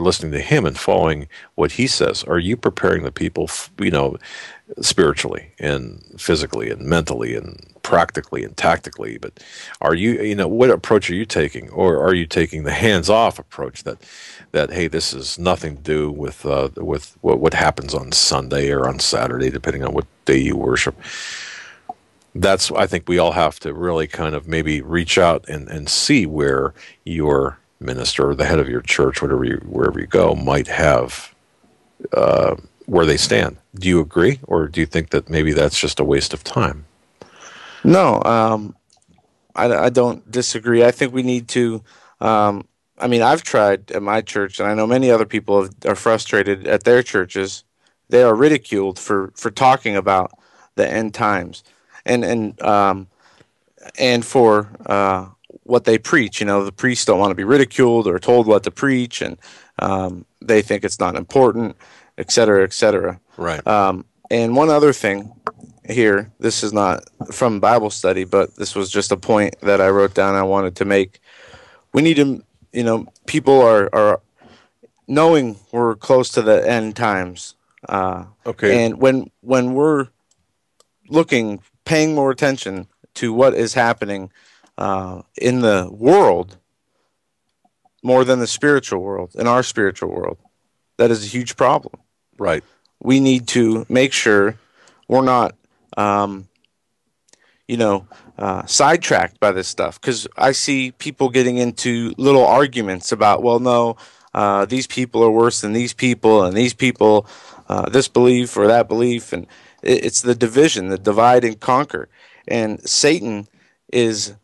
listening to him and following what he says. Are you preparing the people, spiritually and physically and mentally and practically and tactically? But are you, what approach are you taking? Or are you taking the hands-off approach that hey, this is nothing to do with what happens on Sunday or on Saturday, depending on what day you worship? That's, I think we all have to really kind of maybe reach out and see where your minister or the head of your church, wherever you go, might have where they stand. Do you agree, or do you think that maybe that's just a waste of time?
No, I don't disagree. I think we need to. I've tried at my church, and I know many other people are frustrated at their churches. They are ridiculed for talking about the end times, and for what they preach. The priests don't want to be ridiculed or told what to preach, and they think it's not important, et cetera, et cetera.
Right.
And one other thing here, this is not from Bible study, but this was just a point that I wrote down I wanted to make. We need to, people are knowing we're close to the end times.
Okay.
And when we're paying more attention to what is happening in the world, more than the spiritual world, in our spiritual world, that is a huge problem.
Right.
We need to make sure we're not, sidetracked by this stuff. Because I see people getting into little arguments about, well, no, these people are worse than these people, and these people, this belief or that belief. And it's the division, the divide and conquer. And Satan is...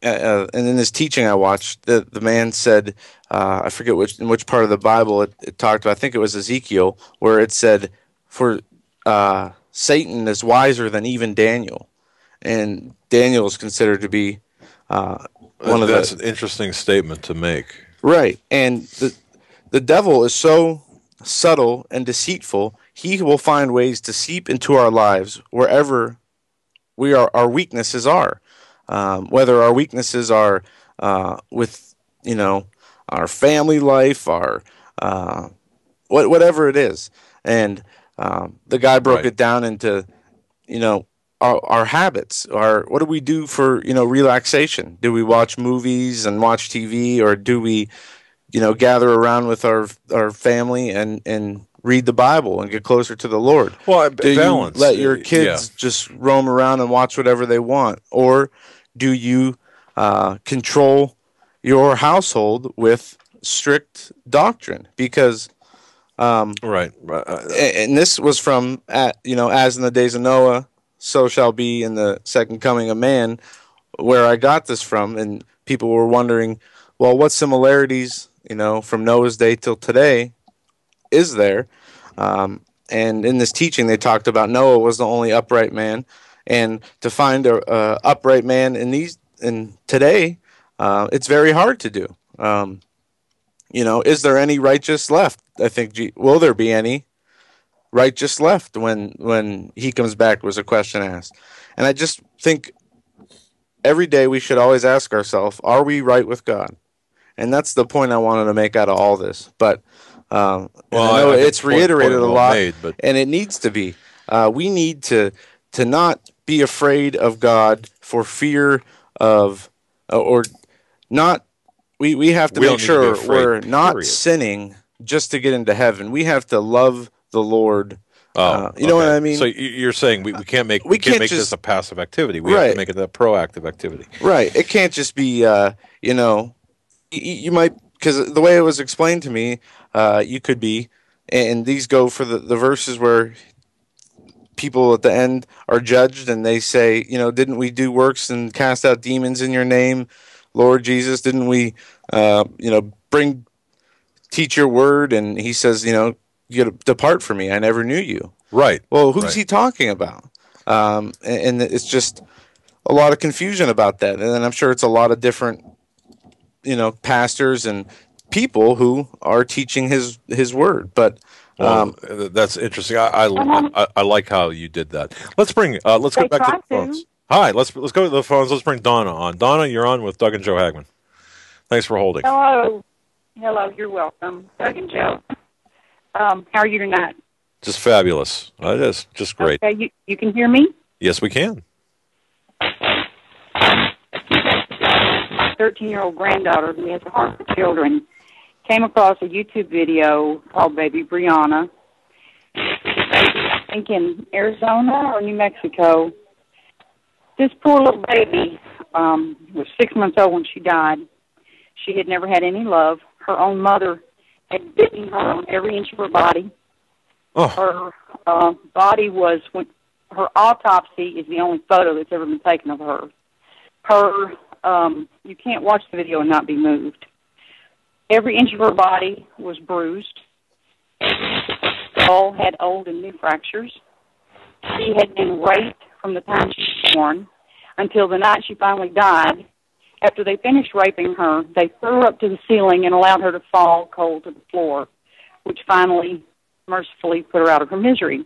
and in this teaching I watched, the man said, I forget in which part of the Bible it talked about, I think it was Ezekiel, where it said, for Satan is wiser than even Daniel. And Daniel is considered to be
That's an interesting statement to make.
Right. And the devil is so subtle and deceitful, he will find ways to seep into our lives wherever our weaknesses are. Whether our weaknesses are with, our family life, our whatever it is. And the guy broke it down into, our habits. What do we do for, relaxation? Do we watch movies and watch TV, or do we, gather around with our family and read the Bible and get closer to the Lord?
Well,
do
balance.
You let your kids just roam around and watch whatever they want, or do you control your household with strict doctrine? Because
right.
And this was from as in the days of Noah, so shall be in the second coming of man, where I got this from. And people were wondering, well, what similarities, from Noah's day till today is there? And in this teaching, they talked about Noah was the only upright man. And to find a upright man in today, it's very hard to do. Is there any righteous left? I think, will there be any righteous left when he comes back, was a question asked. And I just think every day we should always ask ourselves, are we right with God? And that's the point I wanted to make out of all this. But I know it's reiterated a lot, and it needs to be. We need to not be afraid of God for fear of, or not. We have to make sure we're not sinning just to get into heaven. We have to love the Lord. You know what I mean?
So you're saying we can't make this a passive activity. We have to make it a proactive activity.
Right. It can't just be you might, because the way it was explained to me, you could be, and these go for the verses where people at the end are judged and they say, didn't we do works and cast out demons in your name, Lord Jesus? Didn't we, teach your word? And he says, you depart from me, I never knew you.
Right.
Well, who's he talking about? And it's just a lot of confusion about that. And then I'm sure it's a lot of different, pastors and people who are teaching his word. But
that's interesting. I like how you did that. Let's go back to the phones. Hi, let's go to the phones. Let's bring Donna on. Donna, you're on with Doug and Joe Hagmann. Thanks for holding.
Hello, you're welcome. Doug and Joe. How are you tonight?
Just fabulous. Just great.
Okay, you can hear me?
Yes, we can.
My 13-year-old granddaughter, who has a heart for children, came across a YouTube video called Baby Brianna. I think in Arizona or New Mexico. This poor little baby was 6 months old when she died. She had never had any love. Her own mother had bitten her on every inch of her body.
Oh.
Her body was, her autopsy is the only photo that's ever been taken of her. You can't watch the video and not be moved. Every inch of her body was bruised. Skull had old and new fractures. She had been raped from the time she was born until the night she finally died. After they finished raping her, they threw her up to the ceiling and allowed her to fall cold to the floor, which finally, mercifully, put her out of her misery.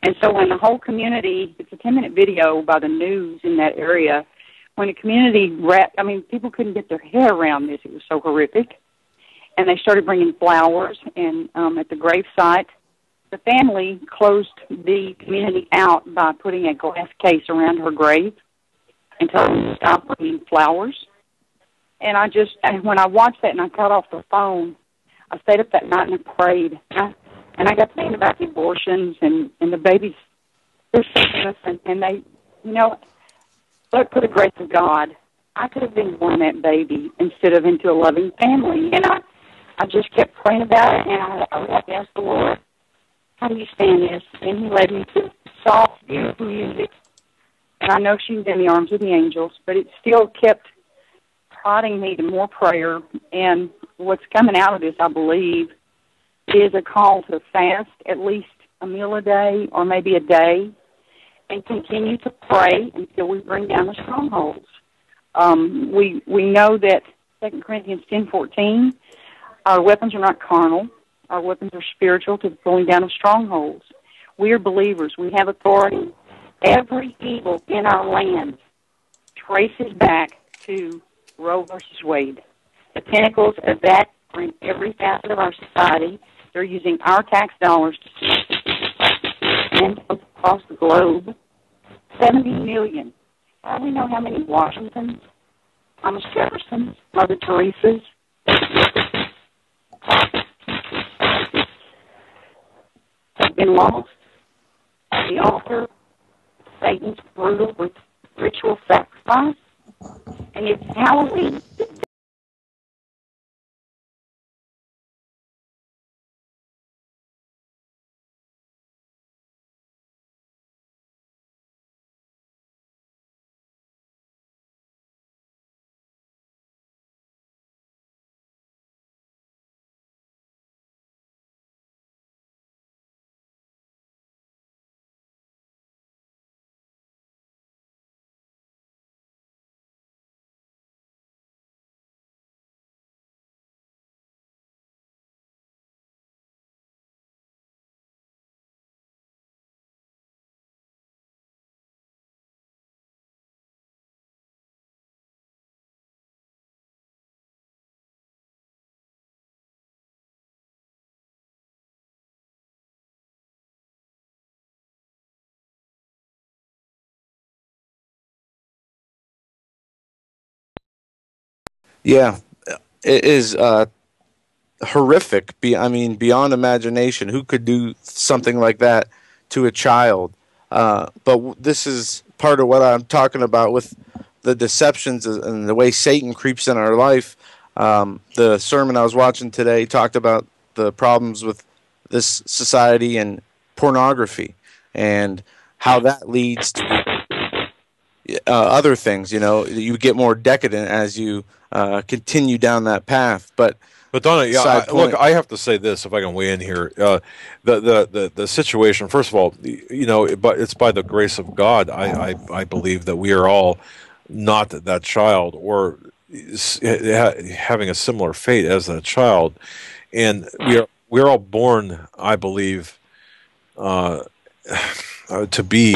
And so when the whole community, it's a 10-minute video by the news in that area, when the community people couldn't get their head around this. It was so horrific. And they started bringing flowers, and at the gravesite, the family closed the community out by putting a glass case around her grave and told them to stop bringing flowers. And when I watched that and I got off the phone, I stayed up that night and I prayed. And I got thinking about the abortions and the babies. They're so innocent, and they, but for the grace of God, I could have been born that baby instead of into a loving family. And I just kept praying about it, and I asked the Lord, how do you stand this? And he led me to soft, beautiful music. And I know she was in the arms of the angels, but it still kept prodding me to more prayer. And what's coming out of this, I believe, is a call to fast at least a meal a day or maybe a day and continue to pray until we bring down the strongholds. We know that 2 Corinthians 10:14, our weapons are not carnal. Our weapons are spiritual to the pulling down of strongholds. We are believers. We have authority. Every evil in our land traces back to Roe versus Wade. The tentacles of that are in every facet of our society. They're using our tax dollars to send across the globe 70 million. We know how many Washingtons, Thomas Jeffersons, Mother Teresa's have been lost at the altar of Satan's brutal ritual sacrifice. And it's Halloween.
Yeah, it is horrific. Beyond imagination. Who could do something like that to a child? But this is part of what I'm talking about with the deceptions and the way Satan creeps in our life. The sermon I was watching today talked about the problems with this society and pornography and how that leads to other things. You get more decadent as you continue down that path. But
Donna, look, I have to say this, if I can weigh in here. The situation, first of all, but it's by the grace of God. I believe that we are all not that child or having a similar fate as that child, and we're all born, I believe, to be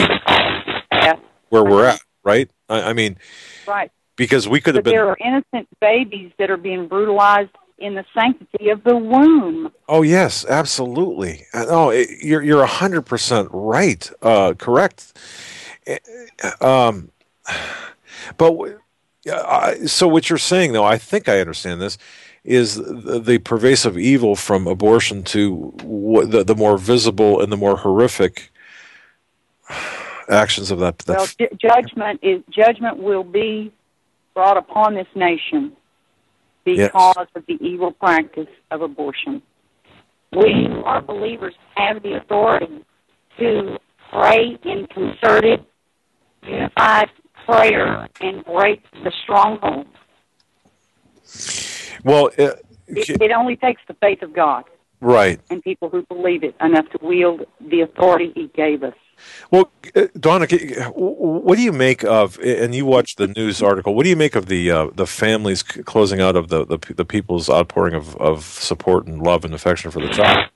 where we're at, right?
Right.
Because we could have been.
There are innocent babies that are being brutalized in the sanctity of the womb.
Oh yes, absolutely. No, you're 100% right. Correct. But so what you're saying, though, I think I understand this, is the pervasive evil from abortion to the more visible and the more horrific actions of that.
Well, judgment will be brought upon this nation because of the evil practice of abortion.
We, our believers, have the authority to pray in concerted, unified prayer and break the stronghold.
Well,
it only takes the faith of God,
right,
and people who believe it enough to wield the authority He gave us.
Well, Donna, what do you make of? And you watched the news article. What do you make of the families closing out of the people's outpouring of support and love and affection for the child?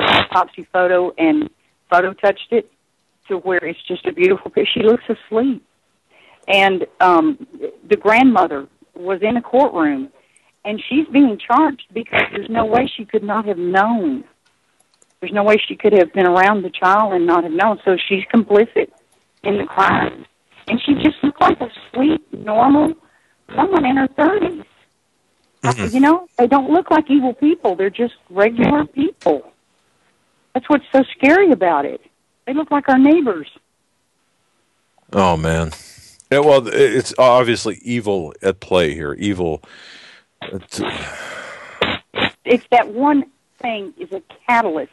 Autopsy photo and photo touched it to where it's just a beautiful picture. She looks asleep, and the grandmother was in a courtroom, and she's being charged because there's no way she could not have known. There's no way she could have been around the child and not have known. So she's complicit in the crime, and she just looked like a sweet, normal woman in her 30s. Mm-hmm. They don't look like evil people. They're just regular people. That's what's so scary about it. They look like our neighbors.
Oh, man. Yeah, well, it's obviously evil at play here. Evil.
It's that one thing is a catalyst.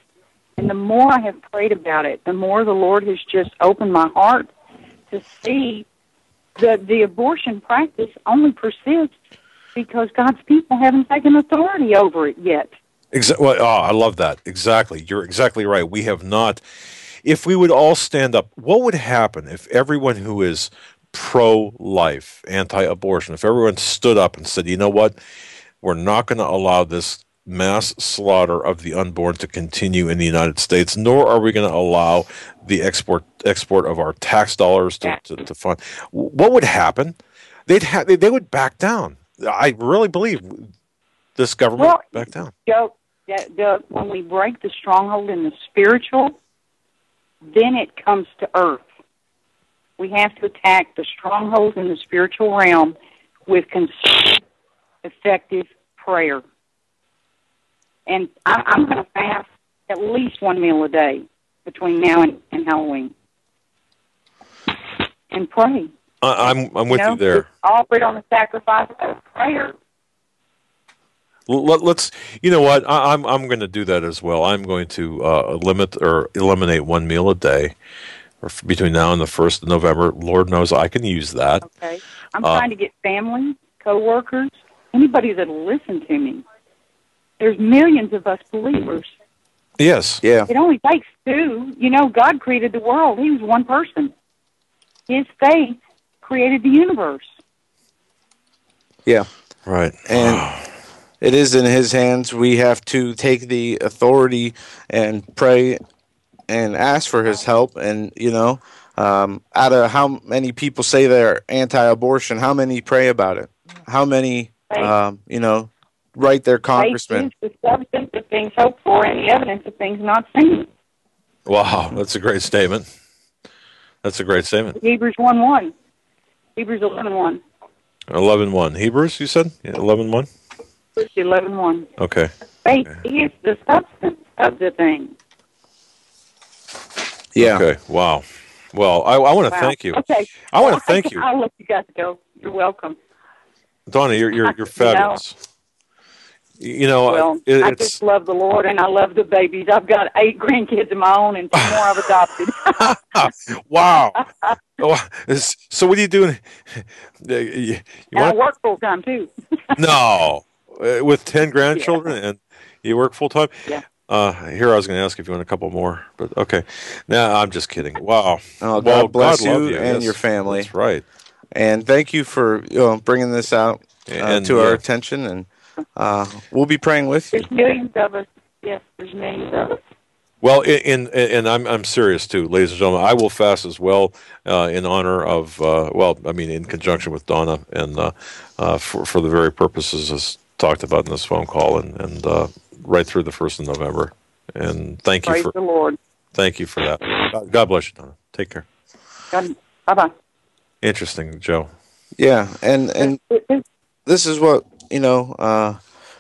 And the more I have prayed about it, the more the Lord has just opened my heart to see that the abortion practice only persists because God's people haven't taken authority over it yet.
Well, I love that. Exactly. You're exactly right. We have not. If we would all stand up, what would happen if everyone who is pro-life, anti-abortion, if everyone stood up and said, you know what, we're not going to allow this mass slaughter of the unborn to continue in the United States, nor are we going to allow the export of our tax dollars to fund. What would happen? They would back down. I really believe this government would back down.
When we break the stronghold in the spiritual, then it comes to earth. We have to attack the strongholds in the spiritual realm with concerted, effective prayer. And I'm going to fast at least one meal a day between now and Halloween. And pray.
I'm with you there.
Offer it on the sacrifice of prayer.
Let's. You know what? I'm going to do that as well. I'm going to eliminate one meal a day, or between now and the 1st of November. Lord knows I can use that.
Okay. I'm trying to get family, coworkers, anybody that'll listen to me. There's millions of us believers.
Yes. Yeah.
It only takes two. God created the world. He was one person. His faith created the universe.
Yeah.
Right.
And it is in His hands. We have to take the authority and pray and ask for His help. And, out of how many people say they're anti-abortion, how many pray about it? How many, write their congressman?
Faith is the substance of things hoped for and the evidence of things not seen.
Wow, that's a great statement.
That's a great statement.
Hebrews 1:1. Hebrews 11:1.
11:1. Hebrews, you said? 11:1?
11:1.
Okay.
Faith is the substance of the thing.
Yeah.
Okay. Wow. Well, I want to thank you.
Okay.
I want to thank you.
I'll let you guys go. You're welcome.
Donna, you're fabulous. You know,
well, I just love the Lord, and I love the babies. I've got 8 grandkids of my own and 2 more I've adopted.
Wow. So what are you doing?
I work full-time, too.
No. With 10 grandchildren, and you work full-time?
Yeah.
Here I was going to ask if you want a couple more, but okay. No, I'm just kidding. Wow.
Oh, God bless you
you
and your family.
That's right.
And thank you for bringing this out to our attention, and we'll be praying with you.
There's millions of us. Yes, there's millions of us.
Well, and I'm serious too, ladies and gentlemen. I will fast as well in honor of in conjunction with Donna, and for the very purposes as talked about in this phone call, and right through the 1st of November. And thank you
Praise the Lord.
Thank you for that. God bless you, Donna. Take care.
Bye-bye.
Interesting, Joe.
Yeah, and this is what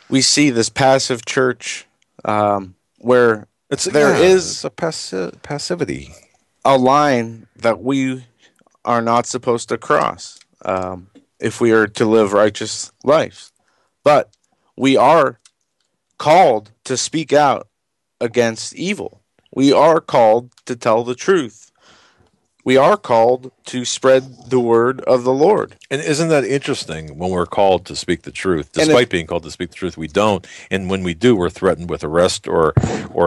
we see, this passive church where there is
a passivity,
a line that we are not supposed to cross if we are to live righteous lives. But we are called to speak out against evil. We are called to tell the truth. We are called to spread the word of the Lord.
And isn't that interesting? When we're called to speak the truth, despite being called to speak the truth, we don't. And when we do, we're threatened with arrest or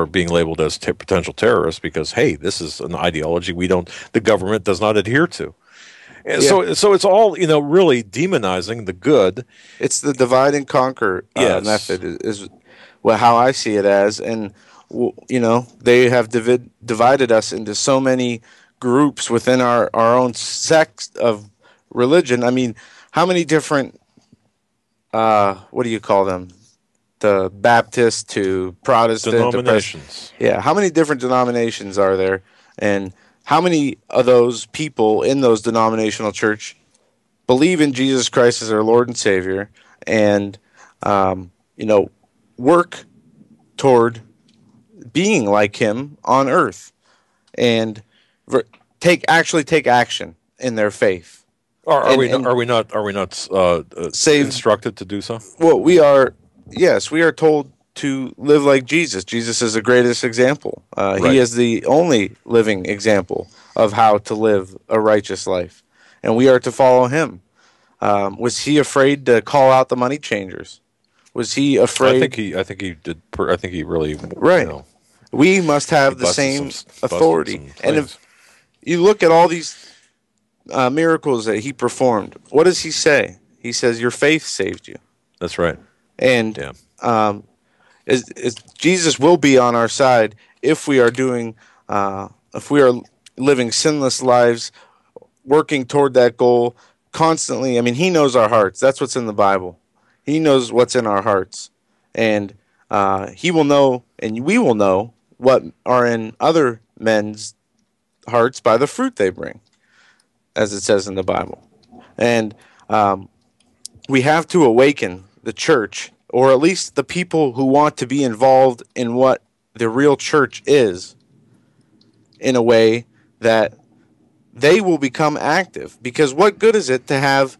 being labeled as potential terrorists because, hey, this is an ideology the government does not adhere to. And so it's all, really demonizing the good.
It's the divide and conquer method is how I see it as. And, they have divided us into so many groups within our own sect of religion. I mean, how many different, what do you call them? The Baptist to Protestant.
Denominations.
How many different denominations are there? And how many of those people in those denominational church believe in Jesus Christ as their Lord and Savior and, work toward being like Him on earth and take action in their faith?
Are we not instructed to do so?
Well, we are. Yes, we are told to live like Jesus. Jesus is the greatest example. He is the only living example of how to live a righteous life, and we are to follow Him. Was He afraid to call out the money changers? Was He afraid?
I think he did. I think he really
we must have the same authority. And if you look at all these miracles that He performed, what does He say? He says, "Your faith saved you."
That's right.
And Jesus will be on our side if we are living sinless lives, working toward that goal constantly. I mean, He knows our hearts. That's what's in the Bible. He knows what's in our hearts, and He will know, and we will know what are in other men's hearts by the fruit they bring, as it says in the Bible. And we have to awaken the church, or at least the people who want to be involved in what the real church is, in a way that they will become active. Because what good is it to have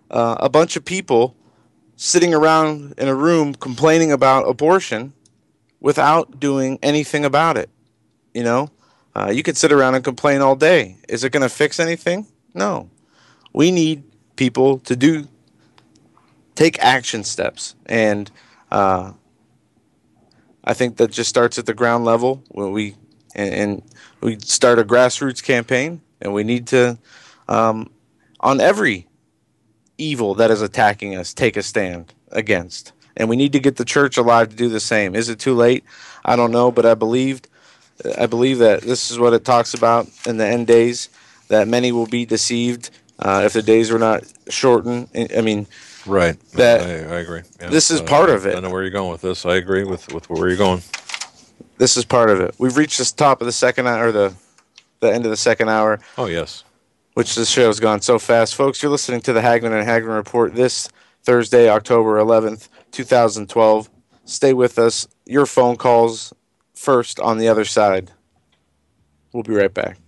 a bunch of people sitting around in a room complaining about abortion without doing anything about it? You could sit around and complain all day. Is it going to fix anything? No. We need people to take action steps. And I think that just starts at the ground level when we start a grassroots campaign, and we need to, on every evil that is attacking us, take a stand against. And we need to get the church alive to do the same. Is it too late? I don't know, but I believe that this is what it talks about in the end days, that many will be deceived if the days were not shortened. I mean,
right.
That
I agree. Yeah.
This is part of it.
I know where you're going with this. I agree with where you're going.
This is part of it. We've reached the top of the second hour, or the the end of the second hour.
Oh, yes.
Which this show's gone so fast. Folks, you're listening to the Hagmann and Hagmann Report this Thursday, October 11th, 2012. Stay with us. Your phone calls first on the other side. We'll be right back.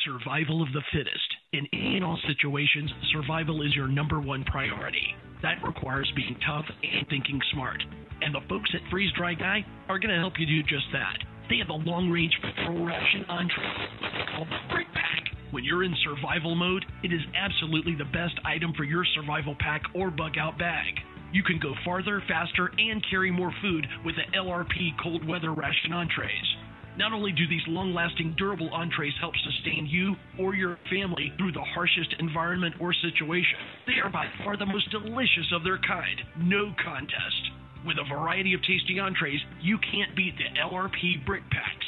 Survival of the fittest. In any and all situations, survival is your number one priority. That requires being tough and thinking smart. And the folks at Freeze Dry Guy are going to help you do just that. They have a long-range patrol ration entree, what they call the Brick Pack. When you're in survival mode, it is absolutely the best item for your survival pack or bug-out bag. You can go farther, faster, and carry more food with the LRP cold weather ration entrees. Not only do these long-lasting, durable entrees help sustain you or your family through the harshest environment or situation, they are by far the most delicious of their kind. No contest. With a variety of tasty entrees, you can't beat the LRP Brick Packs.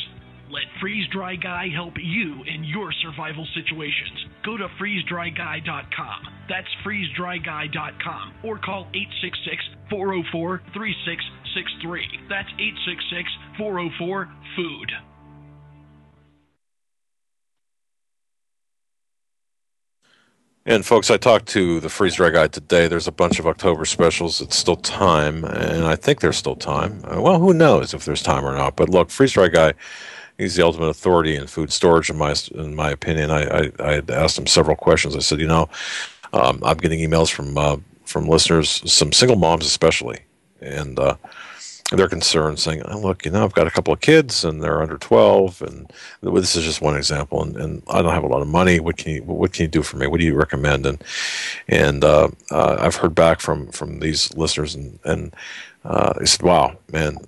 Let Freeze Dry Guy help you in your survival situations. Go to freezedryguy.com. That's freezedryguy.com. Or call 866-404-3663. That's 866-404-FOOD.
And folks, I talked to the Freeze Dry Guy today. There's a bunch of October specials. It's still time, and I think there's still time. Well, who knows if there's time or not. But look, Freeze Dry Guy, he's the ultimate authority in food storage, in my opinion. I had asked him several questions. I said, I'm getting emails from listeners, some single moms especially, and they're concerned, saying, oh, look, I've got a couple of kids, and they're under 12, and this is just one example, and I don't have a lot of money. What can you do for me? What do you recommend? And I've heard back from these listeners, and they said, wow, man,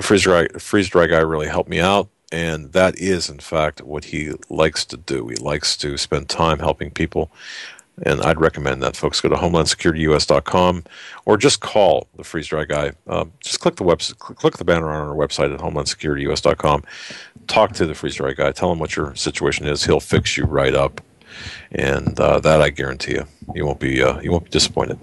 Freeze Dry Guy really helped me out, and that is, in fact, what he likes to do. He likes to spend time helping people, and I'd recommend that. Folks, go to HomelandSecurityUS.com or just call the Freeze Dry Guy. Just click the banner on our website at HomelandSecurityUS.com. Talk to the Freeze Dry Guy. Tell him what your situation is. He'll fix you right up, and that I guarantee you. You won't be disappointed.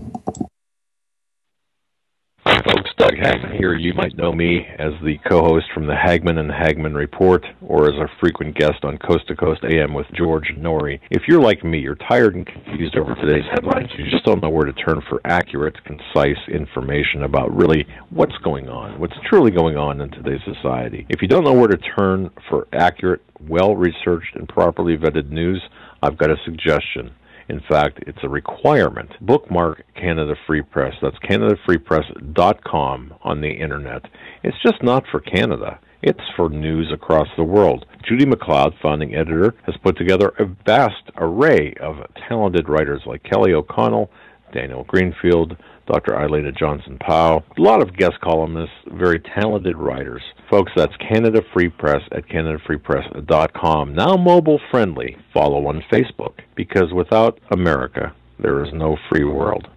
Hi, folks. Doug Hagmann here. You might know me as the co-host from the Hagmann and Hagmann Report, or as a frequent guest on Coast to Coast AM with George Norrie. If you're like me, you're tired and confused over today's headlines. You just don't know where to turn for accurate, concise information about really what's going on, what's truly going on in today's society. If you don't know where to turn for accurate, well-researched, and properly vetted news, I've got a suggestion. In fact, it's a requirement. Bookmark Canada Free Press. That's CanadaFreePress.com on the Internet. It's just not for Canada. It's for news across the world. Judy McLeod, founding editor, has put together a vast array of talented writers like Kelly O'Connell, Daniel Greenfield, Dr. Eilena Johnson-Powell, a lot of guest columnists, very talented writers. Folks, that's Canada Free Press at CanadaFreePress.com. Now mobile friendly. Follow on Facebook, because without America, there is no free world.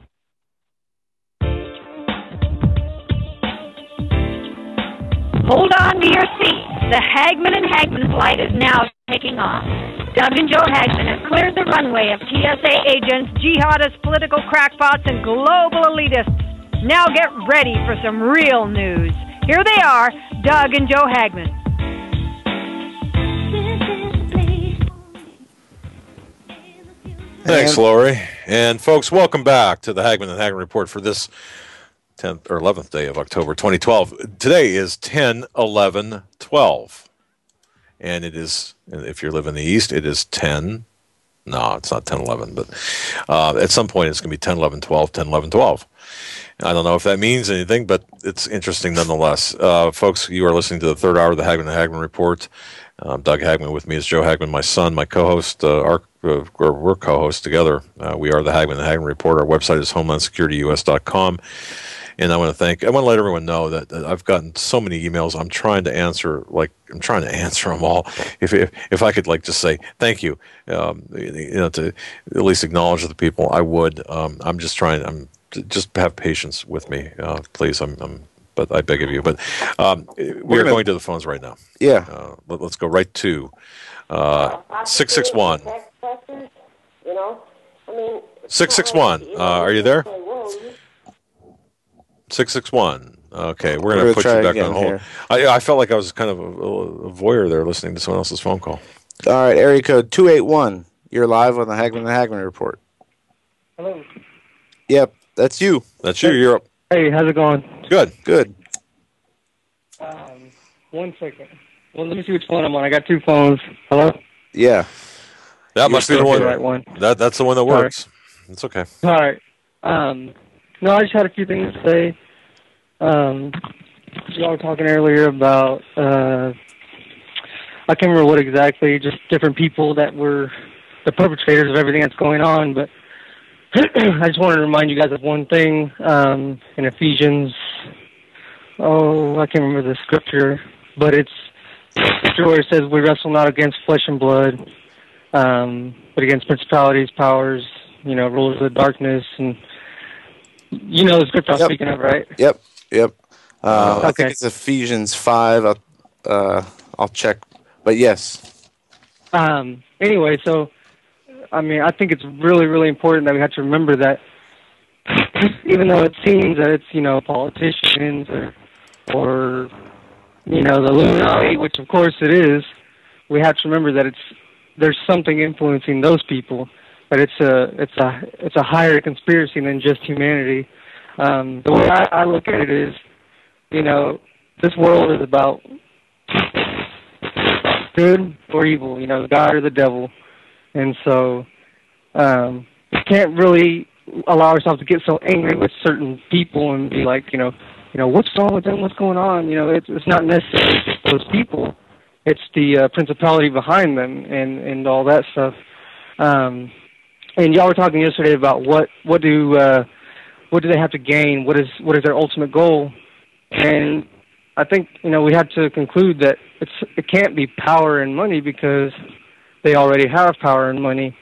Hold on to your seat. The Hagmann and Hagmann flight is now taking off. Doug and Joe Hagmann have cleared the runway of TSA agents, jihadists, political crackpots, and global elitists. Now get ready for some real news. Here they are, Doug and Joe Hagmann.
Thanks, Lori. And folks, welcome back to the Hagmann and Hagmann Report for this 10th or 11th day of October 2012. Today is 10/11/12. And it is, if you live in the East, it is 10. No, it's not 10/11, but at some point it's going to be 10/11/12, 10/11/12. I don't know if that means anything, but it's interesting nonetheless. Folks, you are listening to the third hour of the Hagmann and Hagmann Report. Doug Hagmann. With me is Joe Hagmann, my son, my co-host. We're co-hosts together. We are the Hagmann and Hagmann Report. Our website is HomelandSecurityUS.com. And I want to let everyone know that I've gotten so many emails. I'm trying to answer them all. If I could just say thank you, to at least acknowledge the people, I would. I'm just trying. Just have patience with me, please. But I beg of you. But we are going to the phones right now.
Yeah.
Let's go right to 661. 661. Are you there? 661. Okay, we're going to put you back on hold. I felt like I was kind of a voyeur there listening to someone else's phone call.
All right, area code 281. You're live on the Hagmann and Hagmann Report.
Hello.
Yep, that's you.
That's you. You're up.
Hey, how's it going?
Good.
1 second. Well, let me see which phone I'm on. I got two phones. Hello?
Yeah.
That must be the one.
Right one.
That's the one that works. It's okay.
All right. No, I just had a few things to say. Y'all were talking earlier about, I can't remember what exactly, just different people that were the perpetrators of everything that's going on, but I just wanted to remind you guys of one thing. In Ephesians, I can't remember the scripture, but it's scripture where it says we wrestle not against flesh and blood, but against principalities, powers, rulers of the darkness, and the scripture I'm speaking of, right?
Yep. I think it's Ephesians 5. I'll check, but yes.
Anyway, so I think it's really, really important that we have to remember that even though it seems that it's, politicians or the Illuminati, which of course it is, we have to remember that there's something influencing those people, that it's a higher conspiracy than just humanity. The way I look at it is, this world is about good or evil, God or the devil. And so we can't really allow ourselves to get so angry with certain people and be like, what's wrong with them? What's going on? It's not necessarily just those people. It's the principality behind them and all that stuff. And y'all were talking yesterday about what do they have to gain? What is their ultimate goal? And I think we have to conclude that it can't be power and money, because they already have power and money.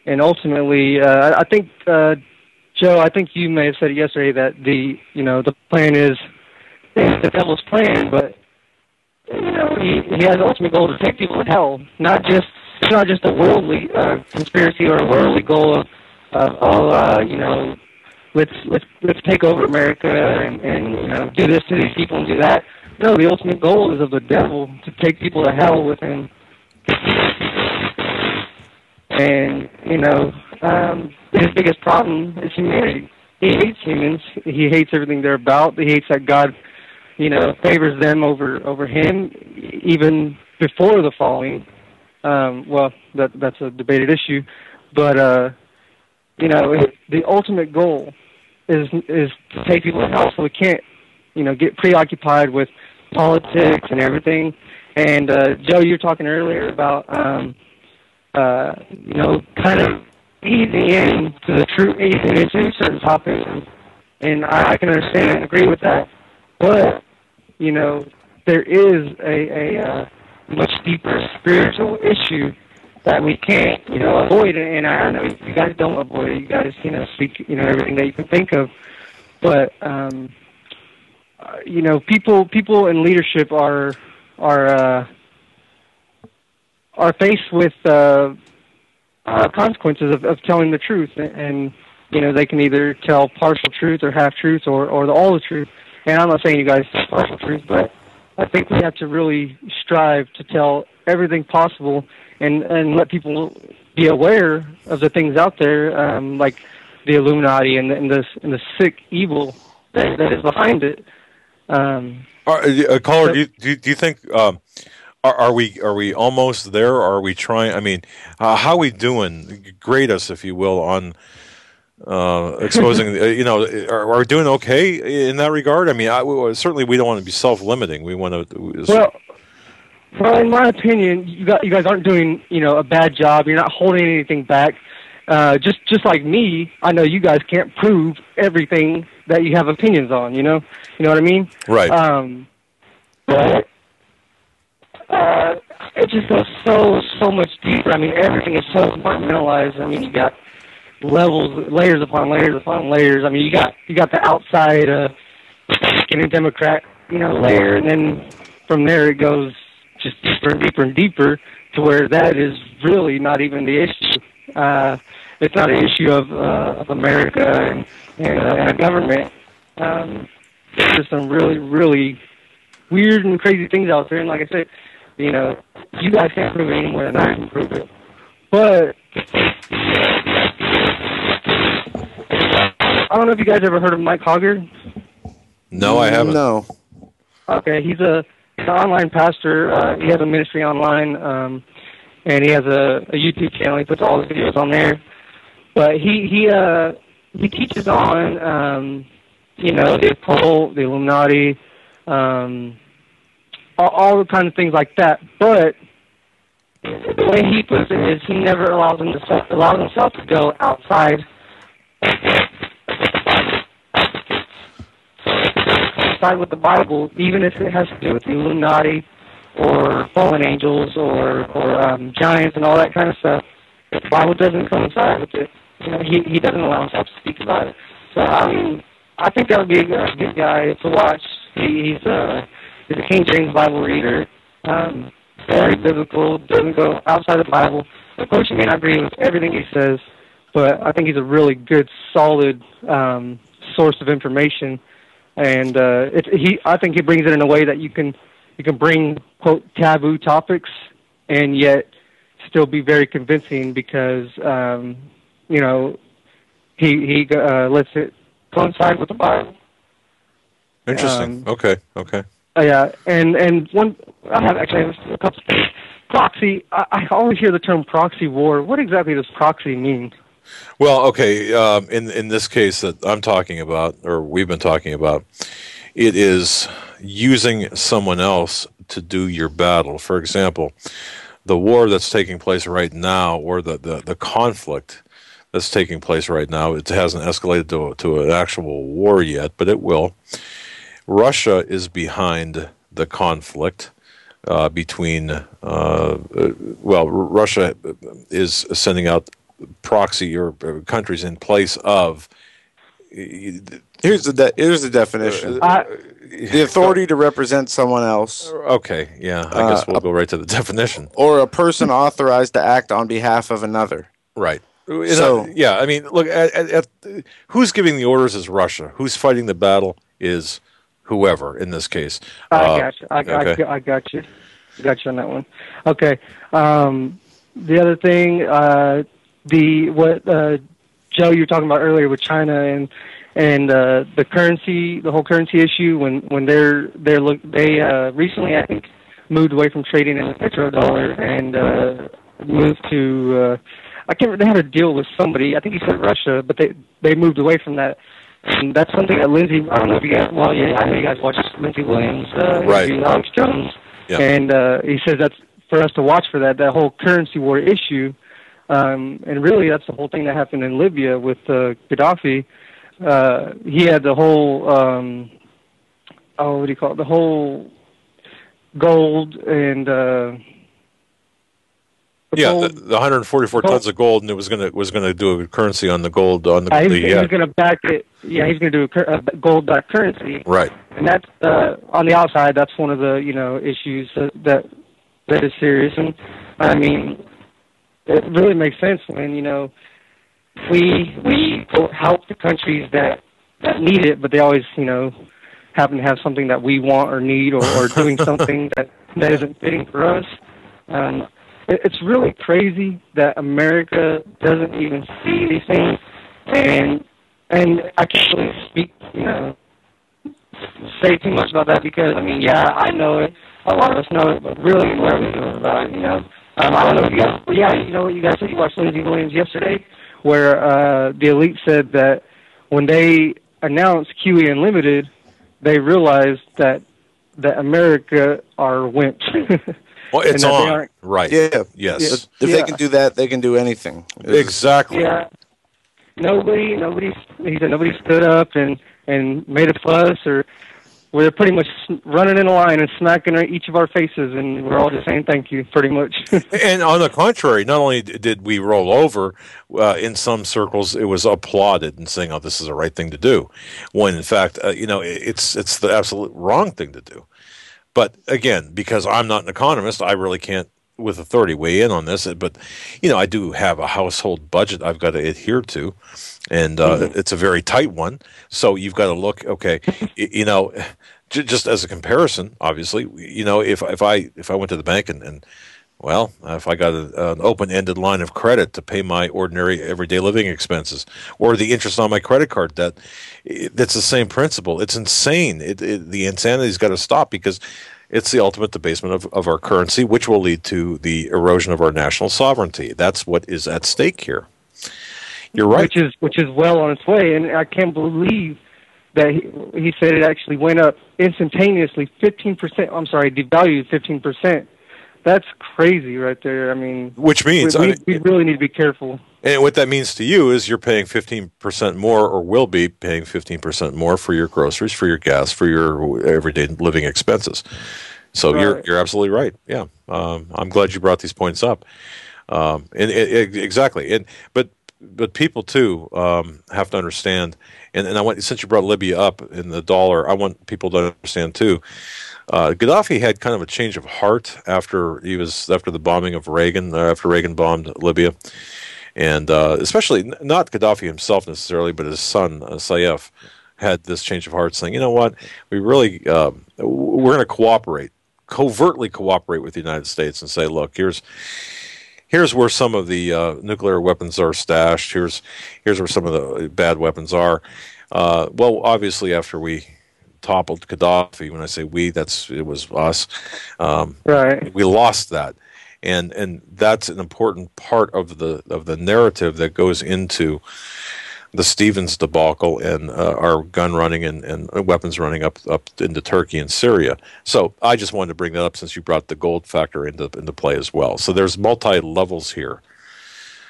And ultimately, I think Joe, I think you may have said it yesterday that the plan is the devil's plan, but he has the ultimate goal to take people to hell. It's not just a worldly conspiracy or a worldly goal of let's take over America and do this to these people and do that. No, the ultimate goal is of the devil to take people to hell with him. And his biggest problem is humanity. He hates humans. He hates everything they're about. He hates that God, favors them over him, even before the falling. That's a debated issue, but the ultimate goal is to take people to hell. So we can't, get preoccupied with politics and everything. And Joe, you were talking earlier about, kind of easing into the truth, easing into certain topics, and I can understand and agree with that. But there is a much deeper spiritual issue that we can't, avoid, and I know you guys don't avoid it. You guys, speak, everything that you can think of. But, people in leadership are faced with consequences of telling the truth, and they can either tell partial truth or half truth or all the truth. And I'm not saying you guys tell partial truth, but I think we have to really strive to tell everything possible and let people be aware of the things out there, like the Illuminati and the sick evil that is behind it.
Caller, do you think are we almost there? Or are we trying? I mean, how are we doing? Grade us, if you will, on exposing. Are we doing okay in that regard? I mean, certainly we don't want to be self-limiting. We want to.
Well, in my opinion, you guys aren't doing a bad job. You're not holding anything back. Just like me, I know you guys can't prove everything that you have opinions on. You know what I mean?
Right.
But it just goes so much deeper. I mean, everything is so compartmentalized. I mean, you got levels, layers upon layers upon layers. I mean, you got the outside Republican Democrat, layer, and then from there it goes just deeper and deeper and deeper to where that is really not even the issue. It's not an issue of America and a government. There's some really, really weird and crazy things out there, and like I said, you guys can't prove it any more than I can prove it. But I don't know if you guys ever heard of Mike Hogger.
No, I haven't.
No. Okay, he's an online pastor. He has a ministry online, and he has a YouTube channel. He puts all his videos on there. But he teaches on, the occult, the Illuminati, all the kind of things like that. But the way he puts it is he never allows himself to go outside with the Bible, even if it has to do with the Illuminati or fallen angels or giants and all that kind of stuff. If the Bible doesn't coincide with it, he doesn't allow himself to speak about it. So I think that would be a good guy to watch. He's a King James Bible reader, very biblical, doesn't go outside the Bible. Of course, you may not agree with everything he says, but I think he's a really good, solid source of information. And I think he brings it in a way that you can bring, quote, taboo topics and yet still be very convincing because he lets it coincide with the Bible.
Interesting. Okay.
Yeah, and one I have a couple of things. Proxy. I always hear the term proxy war. What exactly does proxy mean?
Well, okay, in this case that I'm talking about, or we've been talking about, it is using someone else to do your battle. For example, the war that's taking place right now, or the conflict that's taking place right now, it hasn't escalated to an actual war yet, but it will. Russia is behind the conflict between, Russia is sending out proxy or countries in place of.
Here's the definition: the authority to represent someone else.
Okay, yeah, I guess we'll go right to the definition.
Or a person authorized to act on behalf of another.
Right. So yeah, I mean, look at who's giving the orders is Russia. Who's fighting the battle is whoever in this case.
I got you. I got you. Got you on that one. Okay. The other thing. Joe, you were talking about earlier with China and the currency, the whole currency issue. When they recently, I think, moved away from trading in the petrodollar and moved to they had a deal with somebody. I think he said Russia, but they moved away from that. And that's something that Lindsay. I don't know if you guys. Well, yeah, I know you guys watch Lindsay Williams,
right?
Alex Jones,
yeah.
And he says that's for us to watch for that whole currency war issue. And really, that's the whole thing that happened in Libya with Gaddafi. He had the whole, what do you call it? The whole gold and
the 144 tons of gold, and it was gonna do a currency on the gold on the.
He was gonna back it. Yeah, he's gonna do a gold-backed currency.
Right.
And that's on the outside. That's one of the issues that is serious. And I mean, it really makes sense when we help the countries that need it, but they always happen to have something that we want or need, or doing something that isn't fitting for us. It's really crazy that America doesn't even see these things, and I can't really say too much about that because I know it, a lot of us know it, but really what are we doing about it? I don't know if you guys, what you guys said. You watched Lindsay Williams yesterday, where the elite said that when they announced QE Unlimited, they realized that America are wimps.
Well, it's on, right?
Yeah.
Yes.
If they can do that, they can do anything.
Exactly.
Yeah. Nobody stood up and and made a fuss, or where they're pretty much running in a line and smacking each of our faces, and we're all just saying thank you, pretty much.
And on the contrary, not only did we roll over, in some circles it was applauded and saying, "Oh, this is the right thing to do," when in fact, it's the absolute wrong thing to do. But again, because I'm not an economist, I really can't, with authority, weigh in on this. But I do have a household budget I've got to adhere to, and it's a very tight one. So you've got to look. Okay, just as a comparison, obviously, if I went to the bank and if I got an open-ended line of credit to pay my ordinary everyday living expenses or the interest on my credit card debt, that's the same principle. It's insane. The insanity's got to stop, because it's the ultimate debasement of our currency, which will lead to the erosion of our national sovereignty. That's what is at stake here. You're right.
Which is well on its way, and I can't believe that he said it actually went up instantaneously, 15%. I'm sorry, devalued 15%. That's crazy right there. I mean,
which means
we really need to be careful.
And what that means to you is you're paying 15% more, or will be paying 15% more for your groceries, for your gas, for your everyday living expenses. So right. You're absolutely right. Yeah, I'm glad you brought these points up. Exactly. But people too have to understand. And I want, since you brought Libya up in the dollar, I want people to understand too. Gaddafi had kind of a change of heart after the bombing of Reagan, after Reagan bombed Libya, and especially not Gaddafi himself necessarily, but his son Saif had this change of heart, saying, "You know what? We really we're going to covertly cooperate with the United States, and say, look, here's where some of the nuclear weapons are stashed. Here's where some of the bad weapons are." Well, obviously, after we toppled Gaddafi, when I say we, it was us.
Right.
We lost that, and that's an important part of the narrative that goes into the Stevens debacle and our gun running and weapons running up into Turkey and Syria. So I just wanted to bring that up since you brought the gold factor into play as well. So there's multi-levels here.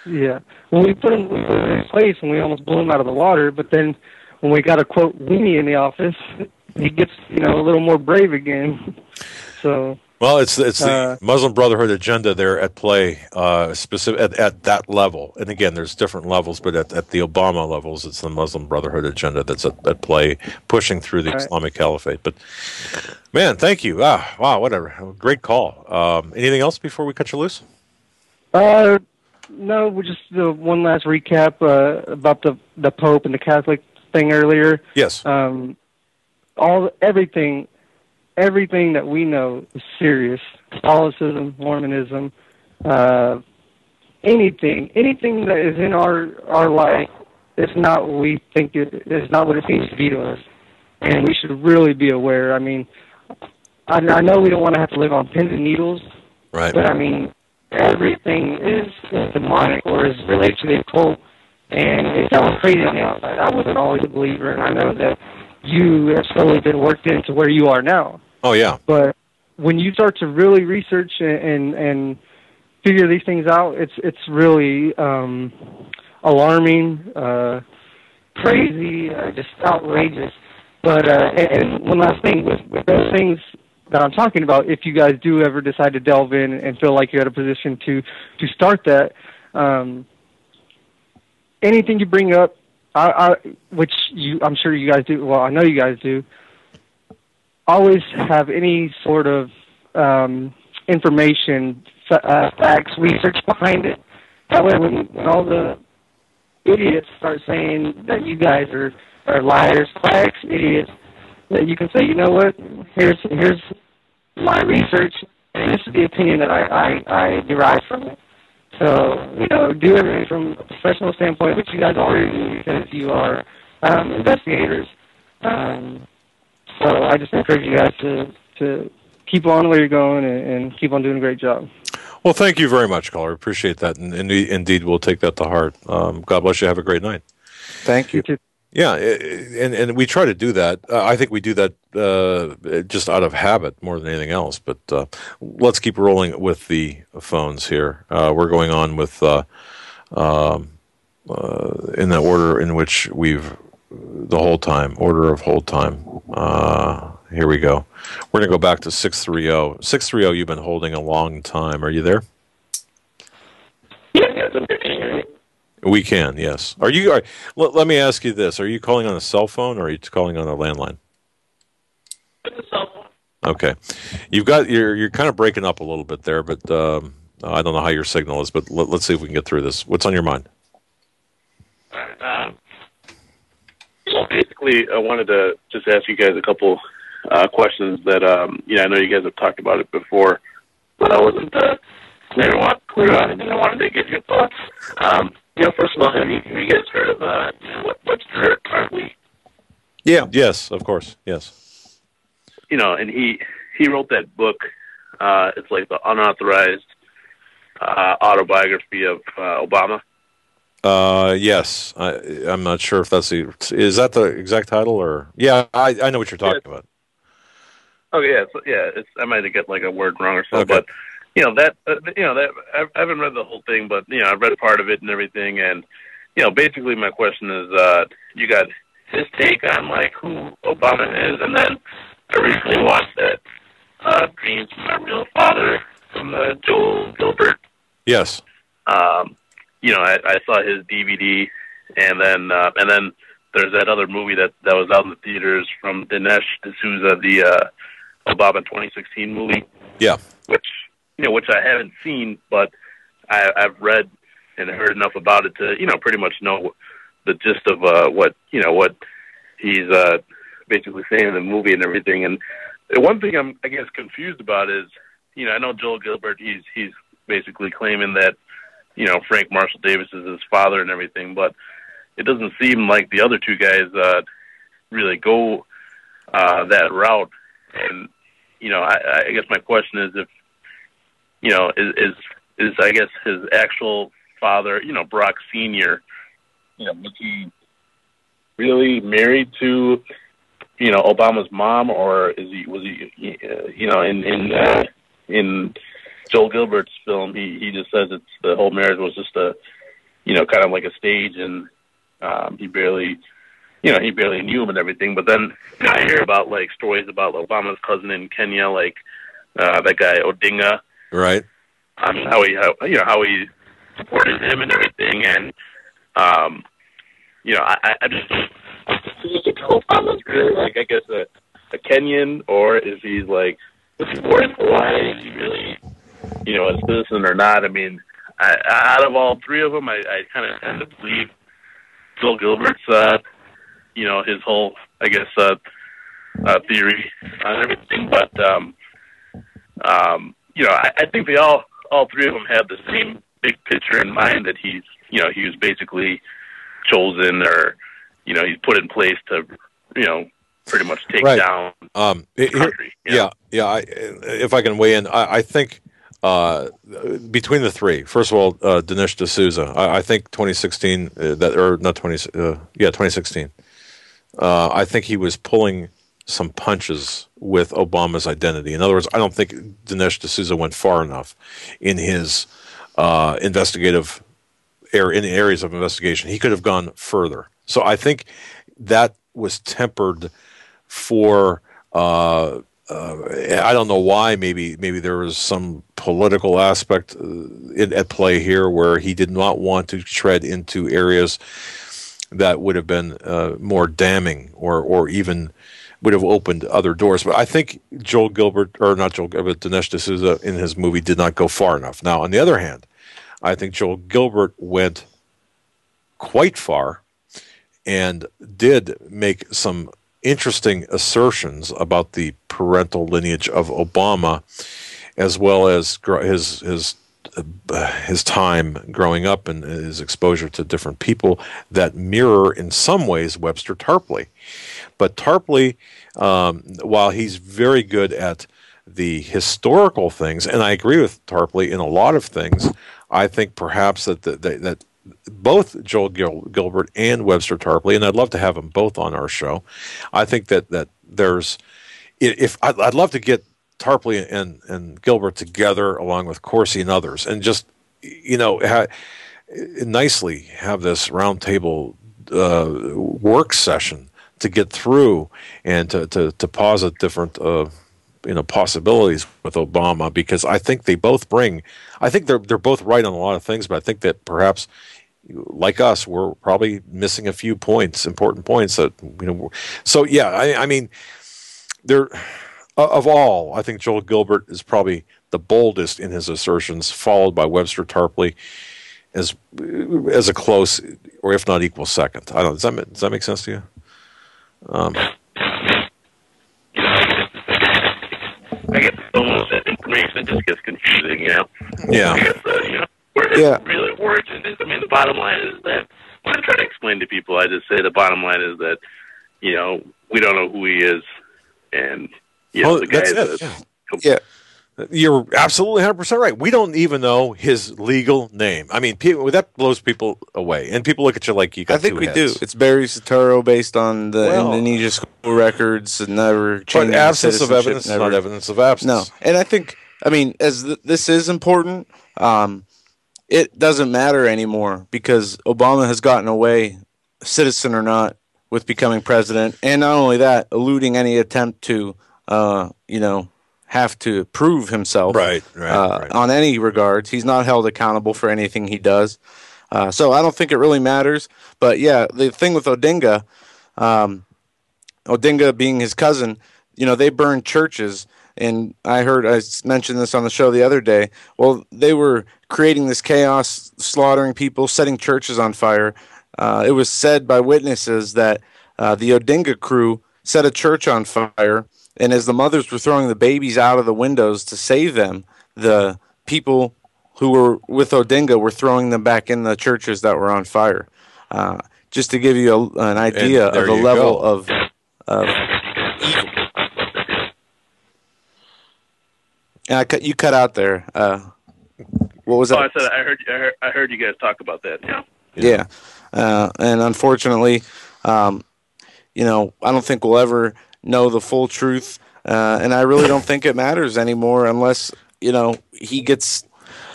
Yeah. Well, we put him in place and we almost blew him out of the water, but then when we got a, quote, weenie in the office, he gets, a little more brave again. So...
Well, it's the Muslim Brotherhood agenda there at play, specific at that level. And again, there's different levels, but at the Obama levels, it's the Muslim Brotherhood agenda that's at play, pushing through the Islamic Caliphate. But man, thank you. Wow, whatever, great call. Anything else before we cut you loose?
No, we're just one last recap about the Pope and the Catholic thing earlier.
Yes.
Everything that we know is serious. Catholicism, Mormonism, anything that is in our life is not what we think it's not what it seems to be to us. And we should really be aware. I mean, I know we don't want to have to live on pins and needles,
right?
But I mean, everything is demonic or is related to the occult. And it sounds crazy on the outside. I wasn't always a believer, and I know that you have slowly been worked into where you are now.
Oh, yeah.
But when you start to really research and figure these things out, it's really alarming, crazy, just outrageous. But and one last thing, with those things that I'm talking about, if you guys do ever decide to delve in and feel like you're at a position to start that, anything you bring up, which I'm sure you guys do, well, I know you guys do, always have any sort of information, facts, research behind it. That way when all the idiots start saying that you guys are liars, quacks, idiots, that you can say, you know what, here's my research, and this is the opinion that I derive from it. So, do everything from a professional standpoint, which you guys already do because you are investigators. So I just encourage you guys to keep on where you're going and keep on doing a great job.
Well, thank you very much, caller. Appreciate that. And indeed, we'll take that to heart. God bless you. Have a great night.
Thank you.
Yeah, and we try to do that. I think we do that just out of habit more than anything else. But let's keep rolling with the phones here. We're going on with in the order in which we've the whole time, order of hold time. Here we go. We're going to go back to 630. 630, you've been holding a long time. Are you there?
Yeah, okay.
We can, yes. Let me ask you this. Are you calling on a cell phone or are you calling on a landline?
It's a cell phone.
Okay. You're kind of breaking up a little bit there, but I don't know how your signal is, but let's see if we can get through this. What's on your mind?
Basically, I wanted to just ask you guys a couple questions that, I know you guys have talked about it before, but I wasn't clear on it, and I wanted to get your thoughts. First of all, have you guys heard of Webster Tarpley?
Yeah. Yes, of course. Yes.
And he wrote that book. It's like the unauthorized autobiography of Obama.
Yes. I'm not sure if that's is that the exact title or? Yeah, I know what you're talking about.
Oh yeah, I might have get like a word wrong or something,
okay.
But that I haven't read the whole thing, but I've read part of it and everything, and basically my question is, you got his take on like who Obama is, and then I recently watched that Dreams from My Real Father from Joel Gilbert.
Yes.
I saw his DVD, and then there's that other movie that was out in the theaters from Dinesh D'Souza, the Obama 2016 movie.
Yeah.
Which I haven't seen, but I've read and heard enough about it to pretty much know the gist of what he's basically saying in the movie and everything. And the one thing I'm confused about is I know Joel Gilbert, he's basically claiming that Frank Marshall Davis is his father and everything, but it doesn't seem like the other two guys really go that route. And I guess my question is if is I guess his actual father, Brock Sr., was he really married to Obama's mom, or was he in Joel Gilbert's film, he just says the whole marriage was just a, kind of like a stage, and he barely knew him and everything. But then I hear about like stories about Obama's cousin in Kenya, like that guy Odinga,
right?
How he supported him and everything, and I just think Obama's really like a Kenyan, or is he like was he born in Hawaii? Is he really a citizen or not? I mean, out of all three of them, I kind of tend to believe Joel Gilbert's, his whole, theory on everything. But, I think they all three of them have the same big picture in mind, that he was basically chosen, or, he's put in place to, pretty much take down the country.
Yeah. If I can weigh in, I think between the three, first of all, Dinesh D'Souza, I think 2016, 2016. I think he was pulling some punches with Obama's identity. In other words, I don't think Dinesh D'Souza went far enough in his investigative in the areas of investigation. He could have gone further. So I think that was tempered for. I don't know why. Maybe there was some political aspect at play here, where he did not want to tread into areas that would have been more damning, or even would have opened other doors. But I think Dinesh D'Souza in his movie did not go far enough. Now, on the other hand, I think Joel Gilbert went quite far and did make some interesting assertions about the parental lineage of Obama, as well as his time growing up and his exposure to different people that mirror in some ways Webster Tarpley. But Tarpley, while he's very good at the historical things, and I agree with Tarpley in a lot of things, I think perhaps that both Joel Gilbert and Webster Tarpley, and I'd love to have them both on our show. I think that there's, I'd love to get Tarpley and Gilbert together along with Corsi and others, and just nicely have this roundtable work session to get through and to posit different possibilities with Obama, because I think they both bring. I think they're both right on a lot of things, but I think that perhaps, like us, we're probably missing a few important points that So yeah, I mean, there of all, I think Joel Gilbert is probably the boldest in his assertions, followed by Webster Tarpley as a close, or if not equal, second. I don't know. Does that make sense to you?
I guess almost information just gets confusing,
Yeah.
I guess, where it really origin is. I mean, the bottom line is that when I try to explain to people, I just say the bottom line is that, we don't know who he is, and the guy is.
Yeah. You're absolutely 100% right. We don't even know his legal name. I mean, that blows people away, and people look at you like you got two heads.
I think we do. It's Barry Soetoro based on the Indonesia school records and never changing
but absence of evidence is not evidence of absence.
No, and I think, as this is important, it doesn't matter anymore because Obama has gotten away, citizen or not, with becoming president, and not only that, eluding any attempt to, have to prove himself
right.
on any regards. He's not held accountable for anything he does. So I don't think it really matters. But, yeah, the thing with Odinga, Odinga being his cousin, they burned churches. And I mentioned this on the show the other day. Well, they were creating this chaos, slaughtering people, setting churches on fire. It was said by witnesses that the Odinga crew set a church on fire, and as the mothers were throwing the babies out of the windows to save them, the people who were with Odinga were throwing them back in the churches that were on fire. Just to give you an idea of the level of evil. You cut out there. What was that?
I said I heard you guys talk about that.
Yeah. And unfortunately, I don't think we'll ever know the full truth, and I really don't think it matters anymore unless he gets.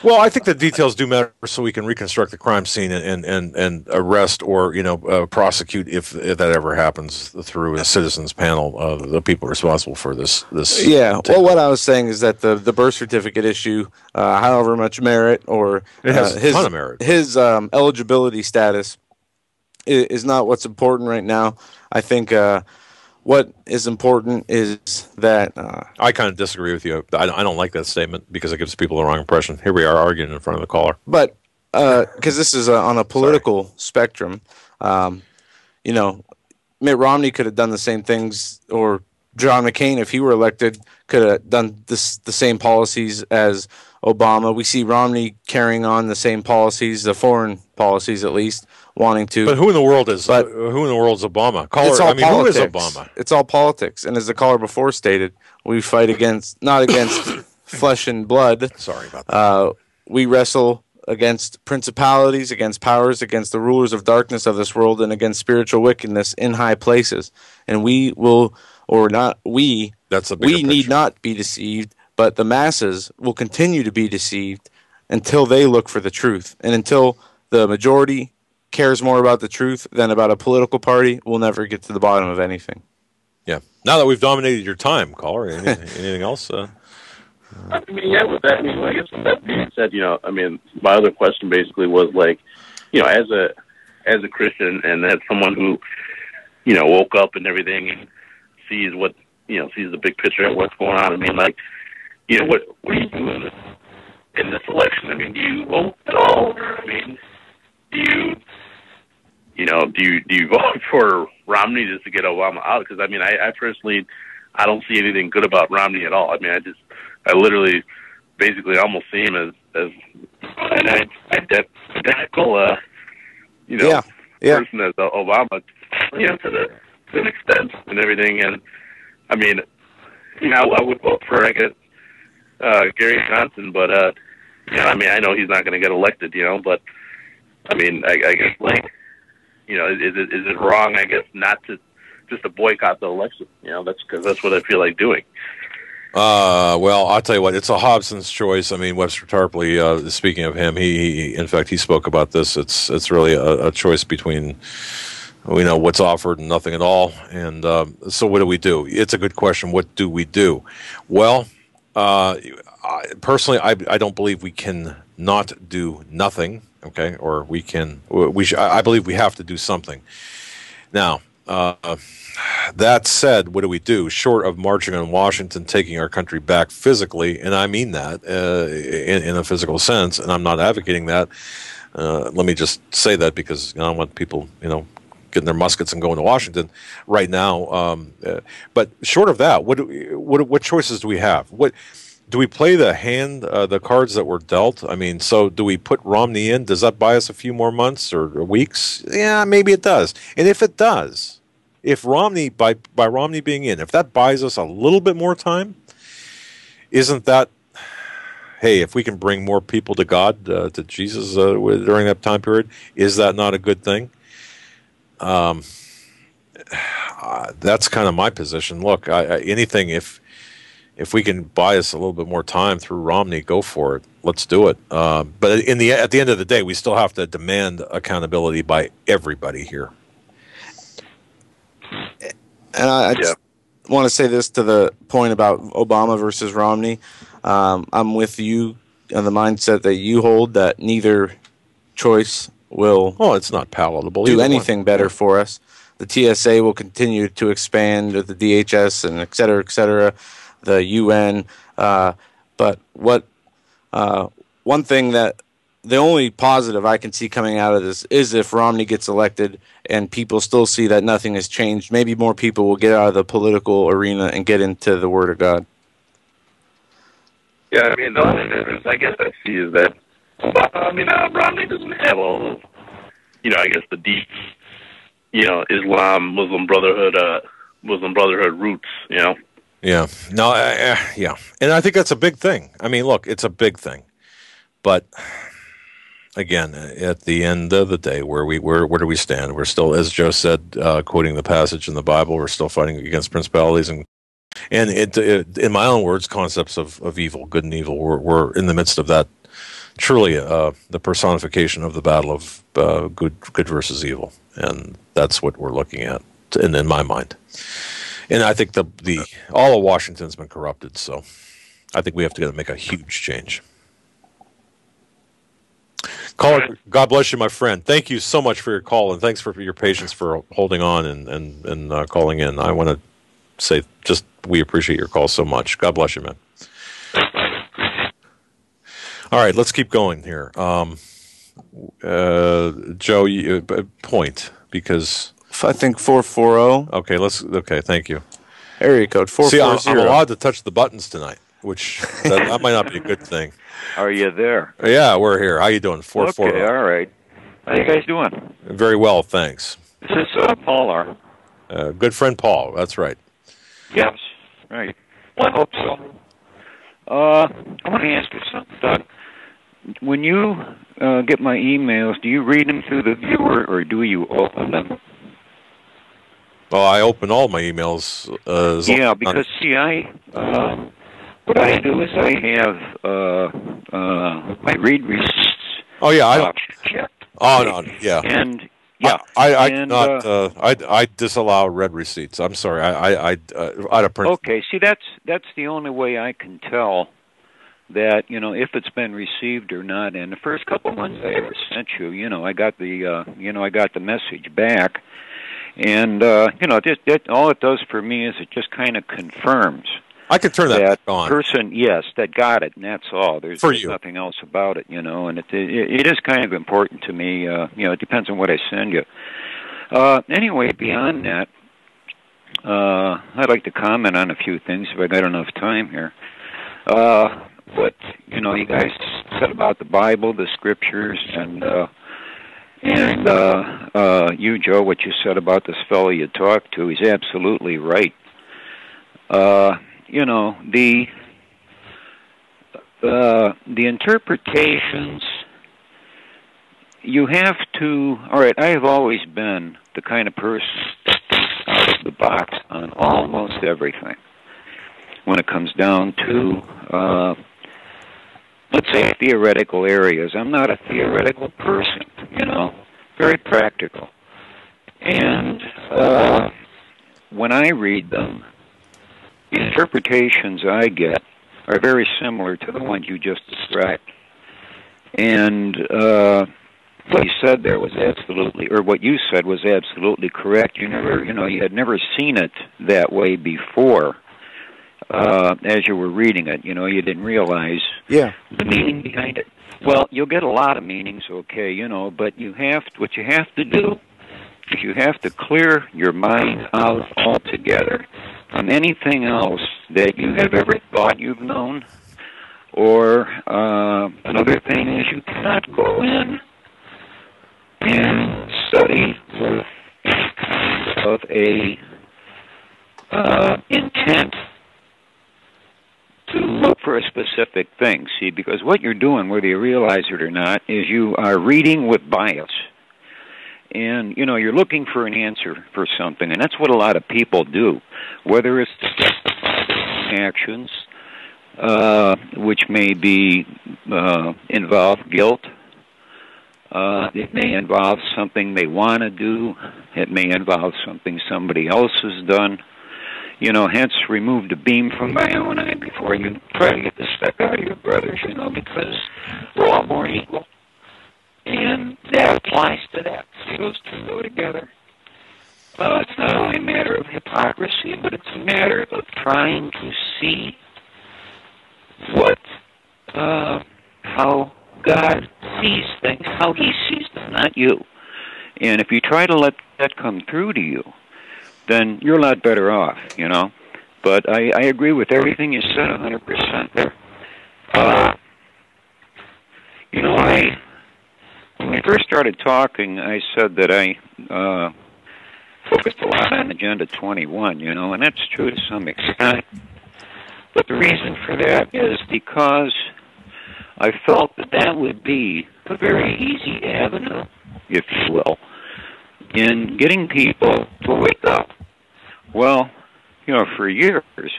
Well, I think the details do matter so we can reconstruct the crime scene and arrest or prosecute if that ever happens through a citizens panel of the people responsible for this.
Yeah. Well, what I was saying is that the birth certificate issue, however much merit or
it has a ton of merit,
his eligibility status is not what's important right now. I think. What is important is that...
I kind of disagree with you. I don't like that statement because it gives people the wrong impression. Here we are arguing in front of the caller.
But, because this is on a political spectrum, Mitt Romney could have done the same things, or John McCain, if he were elected, could have done the same policies as Obama. We see Romney carrying on the same policies, the foreign policies at least, wanting to.
But who in the world is Obama? Who is Obama?
It's all politics. And as the caller before stated, we fight not against flesh and blood.
Sorry about that.
We wrestle against principalities, against powers, against the rulers of darkness of this world, and against spiritual wickedness in high places. And we will, or not we, we need not be deceived, but the masses will continue to be deceived until they look for the truth. And until the majority cares more about the truth than about a political party, we'll never get to the bottom of anything.
Yeah. Now that we've dominated your time, caller, anything else?
With that, I guess with that being said, my other question basically was as a Christian and as someone who, woke up and everything and sees sees the big picture of what's going on. What do you do in this election? Do you vote at all? Do you vote for Romney just to get Obama out? Because I personally, I don't see anything good about Romney at all. I literally, basically, almost see him as an identical, person as Obama, to an extent and everything. And I would vote for Gary Johnson, but I know he's not going to get elected, but I guess is it wrong? I guess not to just to boycott the election. That's what I feel like doing.
Well, I'll tell you what, it's a Hobson's choice. Webster Tarpley, speaking of him, he in fact, he spoke about this. It's really a choice between we know what's offered and nothing at all. And so what do? It's a good question. What do we do? Well, personally, I don't believe we can not do nothing. Okay, or we can. I believe we have to do something. Now, that said, what do? Short of marching on Washington, taking our country back physically, and I mean that in a physical sense, and I'm not advocating that. Let me just say that because I don't want people, getting their muskets and going to Washington right now. But short of that, what choices do we have? What do we play the cards that were dealt? I mean, so do we put Romney in? Does that buy us a few more months or weeks? Yeah, maybe it does. And if it does, if Romney, by Romney being in, if that buys us a little bit more time, isn't that, hey, if we can bring more people to God, to Jesus during that time period, is that not a good thing? That's kind of my position. Look, anything, if we can buy us a little bit more time through Romney, go for it. Let's do it. But at the end of the day, we still have to demand accountability by everybody here.
And I just want to say this to the point about Obama versus Romney. I'm with you on the mindset that you hold, that neither choice will
it's not palatable.
Do anything better for us. The TSA will continue to expand, the DHS and et cetera, the UN. But one thing that the only positive I can see coming out of this is if Romney gets elected and people still see that nothing has changed, maybe more people will get out of the political arena and get into the Word of God.
Yeah, I mean, the only difference I guess I see is that, Romney doesn't have all of, I guess the deep, Islam, Muslim Brotherhood roots, Yeah.
No, yeah. And I think that's a big thing. I mean, look, it's a big thing. But again, at the end of the day, where do we stand? We're still, as Joe said, quoting the passage in the Bible, we're still fighting against principalities and in my own words, concepts of evil, good and evil. We're in the midst of that. Truly, the personification of the battle of good versus evil, and that's what we're looking at, in my mind. And I think all of Washington's been corrupted, so I think we have to make a huge change. Caller, God bless you, my friend. Thank you so much for your call, and thanks for your patience for holding on and calling in. I want to say we appreciate your call so much. God bless you, man. All right, let's keep going here. Joe, point, because
I think 440.
Okay, thank you.
Area code 440.
See, I'm allowed to touch the buttons tonight, which that might not be a good thing.
Are you there?
Yeah, we're here. How you doing? 440.
Okay, all right. How you guys doing?
Very well, thanks.
This is Paul.
Good friend Paul. That's right.
Yes, right. Well, I hope so. I want to ask you something, Doug. When you get my emails, do you read them through the viewer or do you open them?
Well, I open all my emails.
Because what I do is I have my read receipts.
Oh yeah,
checked.
Oh no, yeah.
And
I disallow read receipts. I'm sorry. I out of print.
Okay, see that's the only way I can tell that if it's been received or not. And the first couple ones I ever sent you, I got the message back, and all it does for me is it just kind of confirms.
I could turn that on.
Person, yes, that got it, and that's all. There's nothing else about it, and it is kind of important to me. It depends on what I send you. Anyway, beyond that, I'd like to comment on a few things if I got enough time here. What you guys said about the Bible, the Scriptures, and you, Joe, what you said about this fellow you talked to, he's absolutely right. The interpretations, you have to, all right, I have always been the kind of person that thinks out of the box on almost everything when it comes down to, let's say, theoretical areas. I'm not a theoretical person, very practical. And when I read them, the interpretations I get are very similar to the ones you just described. And what you said there was absolutely, or what you said was absolutely correct. You never, you had never seen it that way before. As you were reading it, you didn't realize the meaning behind it. Well, you'll get a lot of meanings, okay, but what you have to do is you have to clear your mind out altogether on anything else that you have ever thought you've known. Or another thing is you cannot go in and study with any kind of a intent to look for a specific thing. See, because what you're doing, whether you realize it or not, is you are reading with bias. And, you're looking for an answer for something, and that's what a lot of people do, whether it's to justify their own actions, which may be involve guilt. It may involve something they want to do. It may involve something somebody else has done. Hence remove the beam from my own eye before you try to get the speck out of your brother's, because we're all born equal. And that applies to that. See, those two go together. It's not only a matter of hypocrisy, but it's a matter of trying to see how God sees things, how He sees them, not you. And if you try to let that come through to you, then you're a lot better off, But I agree with everything you said 100% there. When we first started talking, I said that I focused a lot on Agenda 21, and that's true to some extent. But the reason for that is because I felt that would be a very easy avenue, if you will, in getting people to wake up. Well, for years,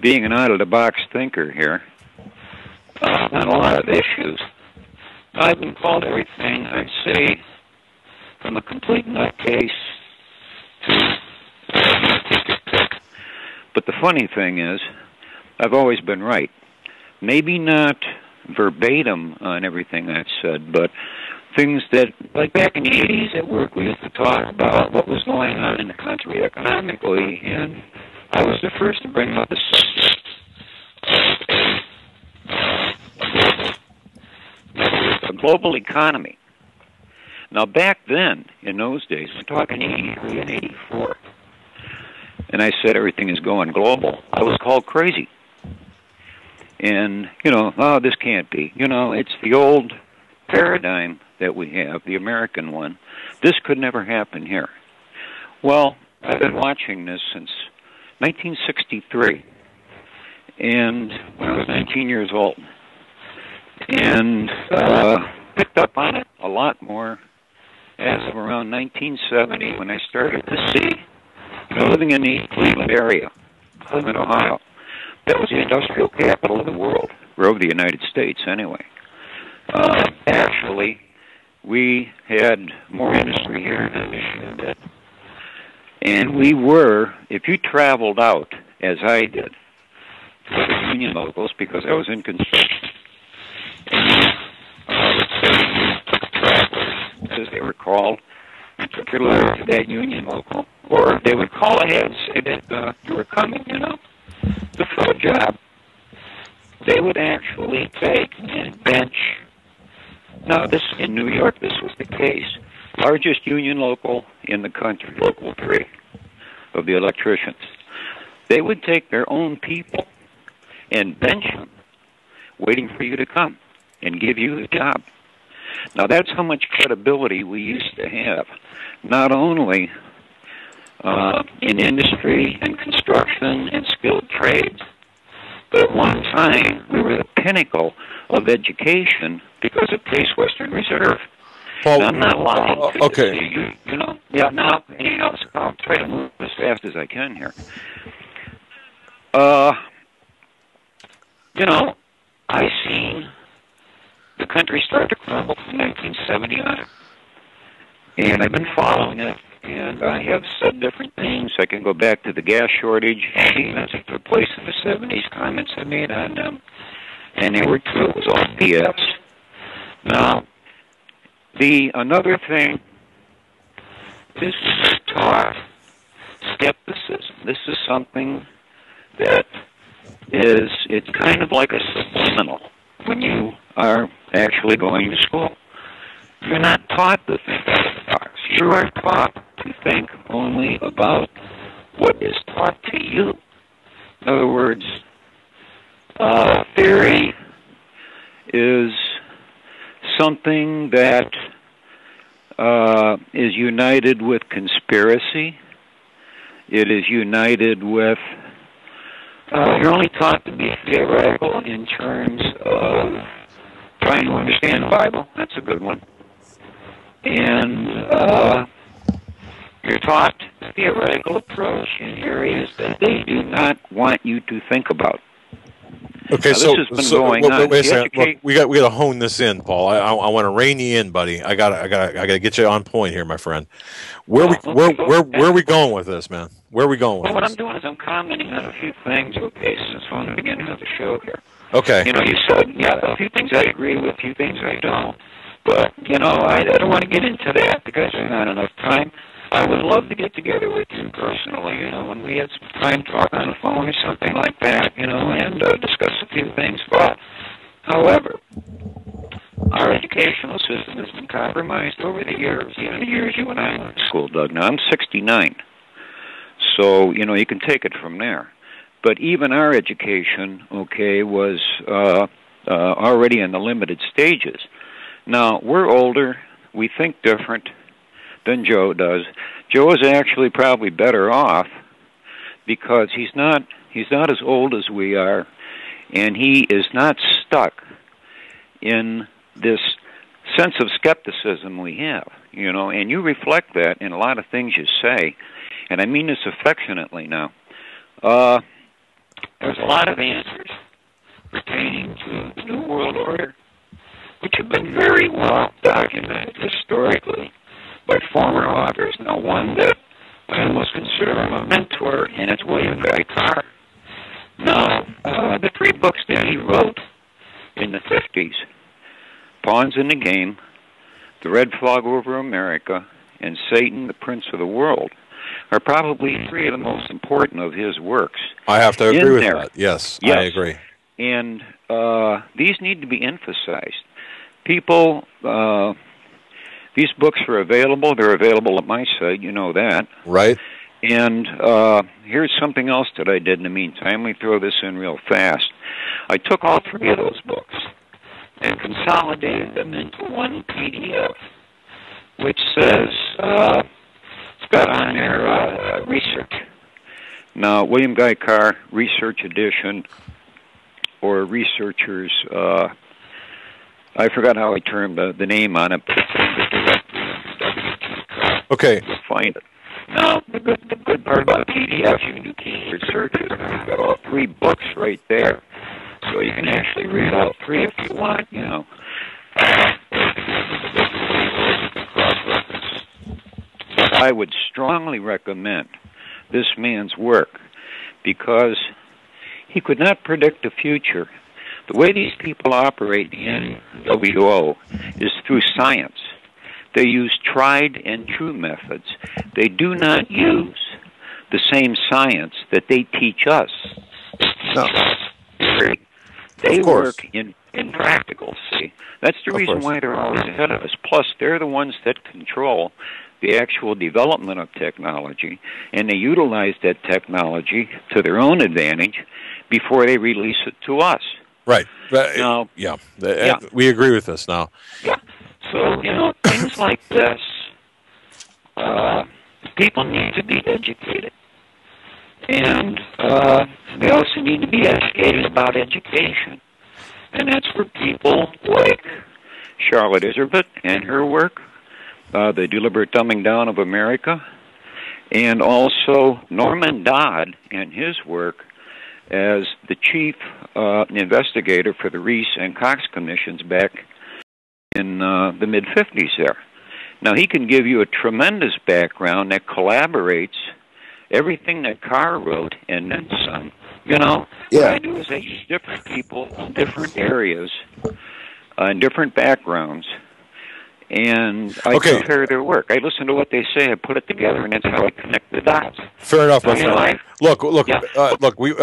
being an out-of-the-box thinker here on a lot of issues, I've been called everything I'd say from a complete nutcase to take your pick. But the funny thing is, I've always been right. Maybe not verbatim on everything I've said, but things that, like back in the 80s at work, we used to talk about what was going on in the country economically, and I was the first to bring up the subject of a global economy. Now, back then, in those days, we're talking 83 and 84, and I said everything is going global. I was called crazy. And, this can't be. It's the old paradigm that we have, the American one. This could never happen here. Well, I've been watching this since 1963, and when I was 19 years old, and picked up on it a lot more as of around 1970 when I started to see, living in the Cleveland area, Cleveland, Ohio. That was the industrial capital of the world, or of the United States anyway. Actually, we had more industry here than Michigan did. And we were, if you traveled out, as I did, to the union locals, because I was in construction, and travelers, as they were called, and took your letter to that union local, or they would call ahead and say that you were coming, to fill a job. They would actually take and bench. Now, this in New York, this was the case. Largest union local in the country, Local 3, of the electricians. They would take their own people and bench them, waiting for you to come and give you the job. Now, that's how much credibility we used to have, not only in industry and construction and skilled trades, but at one time we were the pinnacle of education because of Case Western Reserve.
Well,
I'm not lying.
Okay.
Yeah, now, I'll try to move as fast as I can here. I've seen the country start to crumble from 1970 on. And I've been following it. and I have said different things. I can go back to the gas shortage payments that took place in the 70s, comments I made on them, and they were true. It was all BS. Now, another thing, this is taught skepticism. This is something that it's kind of like a subliminal when you are actually going to school. You're not taught to think out of the box. You are taught to think only about what is taught to you. In other words, theory is something that is united with conspiracy. It is united with, you're only taught to be theoretical in terms of trying to understand the Bible. That's a good one. And you're taught a theoretical approach in areas that they do not want you to think about.
Okay,
now,
so
this has been going on.
Wait a second. Look, we got to hone this in, Paul. I want to rein you in, buddy. I gotta get you on point here, my friend. Where are we going with this, man? Where are we going with
well,
this?
What I'm doing is I'm commenting on a few things. Okay, since we're on the beginning of the show here.
Okay.
You know, you said a few things I agree with, a few things I don't. But I don't want to get into that because there's not enough time. I would love to get together with you personally, when we had some time to talk on the phone or something like that, and discuss a few things. But, however, our educational system has been compromised over the years, even the years you and I went to school, Doug. Now, I'm 69, so, you can take it from there. But even our education, was already in the limited stages. Now, we're older, we think different than Joe does. Joe is actually probably better off because he's not as old as we are, and he is not stuck in this sense of skepticism we have, and you reflect that in a lot of things you say, and I mean this affectionately now. There's a lot of answers pertaining to the New World Order, which have been very well documented historically by former authors. Now, one that I almost consider him a mentor, and it's William Guy Carr. Now, the 3 books that he wrote in the 50s, Pawns in the Game, The Red Flag Over America, and Satan, the Prince of the World, are probably 3 of the most important of his works.
I have to agree with that. Yes, I agree.
And these need to be emphasized. People, these books are available. They're available at my site. You know that.
Right.
And here's something else that I did in the meantime. Let me throw this in real fast. I took all 3 of those books and consolidated them into one PDF, which says, it's got on there research. Now, William Guy Carr, Research Edition, or Researchers, I forgot how I termed the name on it, but it's in the directory under WT.
Okay.
You'll find it. Now, the good part about PDF, you can do keyword searches. You've got all 3 books right there. So you can actually read all 3 if you want, I would strongly recommend this man's work because he could not predict the future. The way these people operate in NWO is through science. They use tried and true methods. They do not use the same science that they teach us.
No.
They work in practical, see. That's the reason why they're always ahead of us. Plus, they're the ones that control the actual development of technology, and they utilize that technology to their own advantage before they release it to us.
Right.
Now,
we agree with this now.
Yeah. So, things like this, people need to be educated. And they also need to be educated about education. And that's for people like Charlotte Iserbyt and her work, The Deliberate Dumbing Down of America, and also Norman Dodd and his work as the chief investigator for the Reese and Cox commissions back in the mid-50s there. Now, he can give you a tremendous background that collaborates everything that Carr wrote and then some. You know, what I do is I use different people in different areas and different backgrounds, and I compare their work. I listen to what they say, I put it together, and that's how I connect the dots.
Fair enough, my friend. Look. We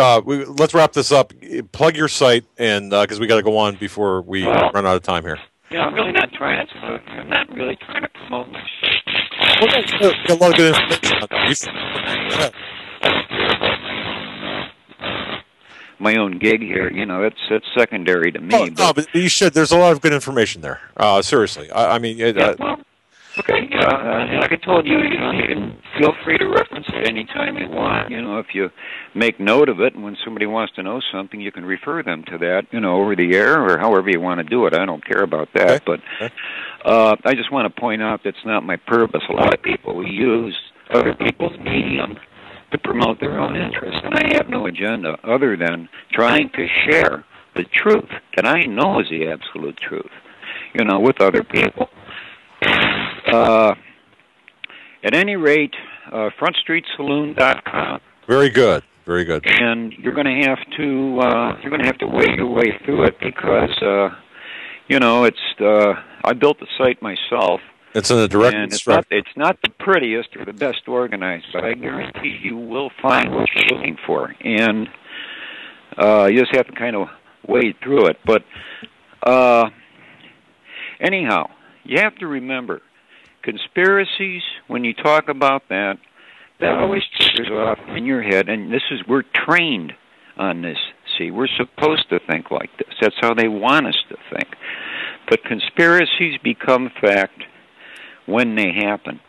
let's wrap this up. Plug your site, and because we got to go on before we run out of time here.
Yeah, I'm really not trying to. I'm not really trying to promote my site.
Well, got a lot of good information.
My own gig here, you know, that's secondary to me.
But you should. There's a lot of good information there. Seriously, I mean.
Okay, like I told you, you know, you can feel free to reference it any time you want. You know, if you make note of it, and when somebody wants to know something, you can refer them to that, you know, over the air or however you want to do it. I don't care about that, but I just want to point out that's not my purpose. A lot of people use other people's medium to promote their own interests, and I have no agenda other than trying to share the truth that I know is the absolute truth, you know, with other people. At any rate, FrontStreetSaloon.com.
Very good. Very good.
And you're going to have to wade your way through it because you know, it's I built the site myself.
It's in a direct
construct. It's not the prettiest or the best organized, but I guarantee you will find what you're looking for, and you just have to kind of wade through it. But anyhow, you have to remember, conspiracies, when you talk about that always triggers off in your head, and we're trained on this. See, we're supposed to think like this. That's how they want us to think. But conspiracies become fact when they happen.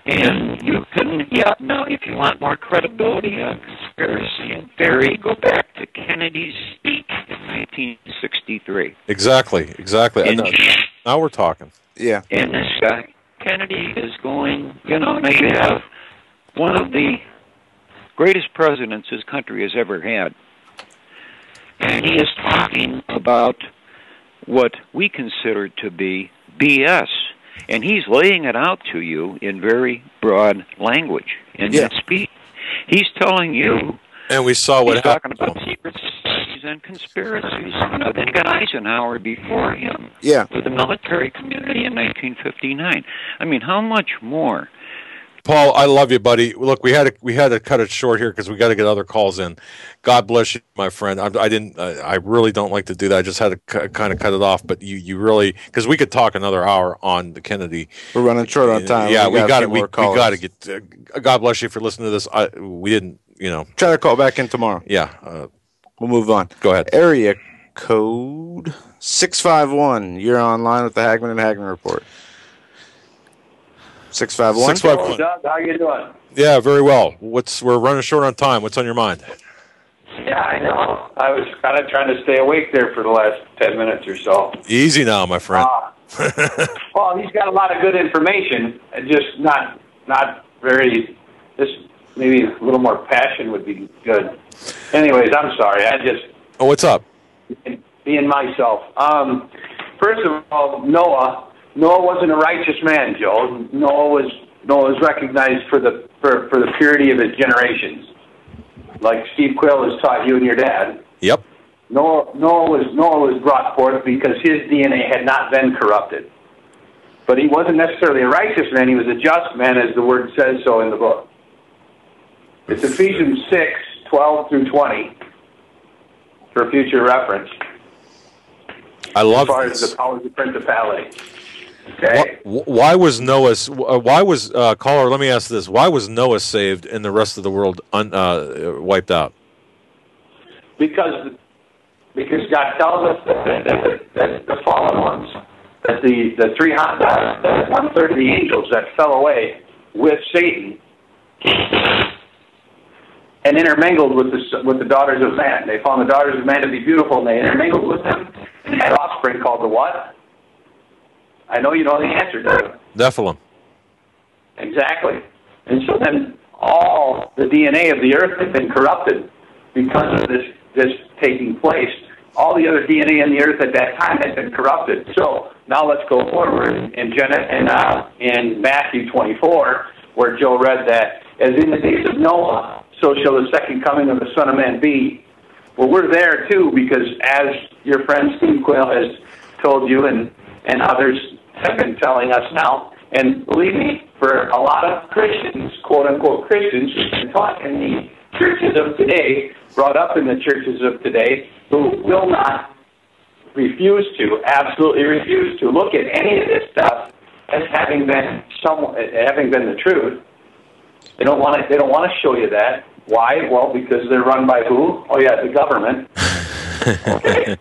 And you can, now if you want more credibility on conspiracy and theory, go back to Kennedy's speech in 1963.
Exactly. Now we're talking.
Yeah. And this guy, Kennedy, is going, you know, now you have one of the greatest presidents this country has ever had. And he is talking about what we consider to be BS. And he's laying it out to you in very broad language in that speech. He's telling you.
And we saw what happened.
He's talking about secret societies and conspiracies. You know, then got Eisenhower before him. With the military community in 1959. I mean, how much more?
Paul, I love you, buddy. Look, we had to cut it short here because we got to get other calls in. God bless you, my friend. I really don't like to do that. I just had to kind of cut it off. But you really, because we could talk another hour on the Kennedy.
We're running short on time.
Yeah, we got to get. God bless you for listening to this. We didn't, you know.
Try to call back in tomorrow.
Yeah,
we'll move on.
Go ahead.
Area code 651. You're online with the Hagmann and Hagmann Report. 651.
651.
Doug, how you doing?
Yeah, very well. We're running short on time. What's on your mind?
Yeah, I know. I was kind of trying to stay awake there for the last 10 minutes or so.
Easy now, my friend.
Well, he's got a lot of good information, just not very. Just maybe a little more passion would be good. Anyways, I'm sorry.
Oh, what's up?
Being myself. First of all, Noah wasn't a righteous man, Joe. Noah was recognized for the purity of his generations, like Steve Quill has taught you and your dad.
Yep.
Noah was brought forth because his DNA had not been corrupted, but he wasn't necessarily a righteous man. He was a just man, as the word says so in the book. It's Ephesians 6:12 through 20 for future reference.
I love
as far
this.
as the powers of principality. Okay.
Why was caller? Let me ask this: why was Noah saved and the rest of the world wiped out?
Because God tells us that the fallen ones, that the 1/3 of the angels that fell away with Satan and intermingled with the daughters of man. They found the daughters of man to be beautiful, and they intermingled with them and had offspring called the what? I know you know the answer to it.
Nephilim.
Exactly. And so then all the DNA of the earth had been corrupted because of this taking place. all the other DNA in the earth at that time had been corrupted. So now let's go forward in Matthew 24, where Joe read that, as in the days of Noah, so shall the second coming of the Son of Man be. Well, we're there too, because as your friend Steve Quayle has told you, and others have been telling us now, and believe me, for a lot of Christians, quote-unquote Christians, who've been taught in the churches of today, brought up in the churches of today, who will not absolutely refuse to look at any of this stuff as having been the truth. They don't want to show you that. Why? Well, because they're run by who? Oh yeah, the government. Okay.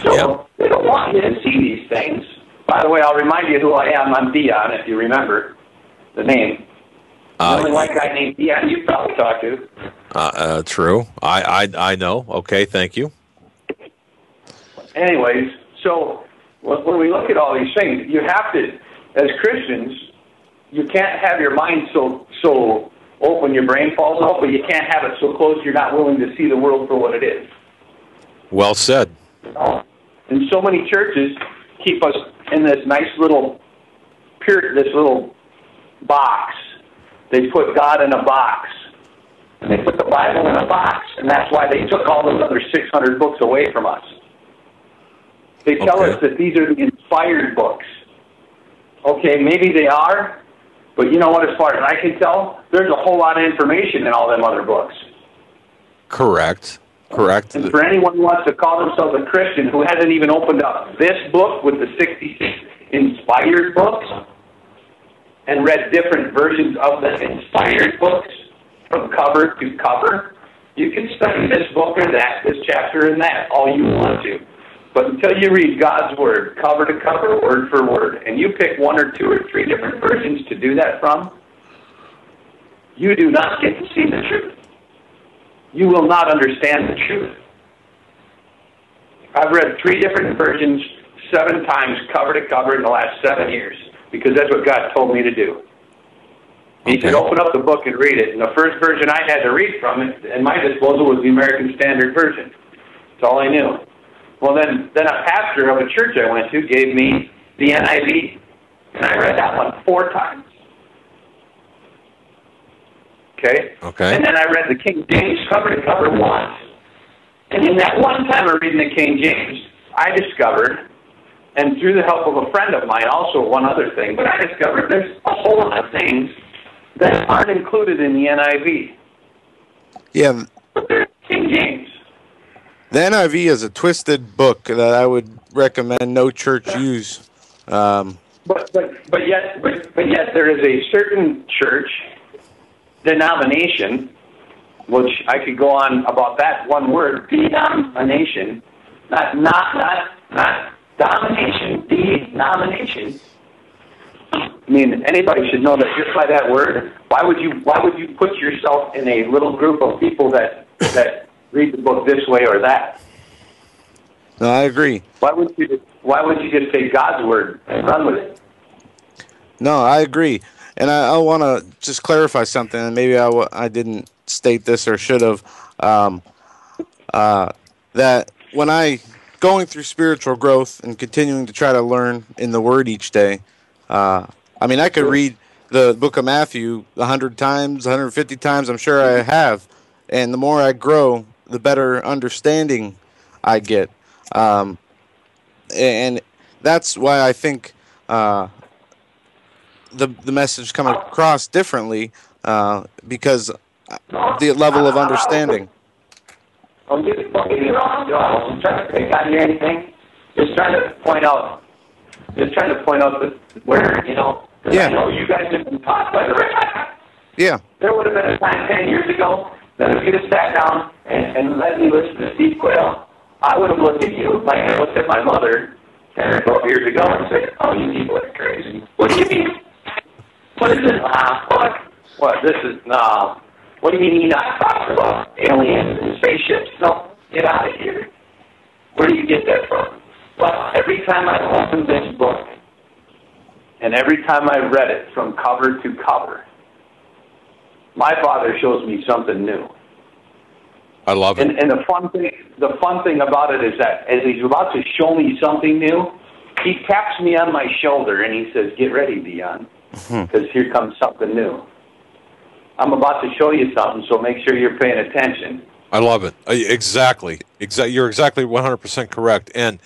So They don't want you to see these things. By the way, I'll remind you who I am. I'm Dion, if you remember the name. The only white guy named Dion you probably talked to.
True. I know. Okay, thank you.
Anyways, so when we look at all these things, you have to, as Christians, you can't have your mind so open your brain falls off, but you can't have it so close you're not willing to see the world for what it is.
Well said.
And so many churches keep us in this nice little box. They put God in a box. And they put the Bible in a box. And that's why they took all those other 600 books away from us. They tell us that these are the inspired books. Okay, maybe they are, but you know what, as far as I can tell, there's a whole lot of information in all them other books.
Correct.
And for anyone who wants to call themselves a Christian who hasn't even opened up this book with the 66 inspired books and read different versions of the inspired books from cover to cover, you can study this book or that, this chapter and that, all you want to. But until you read God's Word, cover to cover, word for word, and you pick one or two or three different versions to do that from, you do not get to see the truth. You will not understand the truth. I've read 3 different versions 7 times, cover to cover, in the last 7 years, because that's what God told me to do. He said, open up the book and read it. And the first version I had to read from it, at my disposal, was the American Standard Version. That's all I knew. Well, then a pastor of a church I went to gave me the NIV, and I read that one 4 times. Okay? And then I read the King James cover to cover once. And in that one time of reading the King James, I discovered, and through the help of a friend of mine, also one other thing, but I discovered there's a whole lot of things that aren't included in the NIV.
Yeah.
But they're King James.
The NIV is a twisted book that I would recommend no church use.
But yet there is a certain church denomination, which I could go on about that one word, denomination, not domination, denomination. I mean, anybody should know that just by that word. Why would you put yourself in a little group of people that read the book this way or that?
No, I agree.
Why would you just take God's word and run with it?
No, I agree. And I want to just clarify something, and maybe I didn't state this or should have, that when I going through spiritual growth and continuing to try to learn in the Word each day, I mean, I could read the book of Matthew 100 times, 150 times, I'm sure I have, and the more I grow, the better understanding I get. And that's why I think the message come across differently, because the level of understanding.
Don't get me wrong, I'm trying to pick on you or anything. Just trying to point out where, you know,
yeah.
I know you guys have been taught by the right.
Yeah.
There would have been a time 10 years ago that if you'd have sat down and let me listen to Steve Quayle, I would have looked at you like I looked at my mother 10 or 12 years ago and said, oh, you people are crazy. What do you mean? What is this? What? This is, no. What do you mean you're not talking about aliens and spaceships? No, get out of here. Where do you get that from? Well, every time I opened this book, and every time I read it from cover to cover, my Father shows me something new.
I love it.
And the fun thing about it is that as he's about to show me something new, he taps me on my shoulder and he says, "Get ready, Dion, because here comes something new. I'm about to show you something, so make sure you're paying attention."
I love it. Exactly. You're exactly 100% correct. And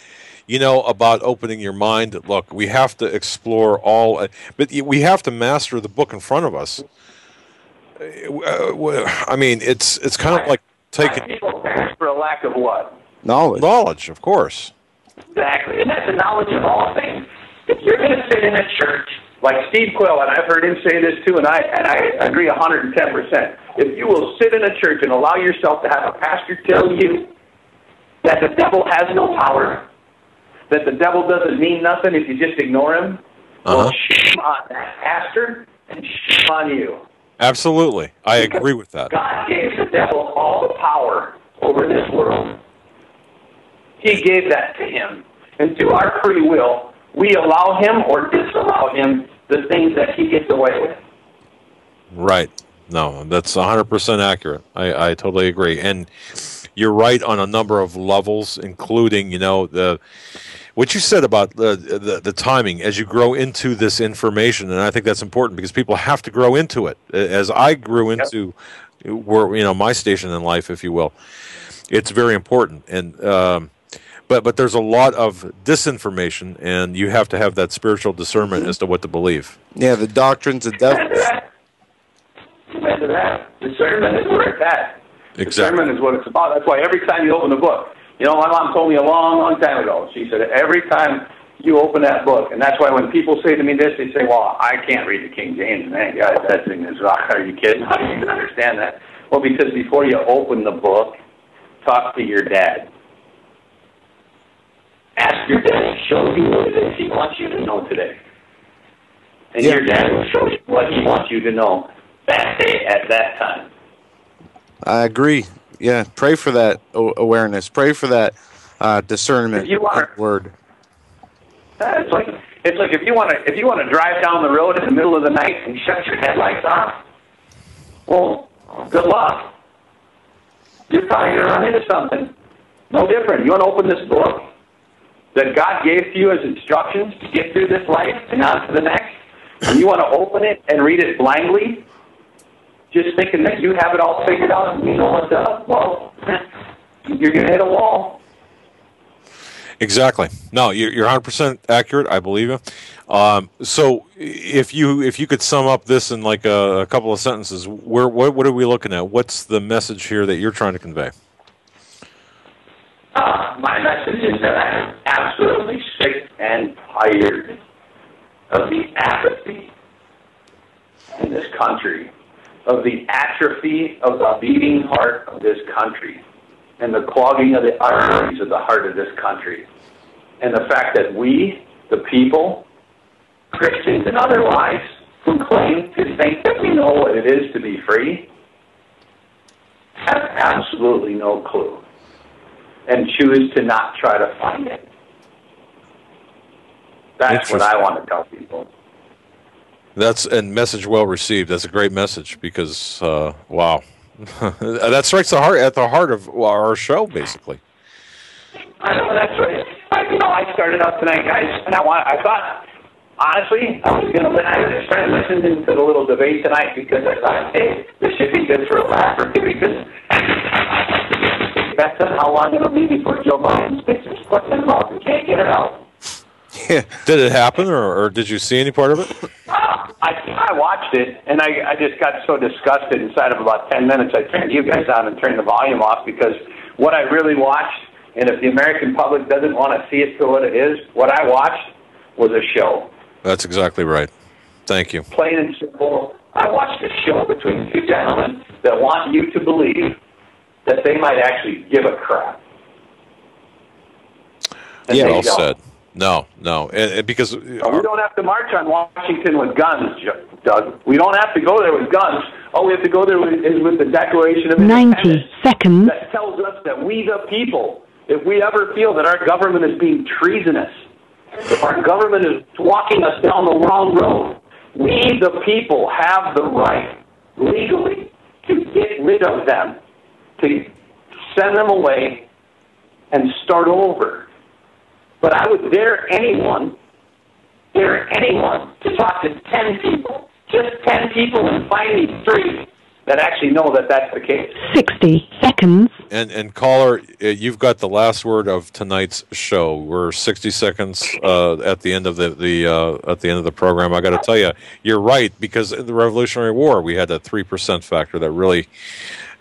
you know, about opening your mind. Look, we have to explore all, but we have to master the book in front of us. I mean, it's kind of like taking
for a lack of what?
Knowledge, of course.
Exactly, and that's the knowledge of all things. If you're going to sit in a church like Steve Quill, and I've heard him say this too, and I agree 110%. If you will sit in a church and allow yourself to have a pastor tell you that the devil has no power, that the devil doesn't mean nothing if you just ignore him, well, shame on that pastor and shame on you.
Absolutely. I agree with that.
God gave the devil all the power over this world. He gave that to him. And through our free will, we allow him or disallow him the things that he gets away with.
Right. No, that's 100% accurate. I totally agree. And you're right on a number of levels, including, you know, what you said about the timing as you grow into this information, and I think that's important because people have to grow into it. As I grew into, my station in life, if you will, it's very important. And but there's a lot of disinformation, and you have to have that spiritual discernment as to what to believe.
Yeah, the doctrines of devils.
Discernment is where it's at.
Exactly.
Discernment is what it's about. That's why every time you open the book, you know, my mom told me a long, long time ago, she said, every time you open that book, and that's why when people say to me this, they say, well, I can't read the King James, man, guys, that thing is rock. Are you kidding? How do you even understand that? Well, because before you open the book, talk to your dad. Ask your dad, show you what it is he wants you to know today. And your dad will show you what he wants you to know that day at that time.
I agree. Yeah, pray for that awareness. Pray for that discernment. Word.
It's like if you want to drive down the road in the middle of the night and shut your headlights off. Well, good luck. You're probably going to run into something. No different. You want to open this book that God gave to you as instructions to get through this life and on to the next, and you want to open it and read it blindly, just thinking that you have it all figured out and you know what's up, well, you're going to hit a wall.
Exactly. No, you're 100% accurate. I believe you. So, if you could sum up this in like a couple of sentences, what are we looking at? What's the message here that you're trying to convey?
My message is that I'm absolutely sick and tired of the apathy in this country, of the atrophy of the beating heart of this country, and the clogging of the arteries of the heart of this country, and the fact that we, the people, Christians and otherwise, who claim to think that we know what it is to be free, have absolutely no clue, and choose to not try to find it. That's what I want to tell people.
That's a message well received. That's a great message because, wow, that strikes at the heart of our show, basically.
I know, that's right. I started out tonight, guys, and I thought, honestly, I was going to try and listen to the little debate tonight because I thought, hey, this should be good for a laugh or two because that's how long it'll be before Joe Biden spits his foot in the mouth and can't get it out.
Yeah. Did it happen, or did you see any part of it?
I watched it, and I just got so disgusted inside of about 10 minutes. I turned you guys on and turned the volume off because what I really watched, and if the American public doesn't want to see it for what it is, what I watched was a show.
That's exactly right. Thank you.
Plain and simple. I watched a show between two gentlemen that want you to believe that they might actually give a crap. And
yeah, well said. No, and because
we don't have to march on Washington with guns, Doug. We don't have to go there with guns. All we have to go there is with the Declaration of Independence.
90 seconds.
That tells us that we, the people, if we ever feel that our government is being treasonous, if our government is walking us down the wrong road, we, the people, have the right legally to get rid of them, to send them away, and start over. But I would dare anyone to talk to 10 people, just 10 people, and find me 3 that actually know that that's the case.
60 seconds.
And caller, you've got the last word of tonight's show. We're 60 seconds at the end of the program. I got to tell you, you're right, because in the Revolutionary War we had that 3% factor that really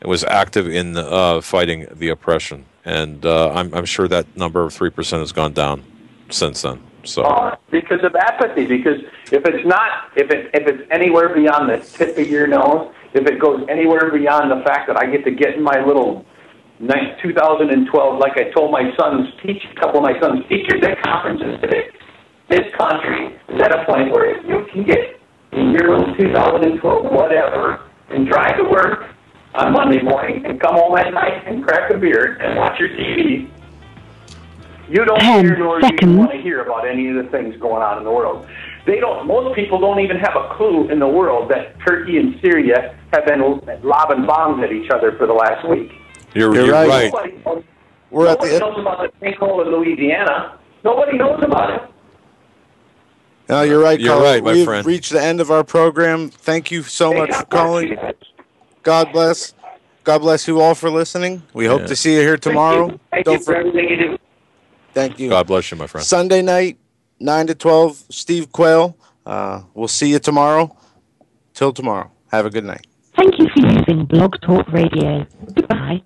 was active in fighting the oppression, and I'm sure that number of 3% has gone down since then. So
because of apathy, because if it's anywhere beyond the tip of your nose, if it goes anywhere beyond the fact that I get to get in my little 2012, like I told my son's a couple of my son's teachers at conferences today, this country is at a point where if you can get in your little 2012 whatever and drive to work on Monday morning and come home at night and crack a beer and watch your TV, you don't hear nor do you want to hear about any of the things going on in the world. Most people don't even have a clue in the world that Turkey and Syria have been lobbing bombs at each other for the last week.
You're right.
Nobody knows about the sinkhole in Louisiana. Nobody knows about it.
No, you're right,
You're
caller.
right, my
We've
friend.
reached the end of our program. Thank you so much for calling. God bless. God bless you all for listening. We hope to see you here tomorrow.
Thank you for everything you do.
Thank you.
God bless you, my friend.
Sunday night, 9 to 12, Steve Quayle. We'll see you tomorrow. Till tomorrow. Have a good night.
Thank you for using Blog Talk Radio. Goodbye.